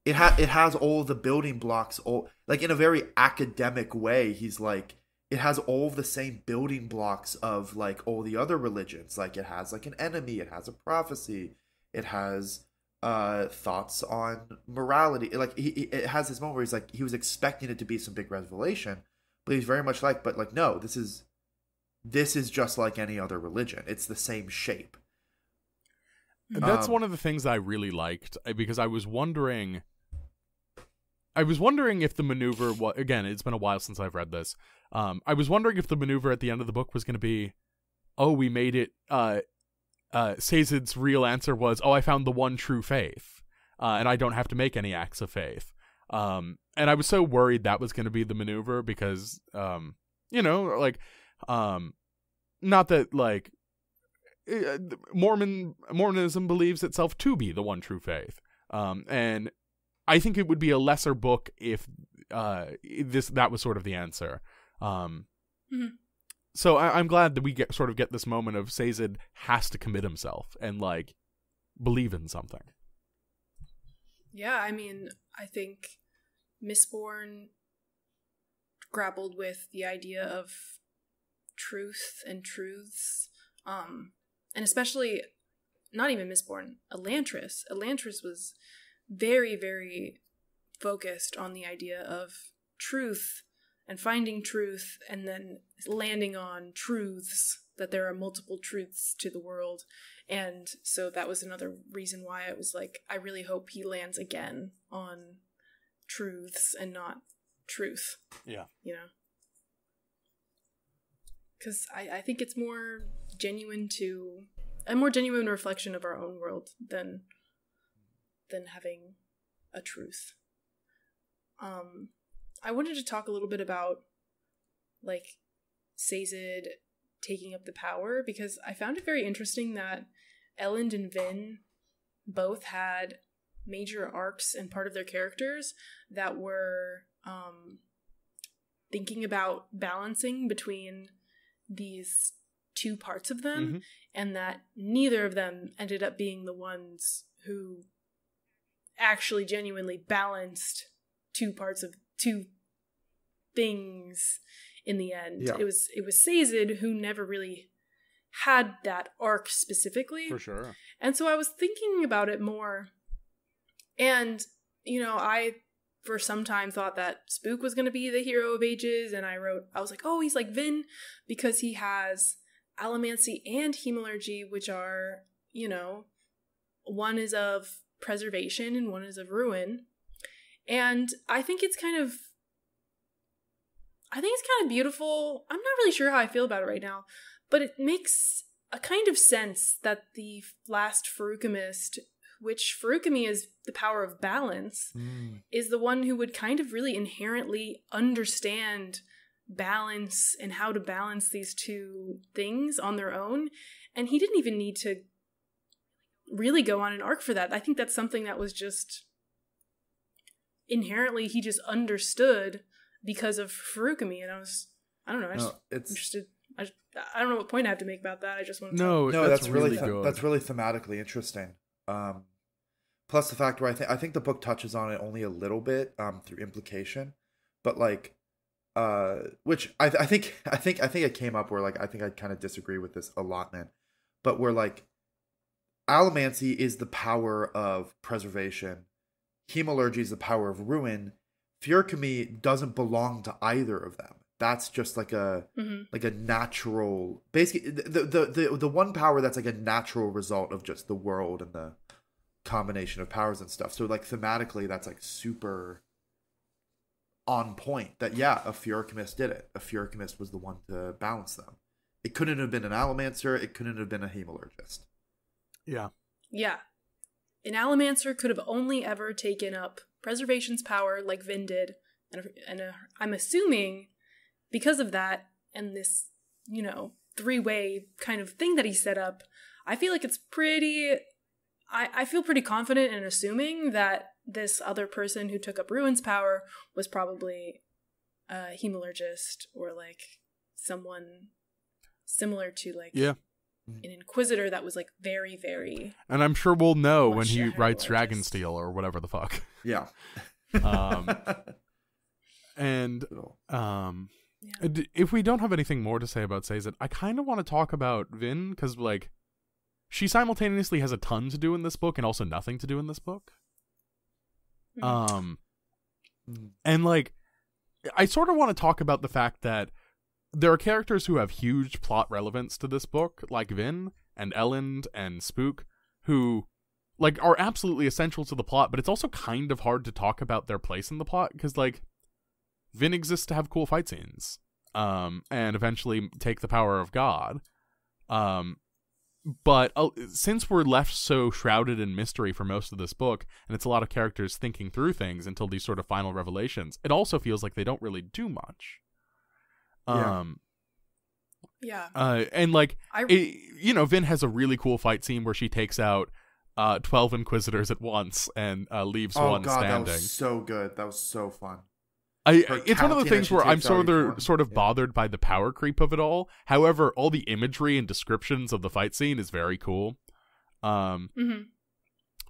Speaker 3: it has all the building blocks, all like in a very academic way. He's like, it has all the same building blocks of like all the other religions. Like it has like an enemy, it has a prophecy, it has thoughts on morality. Like it has this moment where he's like, he was expecting it to be some big revelation, but he's very much like, but like, no, this is just like any other religion. It's the same shape.
Speaker 1: That's one of the things I really liked, because I was wondering if the maneuver was, again, it's been a while since I've read this. I was wondering if the maneuver at the end of the book was going to be, oh, we made it, Sazed's real answer was, oh, I found the one true faith. and I don't have to make any acts of faith. And I was so worried that was going to be the maneuver because, you know, like, not that, like, Mormonism believes itself to be the one true faith. And I think it would be a lesser book if that was sort of the answer. So I'm glad that we get this moment of Sazed has to commit himself and, like, believe in something.
Speaker 2: Yeah, I mean, I think Mistborn grappled with the idea of truth and truths, and especially, not even Mistborn, Elantris. Elantris was very, very focused on the idea of truth and finding truth and then landing on truths, that there are multiple truths to the world. And so that was another reason why I was like, I really hope he lands again on truths and not truth.
Speaker 1: Yeah.
Speaker 2: You know? Because I think it's more genuine a more genuine reflection of our own world than having a truth. I wanted to talk a little bit about, like, Sazed taking up the power, because I found it very interesting that Elend and Vin both had major arcs and part of their characters that were thinking about balancing between these two parts of them, and that neither of them ended up being the ones who actually genuinely balanced two things in the end.
Speaker 3: Yeah.
Speaker 2: It was Sazed who never really had that arc specifically.
Speaker 1: For sure.
Speaker 2: And so I was thinking about it more, and, you know, I for some time thought that Spook was going to be the hero of ages, and I was like, oh, he's like Vin because he has allomancy and hemalurgy, which are, you know, one is of preservation and one is of ruin. And I think it's kind of beautiful. I'm not really sure how I feel about it right now, but it makes a kind of sense that the last Feruchemist, which Feruchemy is the power of balance, is the one who would kind of really inherently understand balance and how to balance these two things on their own. And he didn't even need to really go on an arc for that. I think that's something that was just inherently, he just understood because of Feruchemy. And I don't know, interested. I don't know what point I have to make about that. I just want to
Speaker 3: No, that's really
Speaker 1: good.
Speaker 3: That's really thematically interesting. Plus the fact where I think the book touches on it only a little bit through implication, but like which I think it came up where, like, I think I kind of disagree with this allotment, but where, like, allomancy is the power of preservation, hemalurgy is the power of ruin, Feruchemy doesn't belong to either of them. That's just like a natural, basically the one power that's like a natural result of just the world and the combination of powers and stuff. So, like, thematically that's like super on point that, yeah, a Feruchemist did it. A Feruchemist was the one to balance them. It couldn't have been an allomancer, it couldn't have been a hemalurgist.
Speaker 1: Yeah.
Speaker 2: An allomancer could have only ever taken up preservation's power like Vin did, and I'm assuming because of that and this, you know, three-way kind of thing that he set up, I feel like it's pretty, I feel pretty confident in assuming that this other person who took up Ruin's power was probably a hemalurgist or, like, someone similar to, like, an inquisitor that was, like, very, very...
Speaker 1: And I'm sure we'll know when he writes Dragonsteel or whatever the fuck.
Speaker 3: Yeah.
Speaker 1: If we don't have anything more to say about Sazed, I kind of want to talk about Vin, because, like, she simultaneously has a ton to do in this book and also nothing to do in this book. And, like, I sort of want to talk about the fact that there are characters who have huge plot relevance to this book, like Vin and Elend and Spook, who, like, are absolutely essential to the plot, but it's also kind of hard to talk about their place in the plot, because, like, Vin exists to have cool fight scenes, and eventually take the power of God. But since we're left so shrouded in mystery for most of this book, and it's a lot of characters thinking through things until these sort of final revelations, it also feels like they don't really do much.
Speaker 2: Yeah.
Speaker 1: And like, Vin has a really cool fight scene where she takes out 12 Inquisitors at once and leaves one standing.
Speaker 3: That was so good. That was so fun.
Speaker 1: It's one of the things where I'm sort of bothered by the power creep of it all. However, all the imagery and descriptions of the fight scene is very cool.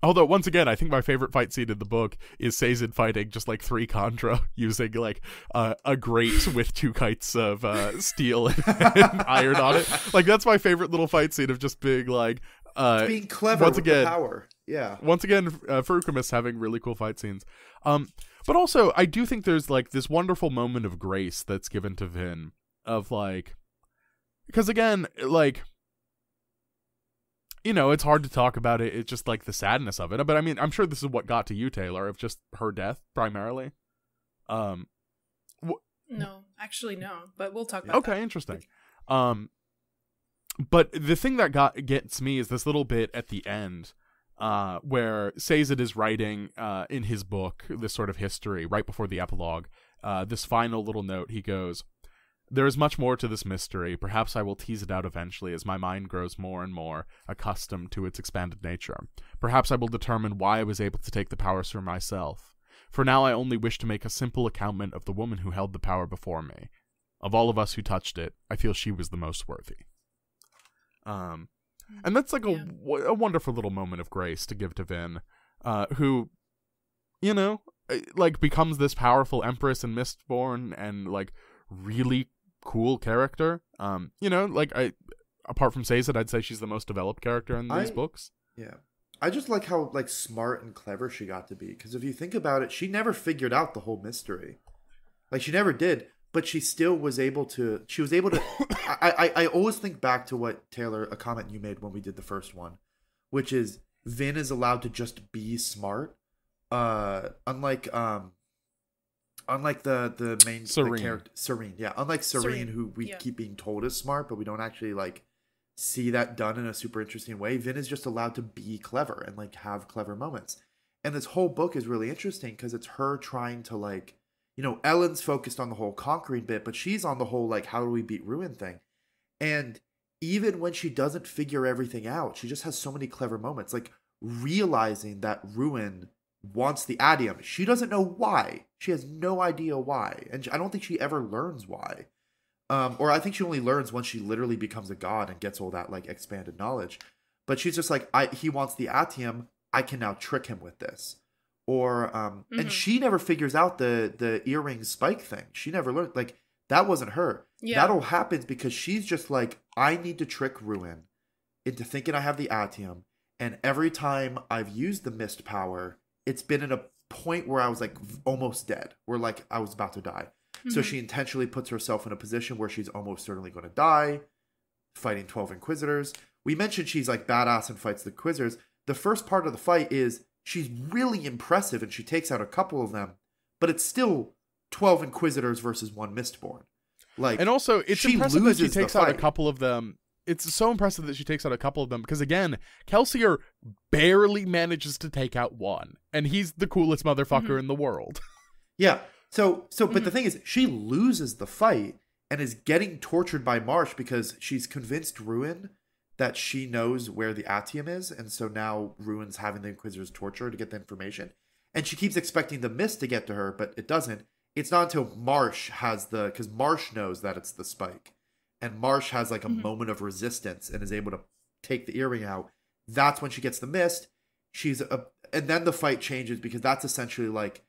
Speaker 1: Although, once again, I think my favorite fight scene in the book is Sazed fighting just like 3 Contra using like a grate with 2 kites of steel and iron on it. Like, that's my favorite little fight scene of just being like
Speaker 3: being clever with the power. Yeah.
Speaker 1: Once again, Furukamis having really cool fight scenes. But also, I do think there's like this wonderful moment of grace that's given to Vin of like, because again, like, it's hard to talk about it. It's just like the sadness of it. But I mean, I'm sure this is what got to you, Taylor, of just her death primarily.
Speaker 2: No, actually no. But we'll talk about that.
Speaker 1: Okay, interesting. But the thing that gets me is this little bit at the end, where Sazed is writing in his book this sort of history right before the epilogue. This final little note, he goes, "There is much more to this mystery. Perhaps I will tease it out eventually as my mind grows more and more accustomed to its expanded nature. Perhaps I will determine why I was able to take the powers for myself. For now I only wish to make a simple accountment of the woman who held the power before me. Of all of us who touched it, I feel she was the most worthy." And that's like a wonderful little moment of grace to give to Vin, who, like becomes this powerful empress in Mistborn and like really cool character. Apart from Sazed, I'd say she's the most developed character in these books. Yeah.
Speaker 3: I just like how like smart and clever she got to be, because if you think about it, she never figured out the whole mystery. Like, she never did, but she still was able to. She was able to. I always think back to what Taylor, a comment you made when we did the first one, which is Vin is allowed to just be smart. Unlike the main character, Serene. Yeah, unlike Serene, who we keep being told is smart, but we don't actually like see that done in a super interesting way. Vin is just allowed to be clever and like have clever moments. And this whole book is really interesting because it's her trying to like, Ellen's focused on the whole conquering bit, but she's on the whole like, how do we beat Ruin thing? And even when she doesn't figure everything out, she just has so many clever moments, like realizing that Ruin wants the adium. She doesn't know why. She has no idea why. And I don't think she ever learns why. Or I think she only learns once she literally becomes a god and gets all that like expanded knowledge. But she's just like, he wants the atium. I can now trick him with this. Or and she never figures out the earring spike thing. She never learned, like, that wasn't her. Yeah. That all happens because she's just like, I need to trick Ruin into thinking I have the atium. And every time I've used the mist power, it's been in a point where I was like almost dead, where like I was about to die. So she intentionally puts herself in a position where she's almost certainly going to die, fighting 12 Inquisitors. We mentioned she's like badass and fights the Inquisitors. The first part of the fight is she's really impressive and she takes out a couple of them, but it's still 12 Inquisitors versus 1 Mistborn. Like,
Speaker 1: and also it's impressive that she takes out a couple of them. It's so impressive that she takes out a couple of them because, again, Kelsier barely manages to take out one, and he's the coolest motherfucker in the world.
Speaker 3: Yeah. So, but the thing is, she loses the fight and is getting tortured by Marsh because she's convinced Ruin that she knows where the atium is, and so now Ruin's having the Inquisitors torture her to get the information. And she keeps expecting the mist to get to her, but it doesn't. It's not until Marsh has because Marsh knows that it's the spike. And Marsh has like a moment of resistance and is able to take the earring out. That's when she gets the mist. And then the fight changes because that's essentially like,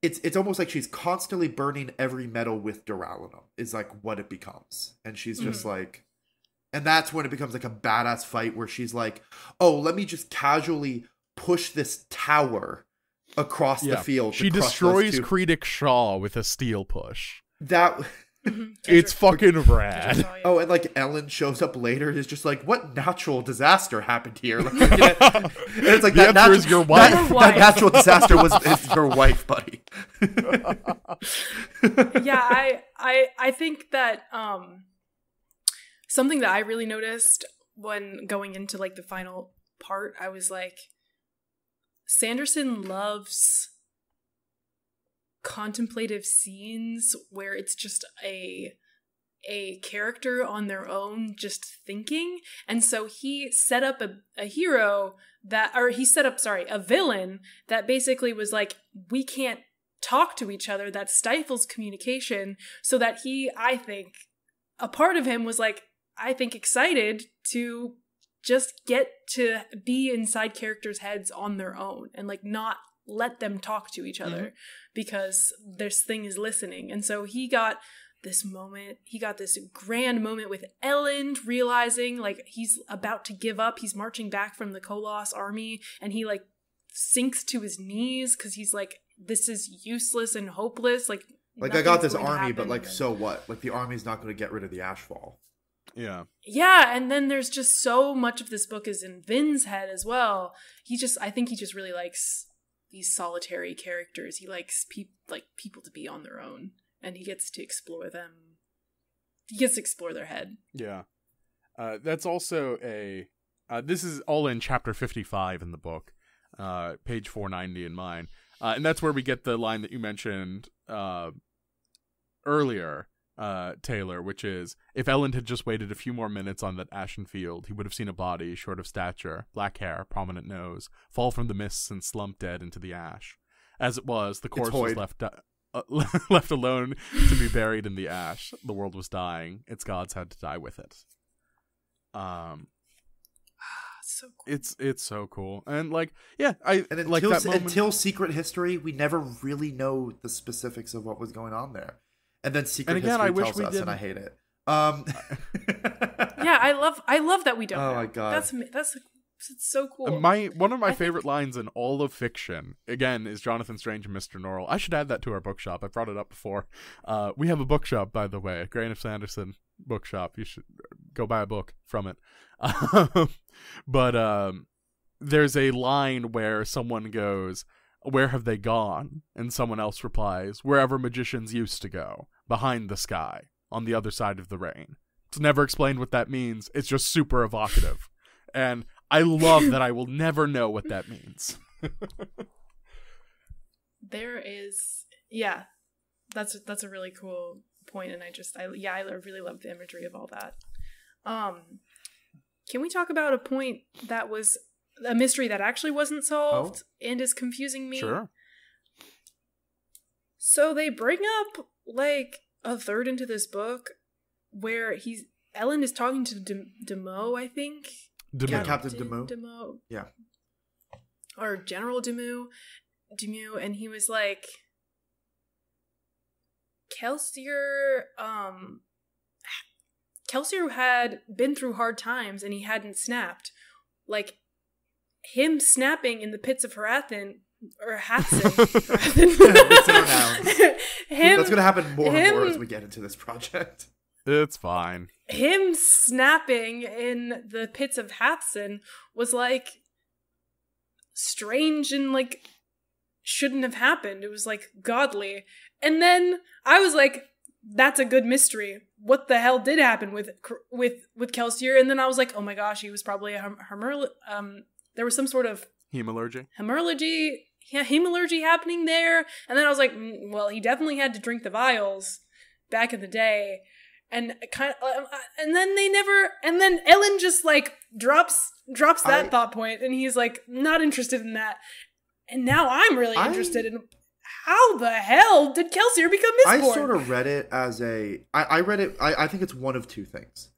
Speaker 3: it's almost like she's constantly burning every metal with duralunum is like what it becomes. And she's just like, and that's when it becomes like a badass fight where she's like, oh, let me just casually push this tower across the field.
Speaker 1: She destroys Creedic Shaw with a steel push.
Speaker 3: That...
Speaker 1: It's fucking rad.
Speaker 3: Oh, and like Ellen shows up later and is just like, what natural disaster happened here? Like, and it's like,
Speaker 1: the answer is your wife.
Speaker 3: That natural disaster is your wife, buddy.
Speaker 2: Yeah, I think that something that I really noticed when going into like the final part, I was like, Sanderson loves contemplative scenes where it's just a character on their own just thinking. And so he set up a hero that, or he set up, sorry, a villain that basically was like, we can't talk to each other, that stifles communication, so that he, I think, a part of him was like, I think, excited to just get to be inside characters' heads on their own and like not let them talk to each other because this thing is listening. And so he got this moment, he got this grand moment with Ellen realizing like he's about to give up. He's marching back from the Koloss army and he like sinks to his knees because he's like, this is useless and hopeless. Like
Speaker 3: I got this army, but like, so what? Like the army's not going to get rid of the Ashfall.
Speaker 1: Yeah.
Speaker 2: Yeah, and then there's just so much of this book is in Vin's head as well. I think he just really likes these solitary characters. He likes people to be on their own. And he gets to explore them. He gets to explore their head.
Speaker 1: Yeah. That's also this is all in chapter 55 in the book, page 490 in mine. And that's where we get the line that you mentioned earlier, Taylor, which is, if Ellen had just waited a few more minutes on that ashen field, he would have seen a body, short of stature, black hair, prominent nose, fall from the mists and slump dead into the ash. As it was, the corpse was left alone to be buried in the ash. The world was dying. Its gods had to die with it.
Speaker 2: So cool.
Speaker 1: It's so cool. And like, yeah,
Speaker 3: until Secret History, we never really know the specifics of what was going on there. And then Secret History tells us, and I hate it.
Speaker 2: Yeah, I love that we don't know.
Speaker 3: Oh my god.
Speaker 2: That's it's so cool.
Speaker 1: One of my favorite lines in all of fiction, again, is Jonathan Strange and Mr. Norrell. I should add that to our bookshop. I brought it up before. We have a bookshop, by the way, a Grain of Sanderson bookshop. You should go buy a book from it. But there's a line where someone goes, "Where have they gone?" And someone else replies, "Wherever magicians used to go, behind the sky, on the other side of the rain." It's never explained what that means. It's just super evocative. And I love that I will never know what that means.
Speaker 2: There is, yeah, that's a really cool point, and I really love the imagery of all that. Can we talk about a point that was a mystery that actually wasn't solved and is confusing me?
Speaker 1: Sure.
Speaker 2: So they bring up like a third into this book where Ellen is talking to Demo, I think.
Speaker 3: Captain Demo. Yeah.
Speaker 2: Or General Demu, and he was like, Kelsier had been through hard times and he hadn't snapped. Like, him snapping in the pits of Harathan, or Hathsin.
Speaker 3: That's going to happen more and more as we get into this project.
Speaker 1: It's fine.
Speaker 2: Him snapping in the pits of Hathsin was like strange and like shouldn't have happened. It was like godly. And then I was like, that's a good mystery. What the hell did happen with Kelsier? And then I was like, oh my gosh, he was probably there was some sort of
Speaker 1: hemalurgy
Speaker 2: happening there. And then I was like, well, he definitely had to drink the vials back in the day. And and then Ellen just like drops that thought point, and he's like not interested in that. And now I'm really interested in how the hell did Kelsier become Mistborn?
Speaker 3: I sort of read it as I think it's one of two things.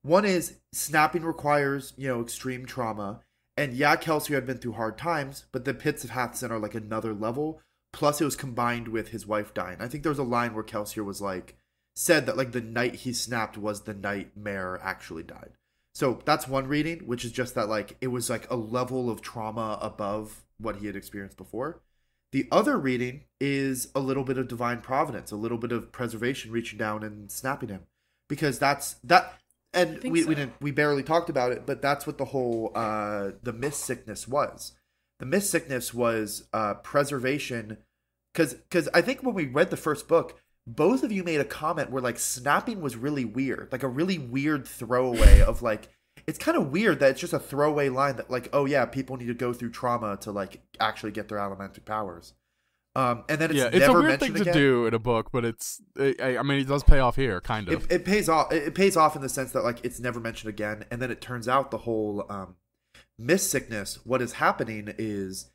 Speaker 3: One is snapping requires, extreme trauma. And yeah, Kelsier had been through hard times, but the pits of Hathsin are like another level. Plus it was combined with his wife dying. I think there was a line where Kelsier was like, said that like the night he snapped was the night Mare actually died. So that's one reading, which is just that like it was like a level of trauma above what he had experienced before. The other reading is a little bit of divine providence, a little bit of preservation reaching down and snapping him, because that's that. And we barely talked about it, but that's what the whole the mist sickness was. The mist sickness was preservation, because I think when we read the first book, both of you made a comment where like snapping was really weird, like a really weird throwaway of like, it's kind of weird that it's just a throwaway line that like, oh yeah, people need to go through trauma to like actually get their elemental powers. And then it's
Speaker 1: it's
Speaker 3: never
Speaker 1: a weird thing
Speaker 3: mentioned
Speaker 1: to
Speaker 3: again.
Speaker 1: do in a book, but I mean, it does pay off here, kind of.
Speaker 3: It pays off. It pays off in the sense that like it's never mentioned again, and then it turns out the whole mist sickness. What is happening is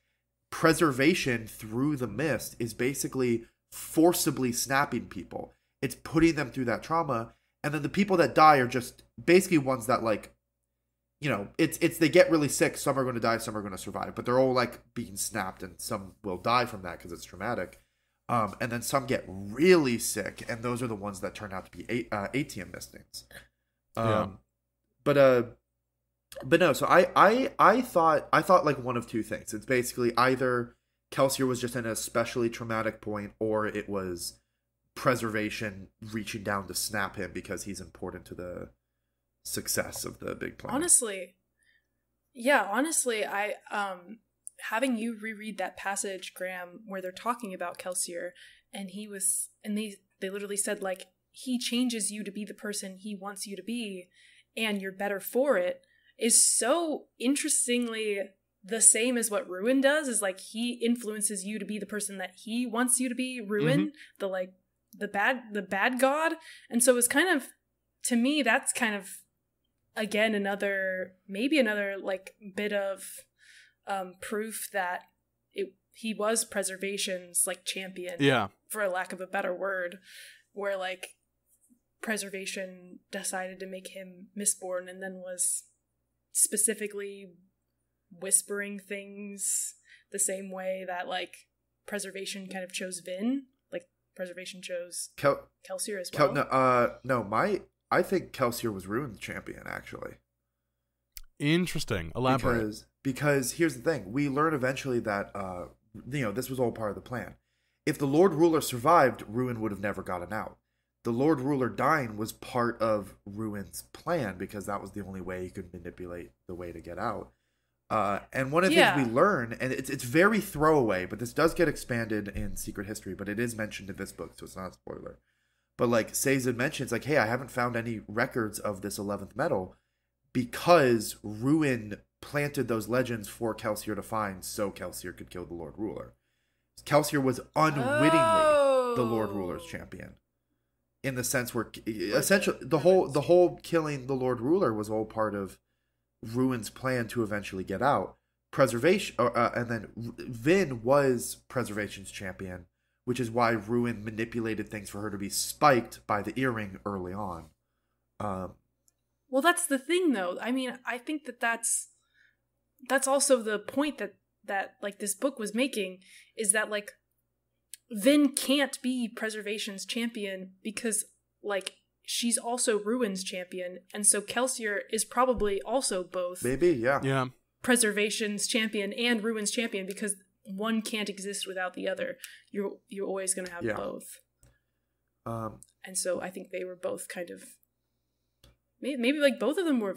Speaker 3: preservation through the mist is basically forcibly snapping people. It's putting them through that trauma, and then the people that die are just basically ones that like, you know, it's they get really sick. Some are going to die, some are going to survive, but they're all like being snapped, and some will die from that because it's traumatic. And then some get really sick, and those are the ones that turn out to be ATM mistings. But no. So I thought like one of two things. It's basically either Kelsier was just in an especially traumatic point, or it was preservation reaching down to snap him because he's important to the success of the big plan.
Speaker 2: Honestly, I having you reread that passage, Graham, where they're talking about Kelsier, and they literally said like he changes you to be the person he wants you to be, and you're better for it, is so interestingly the same as what Ruin does. Is like he influences you to be the person that he wants you to be. Ruin, the bad god, and so it's kind of, to me, that's kind of again another like bit of proof that he was preservation's like champion, for a lack of a better word, where like preservation decided to make him Mistborn and then was specifically whispering things the same way that like preservation kind of chose Vin, like preservation chose Kelsier as well.
Speaker 3: I think Kelsier was Ruin's champion, actually.
Speaker 1: Interesting. Elaborate.
Speaker 3: Because here's the thing. We learn eventually that, this was all part of the plan. If the Lord Ruler survived, Ruin would have never gotten out. The Lord Ruler dying was part of Ruin's plan because that was the only way he could manipulate the way to get out. And one of the things we learn, and it's very throwaway, but this does get expanded in Secret History, but it is mentioned in this book, so it's not a spoiler. But like Sazed mentions, like, hey, I haven't found any records of this 11th metal because Ruin planted those legends for Kelsier to find so Kelsier could kill the Lord Ruler. Kelsier was unwittingly the Lord Ruler's champion. In the sense where essentially the whole killing the Lord Ruler was all part of Ruin's plan to eventually get out. Preservation, and then Vin was Preservation's champion, which is why Ruin manipulated things for her to be spiked by the earring early on.
Speaker 2: Well, that's the thing, though. I mean, I think that's also the point that like this book was making, is that like Vin can't be Preservation's champion because like she's also Ruin's champion, and so Kelsier is probably also both. Maybe,
Speaker 3: yeah.
Speaker 2: Preservation's champion and Ruin's champion, because one can't exist without the other. You're always going to have both. And so I think they were both kind of maybe like both of them were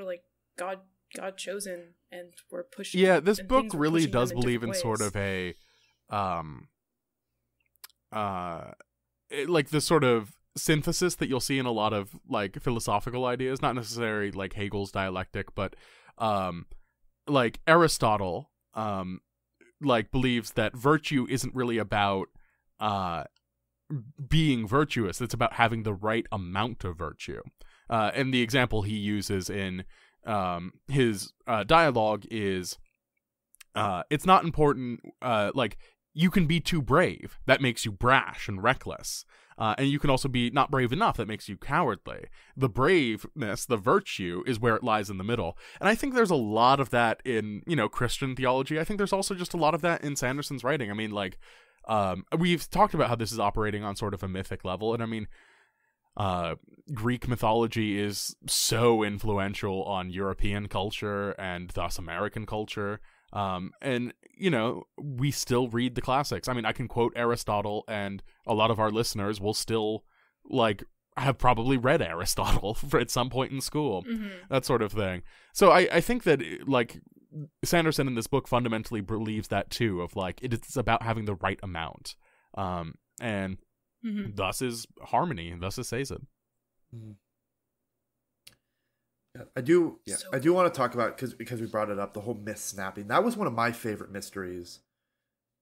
Speaker 2: like God chosen and were pushing.
Speaker 1: Yeah, this book really does believe in sort of a like this sort of synthesis that you'll see in a lot of like philosophical ideas, not necessarily like Hegel's dialectic, but like Aristotle like believes that virtue isn't really about being virtuous. It's about having the right amount of virtue. And the example he uses in his dialogue is it's not important, like you can be too brave, that makes you brash and reckless, and you can also be not brave enough, that makes you cowardly. The braveness, the virtue, is where it lies in the middle. And I think there's a lot of that in, Christian theology. I think there's also just a lot of that in Sanderson's writing. I mean, like, we've talked about how this is operating on sort of a mythic level, and I mean, Greek mythology is so influential on European culture and thus American culture. And we still read the classics. I mean, I can quote Aristotle, and a lot of our listeners will still like have probably read Aristotle at some point in school, that sort of thing. So I think that like Sanderson in this book fundamentally believes that too, of like it's about having the right amount, and thus is harmony, and thus is Sazed.
Speaker 3: I do. Yeah,
Speaker 2: So
Speaker 3: I do want to talk about because we brought it up. The whole myth snapping. That was one of my favorite mysteries.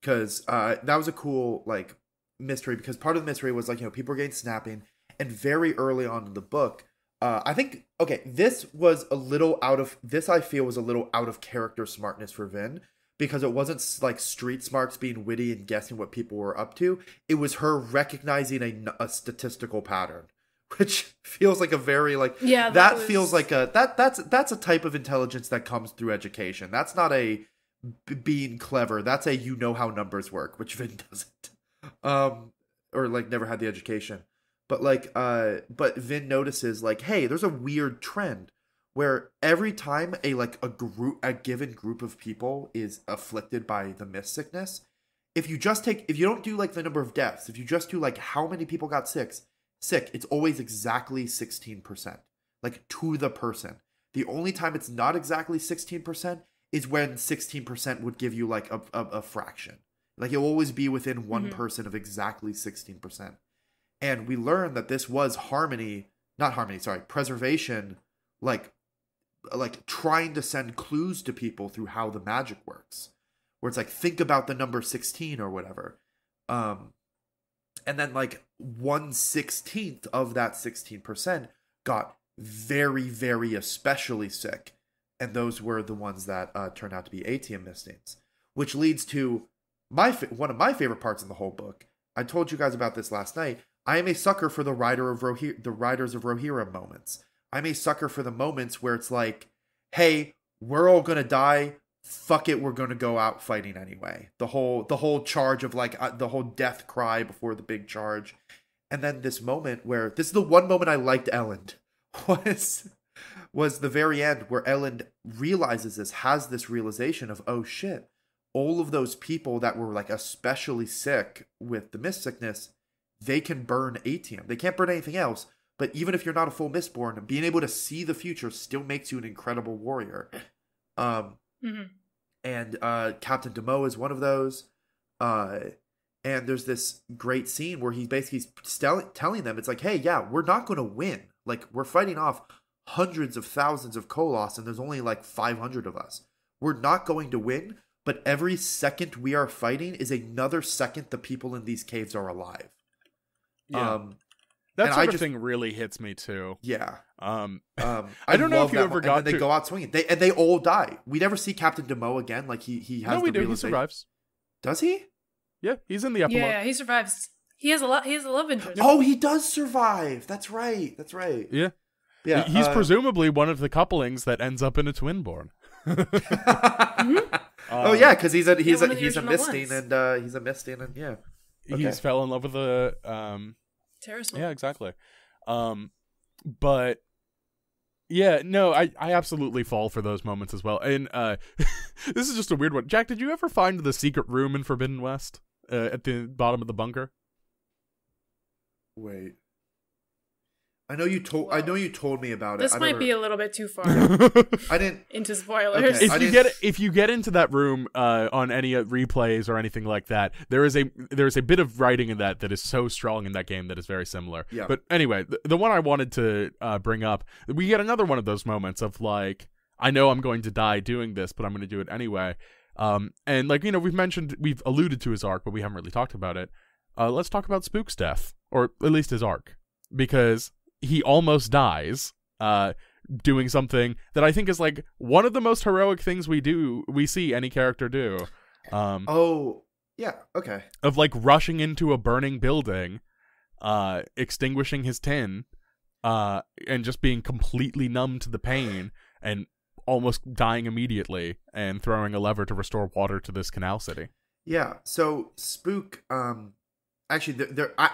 Speaker 3: Because that was a cool like mystery. Because part of the mystery was like people were getting snapping, and very early on in the book, I think this was a little out of this. I feel was a little out of character smartness for Vin. Because it wasn't like street smarts being witty and guessing what people were up to. It was her recognizing a statistical pattern, which feels like a very like feels like that's a type of intelligence that comes through education. That's not a being clever. That's a how numbers work, which Vin doesn't, or like never had the education. But but Vin notices like, hey, there's a weird trend. Where every time a given group of people is afflicted by the myth sickness, if you don't do like the number of deaths, if you just do like how many people got sick, it's always exactly 16%, like to the person. The only time it's not exactly 16% is when 16% would give you like a fraction. Like it'll always be within one person of exactly 16%. And we learned that this was preservation, like trying to send clues to people through how the magic works, where it's like, think about the number 16 or whatever. And then like 1/16 of that 16% got very, very especially sick. And those were the ones that turned out to be ATM mistings, which leads to one of my favorite parts in the whole book. I told you guys about this last night. I am a sucker for the Riders of Rohirrim moments. I'm a sucker for the moments where it's like, hey, we're all gonna die. Fuck it, we're gonna go out fighting anyway. The whole charge of like the whole death cry before the big charge, and then this moment where this is the one moment I liked Elend was the very end where Elend has this realization of, oh shit, all of those people that were like especially sick with the myth sickness, they can burn ATM. They can't burn anything else. But even if you're not a full Mistborn, being able to see the future still makes you an incredible warrior. And Captain Demo is one of those. And there's this great scene where he's basically telling them, it's like, hey, yeah, we're not going to win. Like, we're fighting off hundreds of thousands of Koloss, and there's only like 500 of us. We're not going to win, but every second we are fighting is another second the people in these caves are alive.
Speaker 1: Yeah. That sort of thing really hits me too.
Speaker 3: Yeah.
Speaker 1: I don't know if you ever got
Speaker 3: to... They go out swinging. They all die. We never see Captain Demo again. Like, he has
Speaker 1: No, we do. He survives.
Speaker 3: Does he?
Speaker 1: Yeah, he's in the epilogue.
Speaker 2: Yeah, he survives. He has a love interest.
Speaker 3: Oh, he does survive. That's right.
Speaker 1: Yeah.
Speaker 3: Yeah.
Speaker 1: He's presumably one of the couplings that ends up in a Twinborn.
Speaker 3: Oh yeah, because he's a misting and yeah. Okay.
Speaker 1: He's fell in love with a
Speaker 2: Terrace.
Speaker 1: Yeah, exactly. But yeah, no, I absolutely fall for those moments as well. And this is just a weird one. Jack, did you ever find the secret room in Forbidden West at the bottom of the bunker?
Speaker 3: Wait. I know you told me about it.
Speaker 2: This might be a little bit too far.
Speaker 3: I didn't
Speaker 2: into spoilers.
Speaker 3: Okay,
Speaker 1: if you get into that room on any replays or anything like that, there is a bit of writing in that is so strong in that game that is very similar.
Speaker 3: Yeah.
Speaker 1: But anyway, the one I wanted to bring up, we get another one of those moments of like, I know I'm going to die doing this, but I'm going to do it anyway. And like, we've alluded to his arc, but we haven't really talked about it. Let's talk about Spook's death, or at least his arc, because he almost dies doing something that I think is like one of the most heroic things we see any character do.
Speaker 3: Oh, yeah, okay.
Speaker 1: Of like rushing into a burning building, extinguishing his tin, and just being completely numb to the pain and almost dying immediately, and throwing a lever to restore water to this canal city.
Speaker 3: Yeah, so Spook, actually,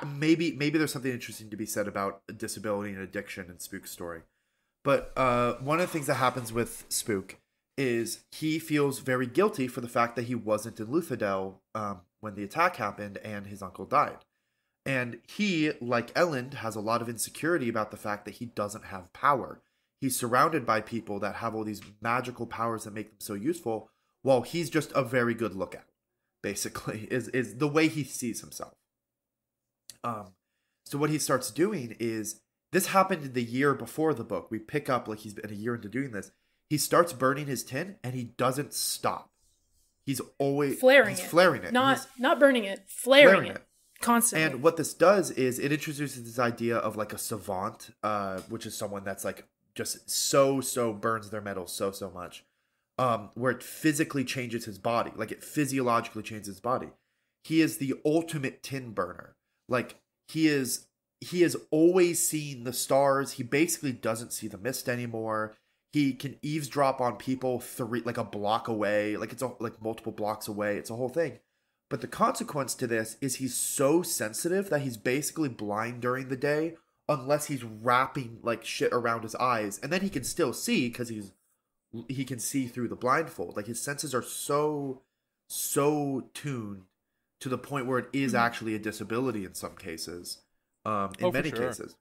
Speaker 3: maybe there's something interesting to be said about disability and addiction in Spook's story. But one of the things that happens with Spook is he feels very guilty for the fact that he wasn't in Luthadel when the attack happened and his uncle died. And he, like Elend, has a lot of insecurity about the fact that he doesn't have power. He's surrounded by people that have all these magical powers that make them so useful, while he's just a very good lookout, basically, is the way he sees himself. So what he starts doing is This happened the year before the book. We pick up, like, he's been a year into doing this. He starts burning his tin, and he doesn't stop. He's always flaring it.
Speaker 2: Not burning it, flaring it constantly.
Speaker 3: And what this does is it introduces this idea of like a savant, which is someone that's like just so burns their metal so much, where it physically changes his body, like it physiologically changes his body. He is the ultimate tin burner. Like he is always seeing the stars. He basically doesn't see the mist anymore. He can eavesdrop on people like a block away, like it's like multiple blocks away. It's a whole thing. But the consequence to this is he's so sensitive that he's basically blind during the day unless he's wrapping like shit around his eyes, and then he can still see because he can see through the blindfold. Like his senses are so tuned to the point where it is actually a disability in some cases. In many cases.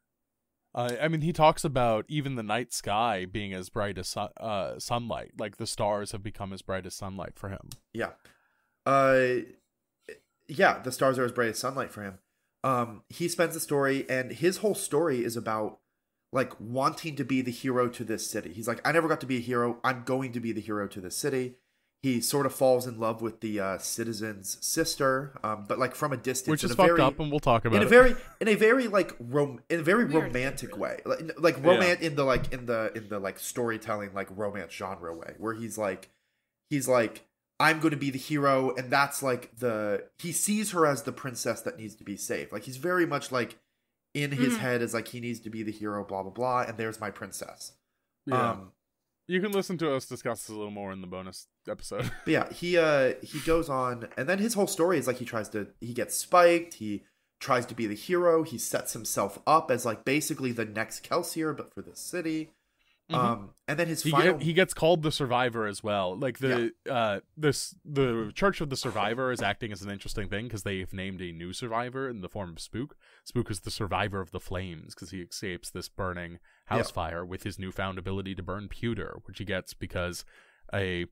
Speaker 1: I mean, he talks about even the night sky being as bright as sunlight. Like, the stars have become as bright as sunlight for him.
Speaker 3: Yeah. The stars are as bright as sunlight for him. He spends the story, and his whole story is about, like, wanting to be the hero to this city. He's like, I never got to be a hero. I'm going to be the hero to this city. He sort of falls in love with the citizen's sister, but like from a distance,
Speaker 1: which is fucked up, and we'll talk about
Speaker 3: it in a very romantic way, in the storytelling like romance genre way, where he's like I'm going to be the hero, and that's like he sees her as the princess that needs to be saved. Like he's very much like in his head is like he needs to be the hero, blah blah blah, and there's my princess.
Speaker 1: Yeah. You can listen to us discuss this a little more in the bonus episode.
Speaker 3: But yeah, he goes on, and then his whole story is like he gets spiked, he tries to be the hero, he sets himself up as like basically the next Kelsier, but for the city. And then he
Speaker 1: gets called the Survivor as well. Like the Church of the Survivor is acting as an interesting thing because they've named a new survivor in the form of Spook. Spook is the survivor of the flames because he escapes this burning house fire with his newfound ability to burn pewter, which he gets because a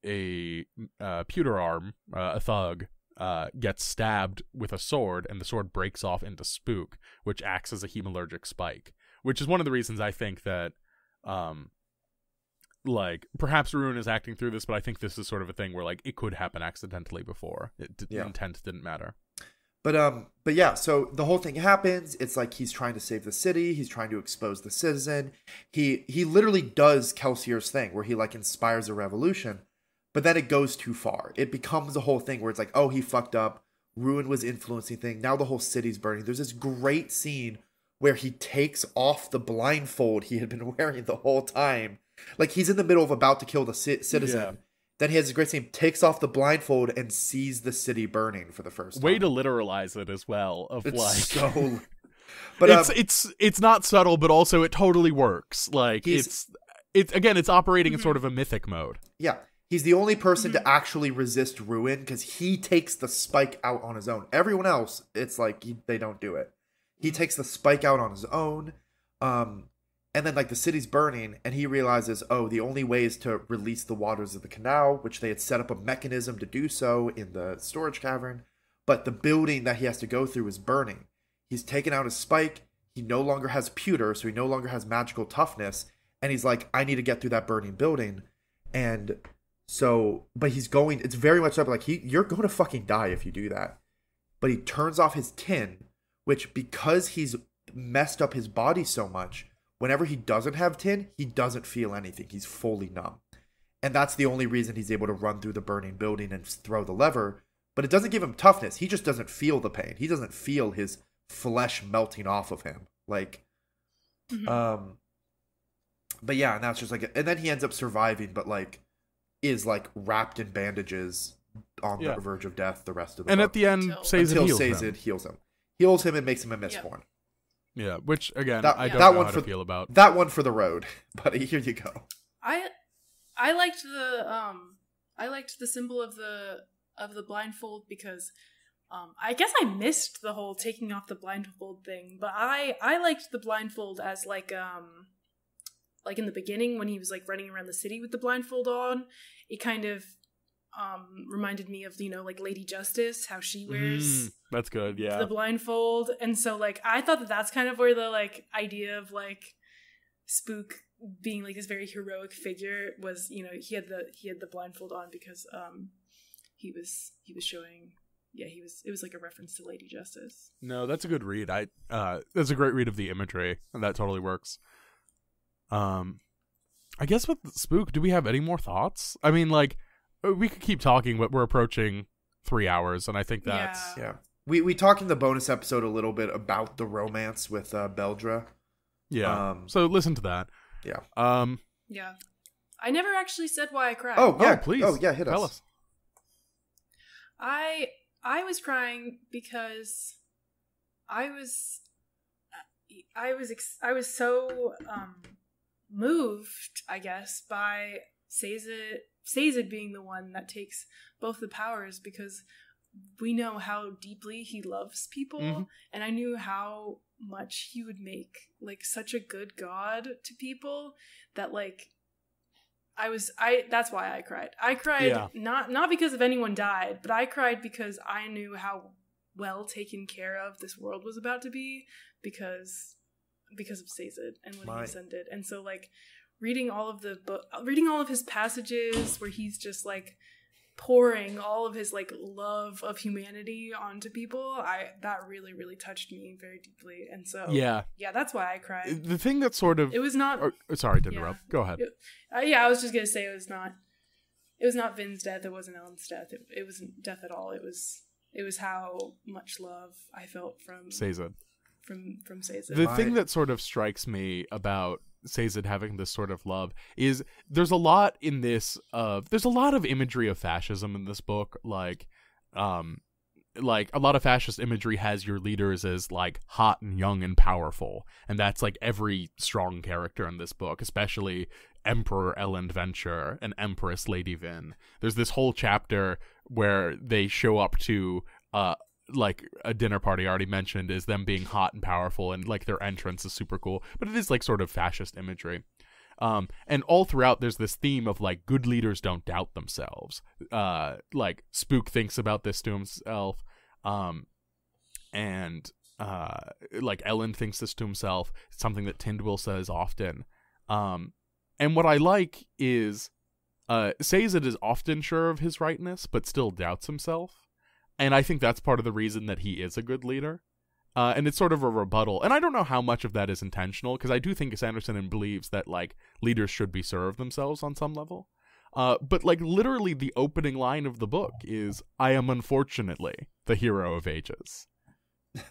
Speaker 1: pewter arm, a thug, gets stabbed with a sword, and the sword breaks off into Spook, which acts as a hemalurgic spike. Which is one of the reasons I think that, like, perhaps Ruin is acting through this, but I think this is sort of a thing where, like, it could happen accidentally before. Intent didn't matter.
Speaker 3: But yeah, so the whole thing happens. It's like he's trying to save the city. He's trying to expose the citizen. He literally does Kelsier's thing, where he, like, inspires a revolution. But then it goes too far. It becomes a whole thing where it's like, oh, he fucked up. Ruin was influencing thing. Now the whole city's burning. There's this great scene where he takes off the blindfold he had been wearing the whole time. Like, he's in the middle of about to kill the citizen. Yeah. Then he has a great scene, takes off the blindfold and sees the city burning for the first time.
Speaker 1: Way to literalize it as well.
Speaker 3: But
Speaker 1: it's not subtle, but also it totally works. Like, it's operating in sort of a mythic mode.
Speaker 3: Yeah. He's the only person to actually resist Ruin because he takes the spike out on his own. Everyone else, it's like they don't do it. He takes the spike out on his own, and then, like, the city's burning, and he realizes, oh, the only way is to release the waters of the canal, which they had set up a mechanism to do so in the storage cavern, but the building that he has to go through is burning. He's taken out his spike, he no longer has pewter, so he no longer has magical toughness, and he's like, I need to get through that burning building, and so, but he's going, it's very much up, like, you're going to fucking die if you do that. But he turns off his tin, which, because he's messed up his body so much, whenever he doesn't have tin, he doesn't feel anything. He's fully numb. And that's the only reason he's able to run through the burning building and throw the lever. But it doesn't give him toughness. He just doesn't feel the pain. He doesn't feel his flesh melting off of him. Like, but yeah, and that's just like, and then he ends up surviving, but like, is like wrapped in bandages on the verge of death the rest of the book.
Speaker 1: And at the end,
Speaker 3: Sazed heals him. Heals him and makes him a Mistborn.
Speaker 1: Yeah, which again, I don't know how to feel about.
Speaker 3: That one for the road, but here you go.
Speaker 2: I liked the symbol of the blindfold because I guess I missed the whole taking off the blindfold thing, but I liked the blindfold as like in the beginning when he was like running around the city with the blindfold on. It kind of reminded me of, like Lady Justice, how she wears
Speaker 1: that's good, yeah.
Speaker 2: the blindfold. And so like I thought that that's kind of where the like idea of like Spook being like this very heroic figure was, he had the blindfold on because he was showing, it was like a reference to Lady Justice.
Speaker 1: No, that's a good read. That's a great read of the imagery, and that totally works. I guess with Spook, do we have any more thoughts? I mean, like, we could keep talking, but we're approaching 3 hours, and I think that's...
Speaker 3: Yeah. We talked in the bonus episode a little bit about the romance with Beldra.
Speaker 1: Yeah, so listen to that.
Speaker 3: Yeah.
Speaker 2: Yeah. I never actually said why I cried.
Speaker 3: Oh, yeah.
Speaker 1: Please.
Speaker 3: Oh, yeah, hit
Speaker 1: Tell
Speaker 3: us.
Speaker 2: I was crying because I was so moved, I guess, by Sazed being the one that takes both the powers, because we know how deeply he loves people, and I knew how much he would make like such a good god to people that like that's why I cried. I cried not because of anyone died, but I cried because I knew how well taken care of this world was about to be because of Sazed and what he ascended. And so like reading all of his passages where he's just like pouring all of his like love of humanity onto people, that really, really touched me very deeply. And so yeah, that's why I cried.
Speaker 1: The thing that sort of...
Speaker 2: It was not...
Speaker 1: sorry to interrupt. Go ahead.
Speaker 2: I was just going to say it was not Vin's death. It wasn't Ellen's death. It wasn't death at all. It was how much love I felt from
Speaker 1: Sazed.
Speaker 2: From Sazed.
Speaker 1: The thing that sort of strikes me about Sazed having this sort of love is there's a lot in this there's a lot of imagery of fascism in this book, like a lot of fascist imagery has your leaders as like hot and young and powerful, and that's like every strong character in this book, especially Emperor Ellen Venture and Empress Lady Vin. There's this whole chapter where they show up to like a dinner party I already mentioned is them being hot and powerful, and like their entrance is super cool, but it is like sort of fascist imagery. And all throughout there's this theme of like good leaders don't doubt themselves. Like Spook thinks about this to himself, and like Ellen thinks this to himself. It's something that Tindwyl says often. And what I like is Sazed is often sure of his rightness but still doubts himself. And I think that's part of the reason that he is a good leader. And it's sort of a rebuttal. And I don't know how much of that is intentional, because I do think Sanderson believes that, like, leaders should be sure of themselves on some level. But, like, literally the opening line of the book is, I am unfortunately the hero of ages.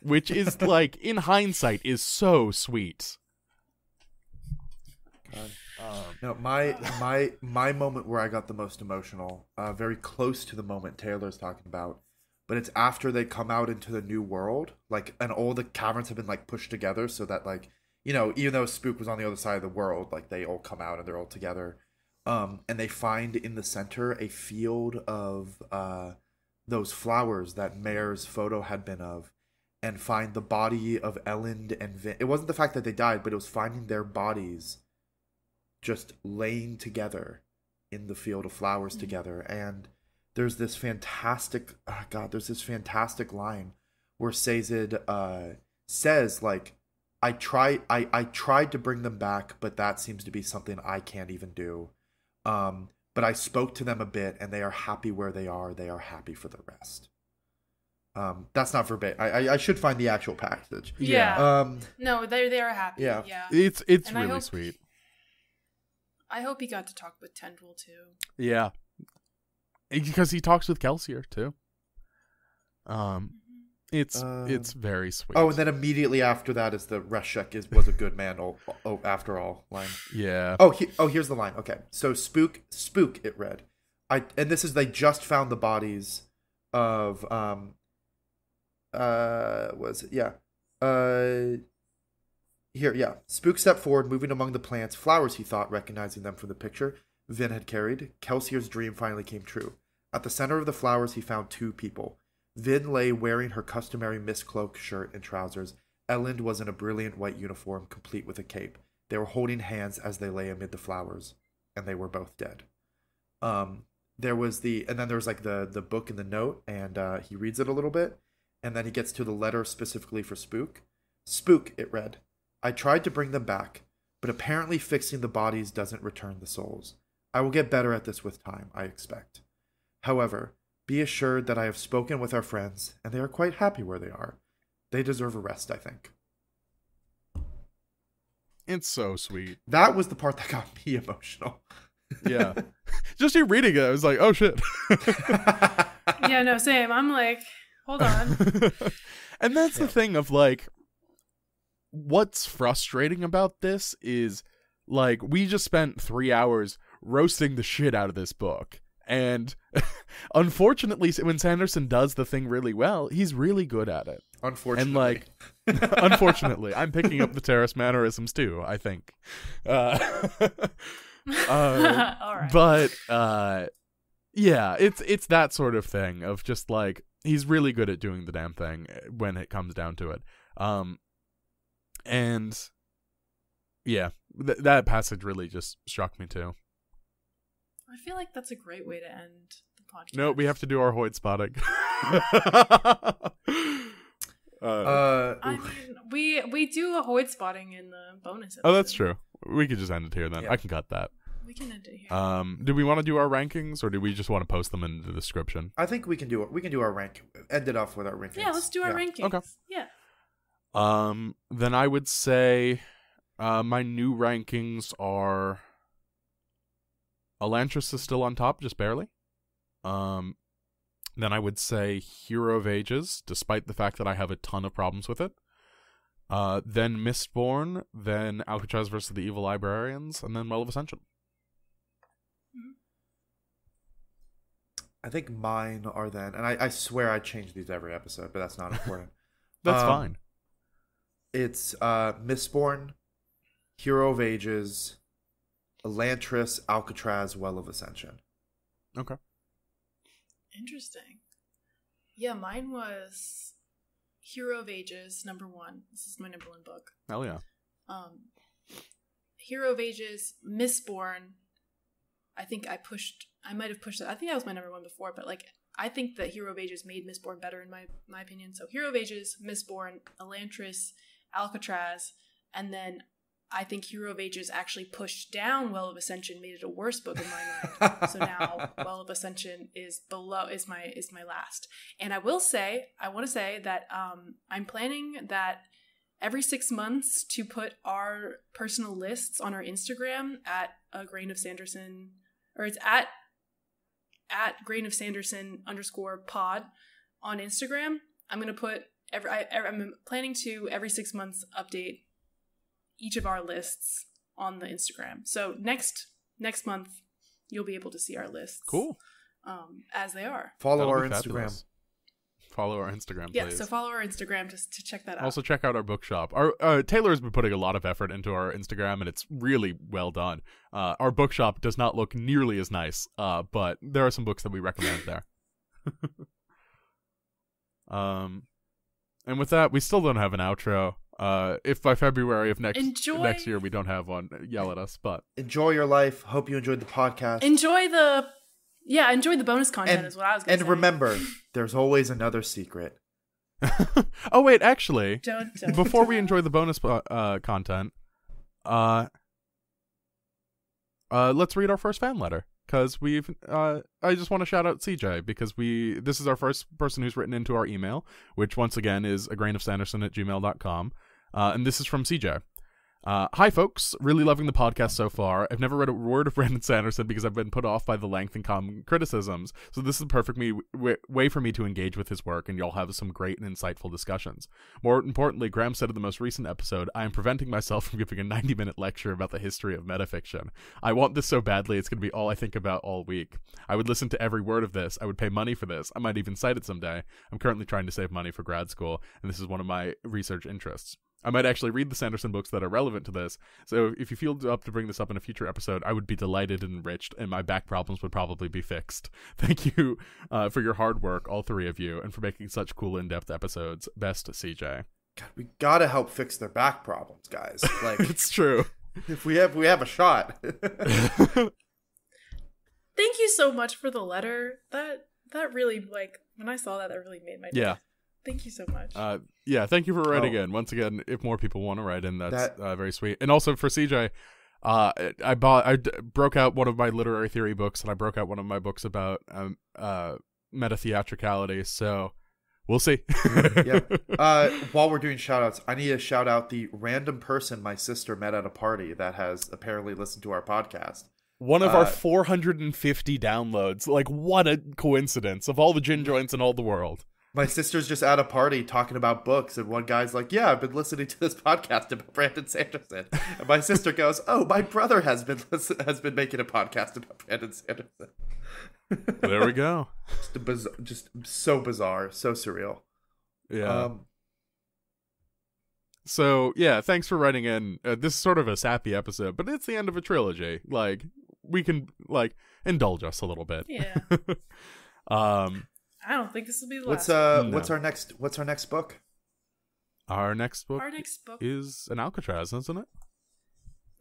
Speaker 1: Which is, like, in hindsight, is so sweet.
Speaker 3: No, my moment where I got the most emotional, very close to the moment Taylor's talking about, but it's after they come out into the new world, like, and all the caverns have been like pushed together so that, like, even though Spook was on the other side of the world, like they all come out and they're all together, and they find in the center a field of those flowers that Mare's photo had been of, and find the body of Ellen and Vin. It wasn't the fact that they died, but it was finding their bodies just laying together in the field of flowers together. And there's this fantastic line where Sazed says, like, I tried to bring them back, but that seems to be something I can't even do. But I spoke to them a bit, and they are happy where they are. They are happy for the rest. That's not verbatim. I should find the actual passage.
Speaker 2: Yeah. No, they are happy. Yeah.
Speaker 1: It's and really sweet.
Speaker 2: I hope he got to talk with Tindwyl too.
Speaker 1: Yeah. Because he talks with Kelsier too. It's very sweet.
Speaker 3: Oh, and then immediately after that is the Reshek was a good man after all line.
Speaker 1: Yeah.
Speaker 3: Here's the line. Okay. So Spook it read. And this is, they just found the bodies of Spook stepped forward, moving among the plants, flowers, he thought, recognizing them from the picture Vin had carried. Kelsier's dream finally came true. At the center of the flowers, he found two people. Vin lay wearing her customary miscloak shirt and trousers. Ellen was in a brilliant white uniform, complete with a cape. They were holding hands as they lay amid the flowers, and they were both dead. there was and then there was like the book and the note, and he reads it a little bit, and then he gets to the letter specifically for Spook. Spook, it read, I tried to bring them back, but apparently fixing the bodies doesn't return the souls. I will get better at this with time, I expect. However, be assured that I have spoken with our friends, and they are quite happy where they are. They deserve a rest, I think.
Speaker 1: It's so sweet.
Speaker 3: That was the part that got me emotional.
Speaker 1: Yeah. Just you reading it, I was like, oh shit.
Speaker 2: Yeah, no, same. I'm like, hold on.
Speaker 1: And that's the thing of like, what's frustrating about this is like, we just spent 3 hours roasting the shit out of this book. And unfortunately, when Sanderson does the thing really well, he's really good at it.
Speaker 3: Unfortunately.
Speaker 1: And like, unfortunately, I'm picking up the Terrace mannerisms too, I think.
Speaker 2: All right.
Speaker 1: But yeah, it's that sort of thing of just like, he's really good at doing the damn thing when it comes down to it. And yeah, that passage really just struck me too.
Speaker 2: I feel like that's a great way to end the podcast.
Speaker 1: No, we have to do our Hoyt spotting.
Speaker 2: I mean, we do a Hoyt spotting in the bonus episode.
Speaker 1: Oh, that's true. We could just end it here then.
Speaker 3: Yeah.
Speaker 1: I can cut that.
Speaker 2: We can end it here.
Speaker 1: Do we want to do our rankings, or do we just want to post them in the description?
Speaker 3: I think we can do it. We can do our rank. End it off with our rankings.
Speaker 2: Yeah, let's do our rankings.
Speaker 1: Okay.
Speaker 2: Yeah.
Speaker 1: Then I would say, my new rankings are, Elantris is still on top, just barely. Then I would say Hero of Ages, despite the fact that I have a ton of problems with it. Then Mistborn, then Alcatraz versus the Evil Librarians, and then Well of Ascension.
Speaker 3: I think mine are then, and I swear I change these every episode, but that's not important.
Speaker 1: That's fine.
Speaker 3: It's Mistborn, Hero of Ages, Elantris, Alcatraz, Well of Ascension.
Speaker 1: Okay.
Speaker 2: Interesting. Yeah, mine was Hero of Ages, number 1. This is my number 1 book.
Speaker 1: Hell yeah.
Speaker 2: Hero of Ages, Mistborn. I think I might have pushed it. I think that was my number 1 before, but like, I think that Hero of Ages made Mistborn better in my opinion. So Hero of Ages, Mistborn, Elantris, Alcatraz, and then I think Hero of Ages actually pushed down Well of Ascension, made it a worse book in my mind. So now Well of Ascension is my last. And I want to say that I'm planning that every 6 months to put our personal lists on our Instagram at a grain of Sanderson, or it's at grain of Sanderson _pod on Instagram. I'm going to put I'm planning to every 6 months update each of our lists on the Instagram. So next month you'll be able to see our lists.
Speaker 1: Cool.
Speaker 2: As they are.
Speaker 3: Follow
Speaker 1: That'll
Speaker 3: our
Speaker 1: be
Speaker 3: Instagram.
Speaker 1: fabulous. Follow our Instagram, please.
Speaker 2: Yeah, so follow our Instagram just to check that out.
Speaker 1: Also check out our bookshop. Our Taylor has been putting a lot of effort into our Instagram, and it's really well done. Our bookshop does not look nearly as nice, but there are some books that we recommend there. And with that, we still don't have an outro. If by February of next year we don't have one, yell at us. But
Speaker 3: enjoy your life. Hope you enjoyed the podcast.
Speaker 2: Enjoy the bonus content is what I was going to say.
Speaker 3: And remember, there's always another secret.
Speaker 1: Oh wait, actually,
Speaker 2: don't.
Speaker 1: Before we enjoy the bonus content, let's read our first fan letter. Because I just want to shout out CJ, because this is our first person who's written into our email, which once again is agrainofsanderson@gmail.com. And this is from CJ. Hi folks, really loving the podcast so far. I've never read a word of Brandon Sanderson because I've been put off by the length and common criticisms, so this is the perfect way for me to engage with his work, and y'all have some great and insightful discussions. More importantly, Graham said in the most recent episode, I am preventing myself from giving a 90-minute lecture about the history of metafiction. I want this so badly it's going to be all I think about all week. I would listen to every word of this. I would pay money for this. I might even cite it someday. I'm currently trying to save money for grad school, and this is one of my research interests. I might actually read the Sanderson books that are relevant to this, so if you feel up to bring this up in a future episode, I would be delighted and enriched, and my back problems would probably be fixed. Thank you for your hard work, all three of you, and for making such cool in-depth episodes. Best, CJ.
Speaker 3: God, we gotta help fix their back problems, guys. Like,
Speaker 1: It's true.
Speaker 3: If we have a shot.
Speaker 2: Thank you so much for the letter. That really, like, when I saw that really made my day.
Speaker 1: Yeah.
Speaker 2: Thank you so much.
Speaker 1: Yeah, thank you for writing in. Once again, if more people want to write in, that's very sweet. And also for CJ, I broke out one of my literary theory books, and I broke out one of my books about meta-theatricality, so we'll see.
Speaker 3: Yeah. While we're doing shout-outs, I need to shout out the random person my sister met at a party that has apparently listened to our podcast.
Speaker 1: One of our 450 downloads. Like, what a coincidence, of all the gin joints in all the world.
Speaker 3: My sister's just at a party talking about books, and one guy's like, yeah, I've been listening to this podcast about Brandon Sanderson. And my sister goes, oh, my brother has been making a podcast about Brandon Sanderson.
Speaker 1: There we go.
Speaker 3: Just so bizarre, so surreal.
Speaker 1: Yeah. So, yeah, thanks for writing in. This is sort of a sappy episode, but it's the end of a trilogy. Like, we can, like, indulge us a little bit.
Speaker 2: Yeah. I don't think this will be the last.
Speaker 3: What's our next book?
Speaker 1: Our next book
Speaker 2: book
Speaker 1: is an Alcatraz, isn't it?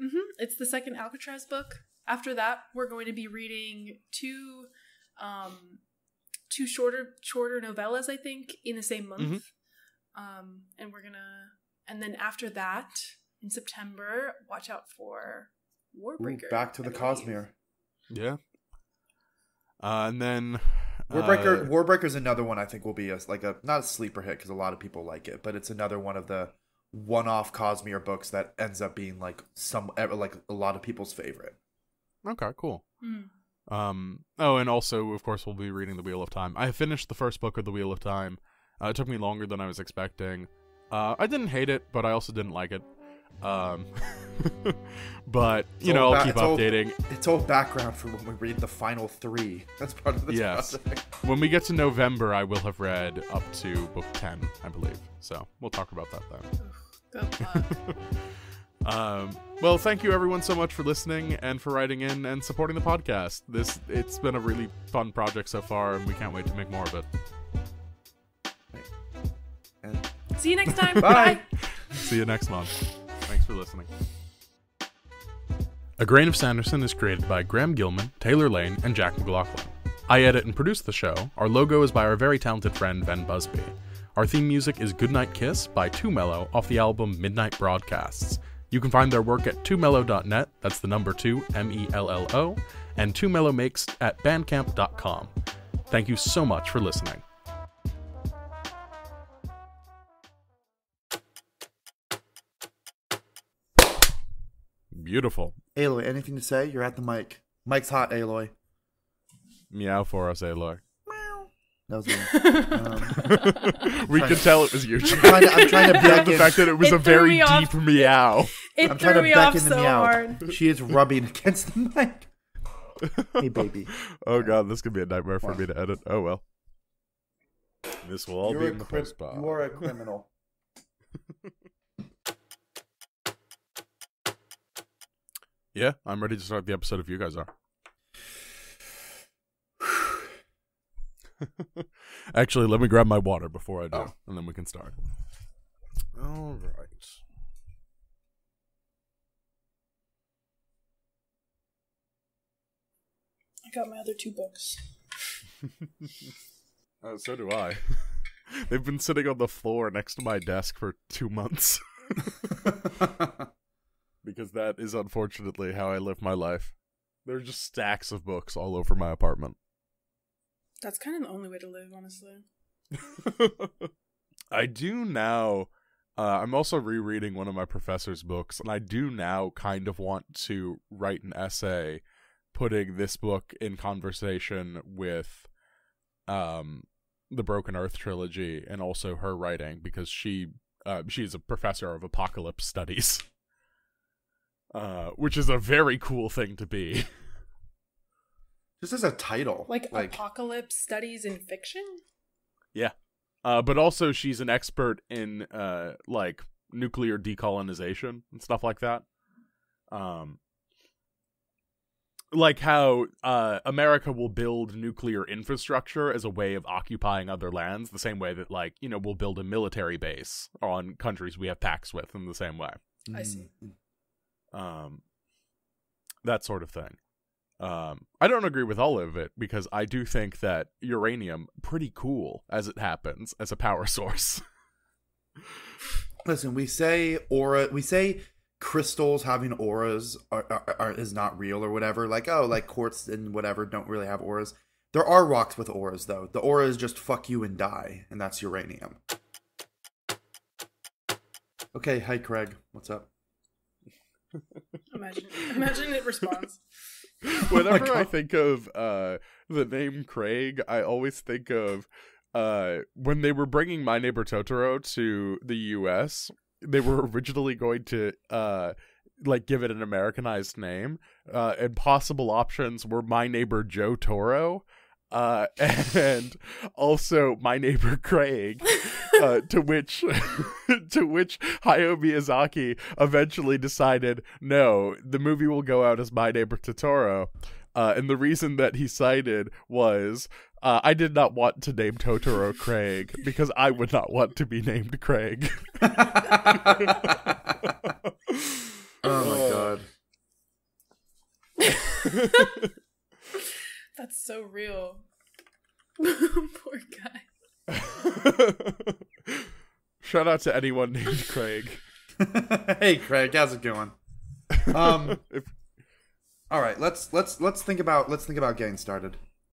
Speaker 2: Mm-hmm. It's the second Alcatraz book. After that, we're going to be reading two shorter novellas, I think, in the same month. Mm-hmm. And then after that, in September, watch out for Warbreaker.
Speaker 3: Back to the Cosmere.
Speaker 1: Yeah. And then
Speaker 3: Warbreaker's another one I think will be not a sleeper hit because a lot of people like it, but it's another one of the one-off Cosmere books that ends up being like a lot of people's favorite.
Speaker 1: Okay, cool. And also, of course, we'll be reading The Wheel of Time. I finished the first book of The Wheel of Time. It took me longer than I was expecting. I didn't hate it, but I also didn't like it. But I'll keep updating.
Speaker 3: It's all background for when we read the final 3. That's part of this project.
Speaker 1: When we get to November, I will have read up to book 10, I believe. So we'll talk about that then.
Speaker 2: Good luck.
Speaker 1: Well, thank you everyone so much for listening and for writing in and supporting the podcast. It's been a really fun project so far, and we can't wait to make more of it.
Speaker 2: And see you next time.
Speaker 3: Bye.
Speaker 1: See you next month. Thanks for listening. A Grain of Sanderson is created by Graham Gilman, Taylor Lane, and Jack McLaughlin. I edit and produce the show. Our logo is by our very talented friend Ben Busby. Our theme music is Goodnight Kiss by Too Mellow off the album Midnight Broadcasts. You can find their work at twomellow.net, that's the number 2, MELLO, and Too Mellow Makes at bandcamp.com. Thank you so much for listening. Beautiful.
Speaker 3: Aloy, anything to say? You're at the mic. Mic's hot, Aloy.
Speaker 1: Meow for us, Aloy.
Speaker 3: Meow. That was me.
Speaker 1: We could tell it was you.
Speaker 3: I'm trying to beckon.
Speaker 1: The fact that it was a very deep meow.
Speaker 2: I'm trying to me off so hard.
Speaker 3: She is rubbing against the mic. Hey, baby.
Speaker 1: Oh, God, this could be a nightmare for me to edit. Oh, well. This will all be in the post-pod.
Speaker 3: You are a criminal.
Speaker 1: Yeah, I'm ready to start the episode if you guys are. Actually, let me grab my water before I do, and then we can start. All right.
Speaker 2: I got my other 2 books.
Speaker 1: So do I. They've been sitting on the floor next to my desk for 2 months. Because that is unfortunately how I live my life. There are just stacks of books all over my apartment.
Speaker 2: That's kind of the only way to live, honestly.
Speaker 1: I do now. I'm also rereading one of my professor's books, and I do now kind of want to write an essay putting this book in conversation with the Broken Earth trilogy and also her writing, because she's a professor of apocalypse studies. Which is a very cool thing to be.
Speaker 3: Just as a title.
Speaker 2: Like apocalypse studies in fiction?
Speaker 1: Yeah. But also she's an expert in, nuclear decolonization and stuff like that. Like how, America will build nuclear infrastructure as a way of occupying other lands, the same way that, we'll build a military base on countries we have pacts with in the same way.
Speaker 2: I see.
Speaker 1: That sort of thing. I don't agree with all of it, because I do think that uranium, pretty cool as it happens, as a power source.
Speaker 3: Listen, we say crystals having auras is not real or whatever. Like, oh, like quartz and whatever don't really have auras. There are rocks with auras, though. The aura is just fuck you and die, and that's uranium. Okay, hi Craig. What's up?
Speaker 2: Imagine it responds.
Speaker 1: Whenever I think of the name Craig, I always think of when they were bringing My Neighbor Totoro to the US, they were originally going to like give it an Americanized name, and possible options were My Neighbor Joe Toro, and also My Neighbor Craig, to which Hayao Miyazaki eventually decided, no, the movie will go out as My Neighbor Totoro, and the reason that he cited was, I did not want to name Totoro Craig, because I would not want to be named Craig.
Speaker 3: Oh my god.
Speaker 2: That's so real. Poor guy.
Speaker 1: Shout out to anyone named Craig.
Speaker 3: Hey Craig, how's it going? All right, let's think about getting started.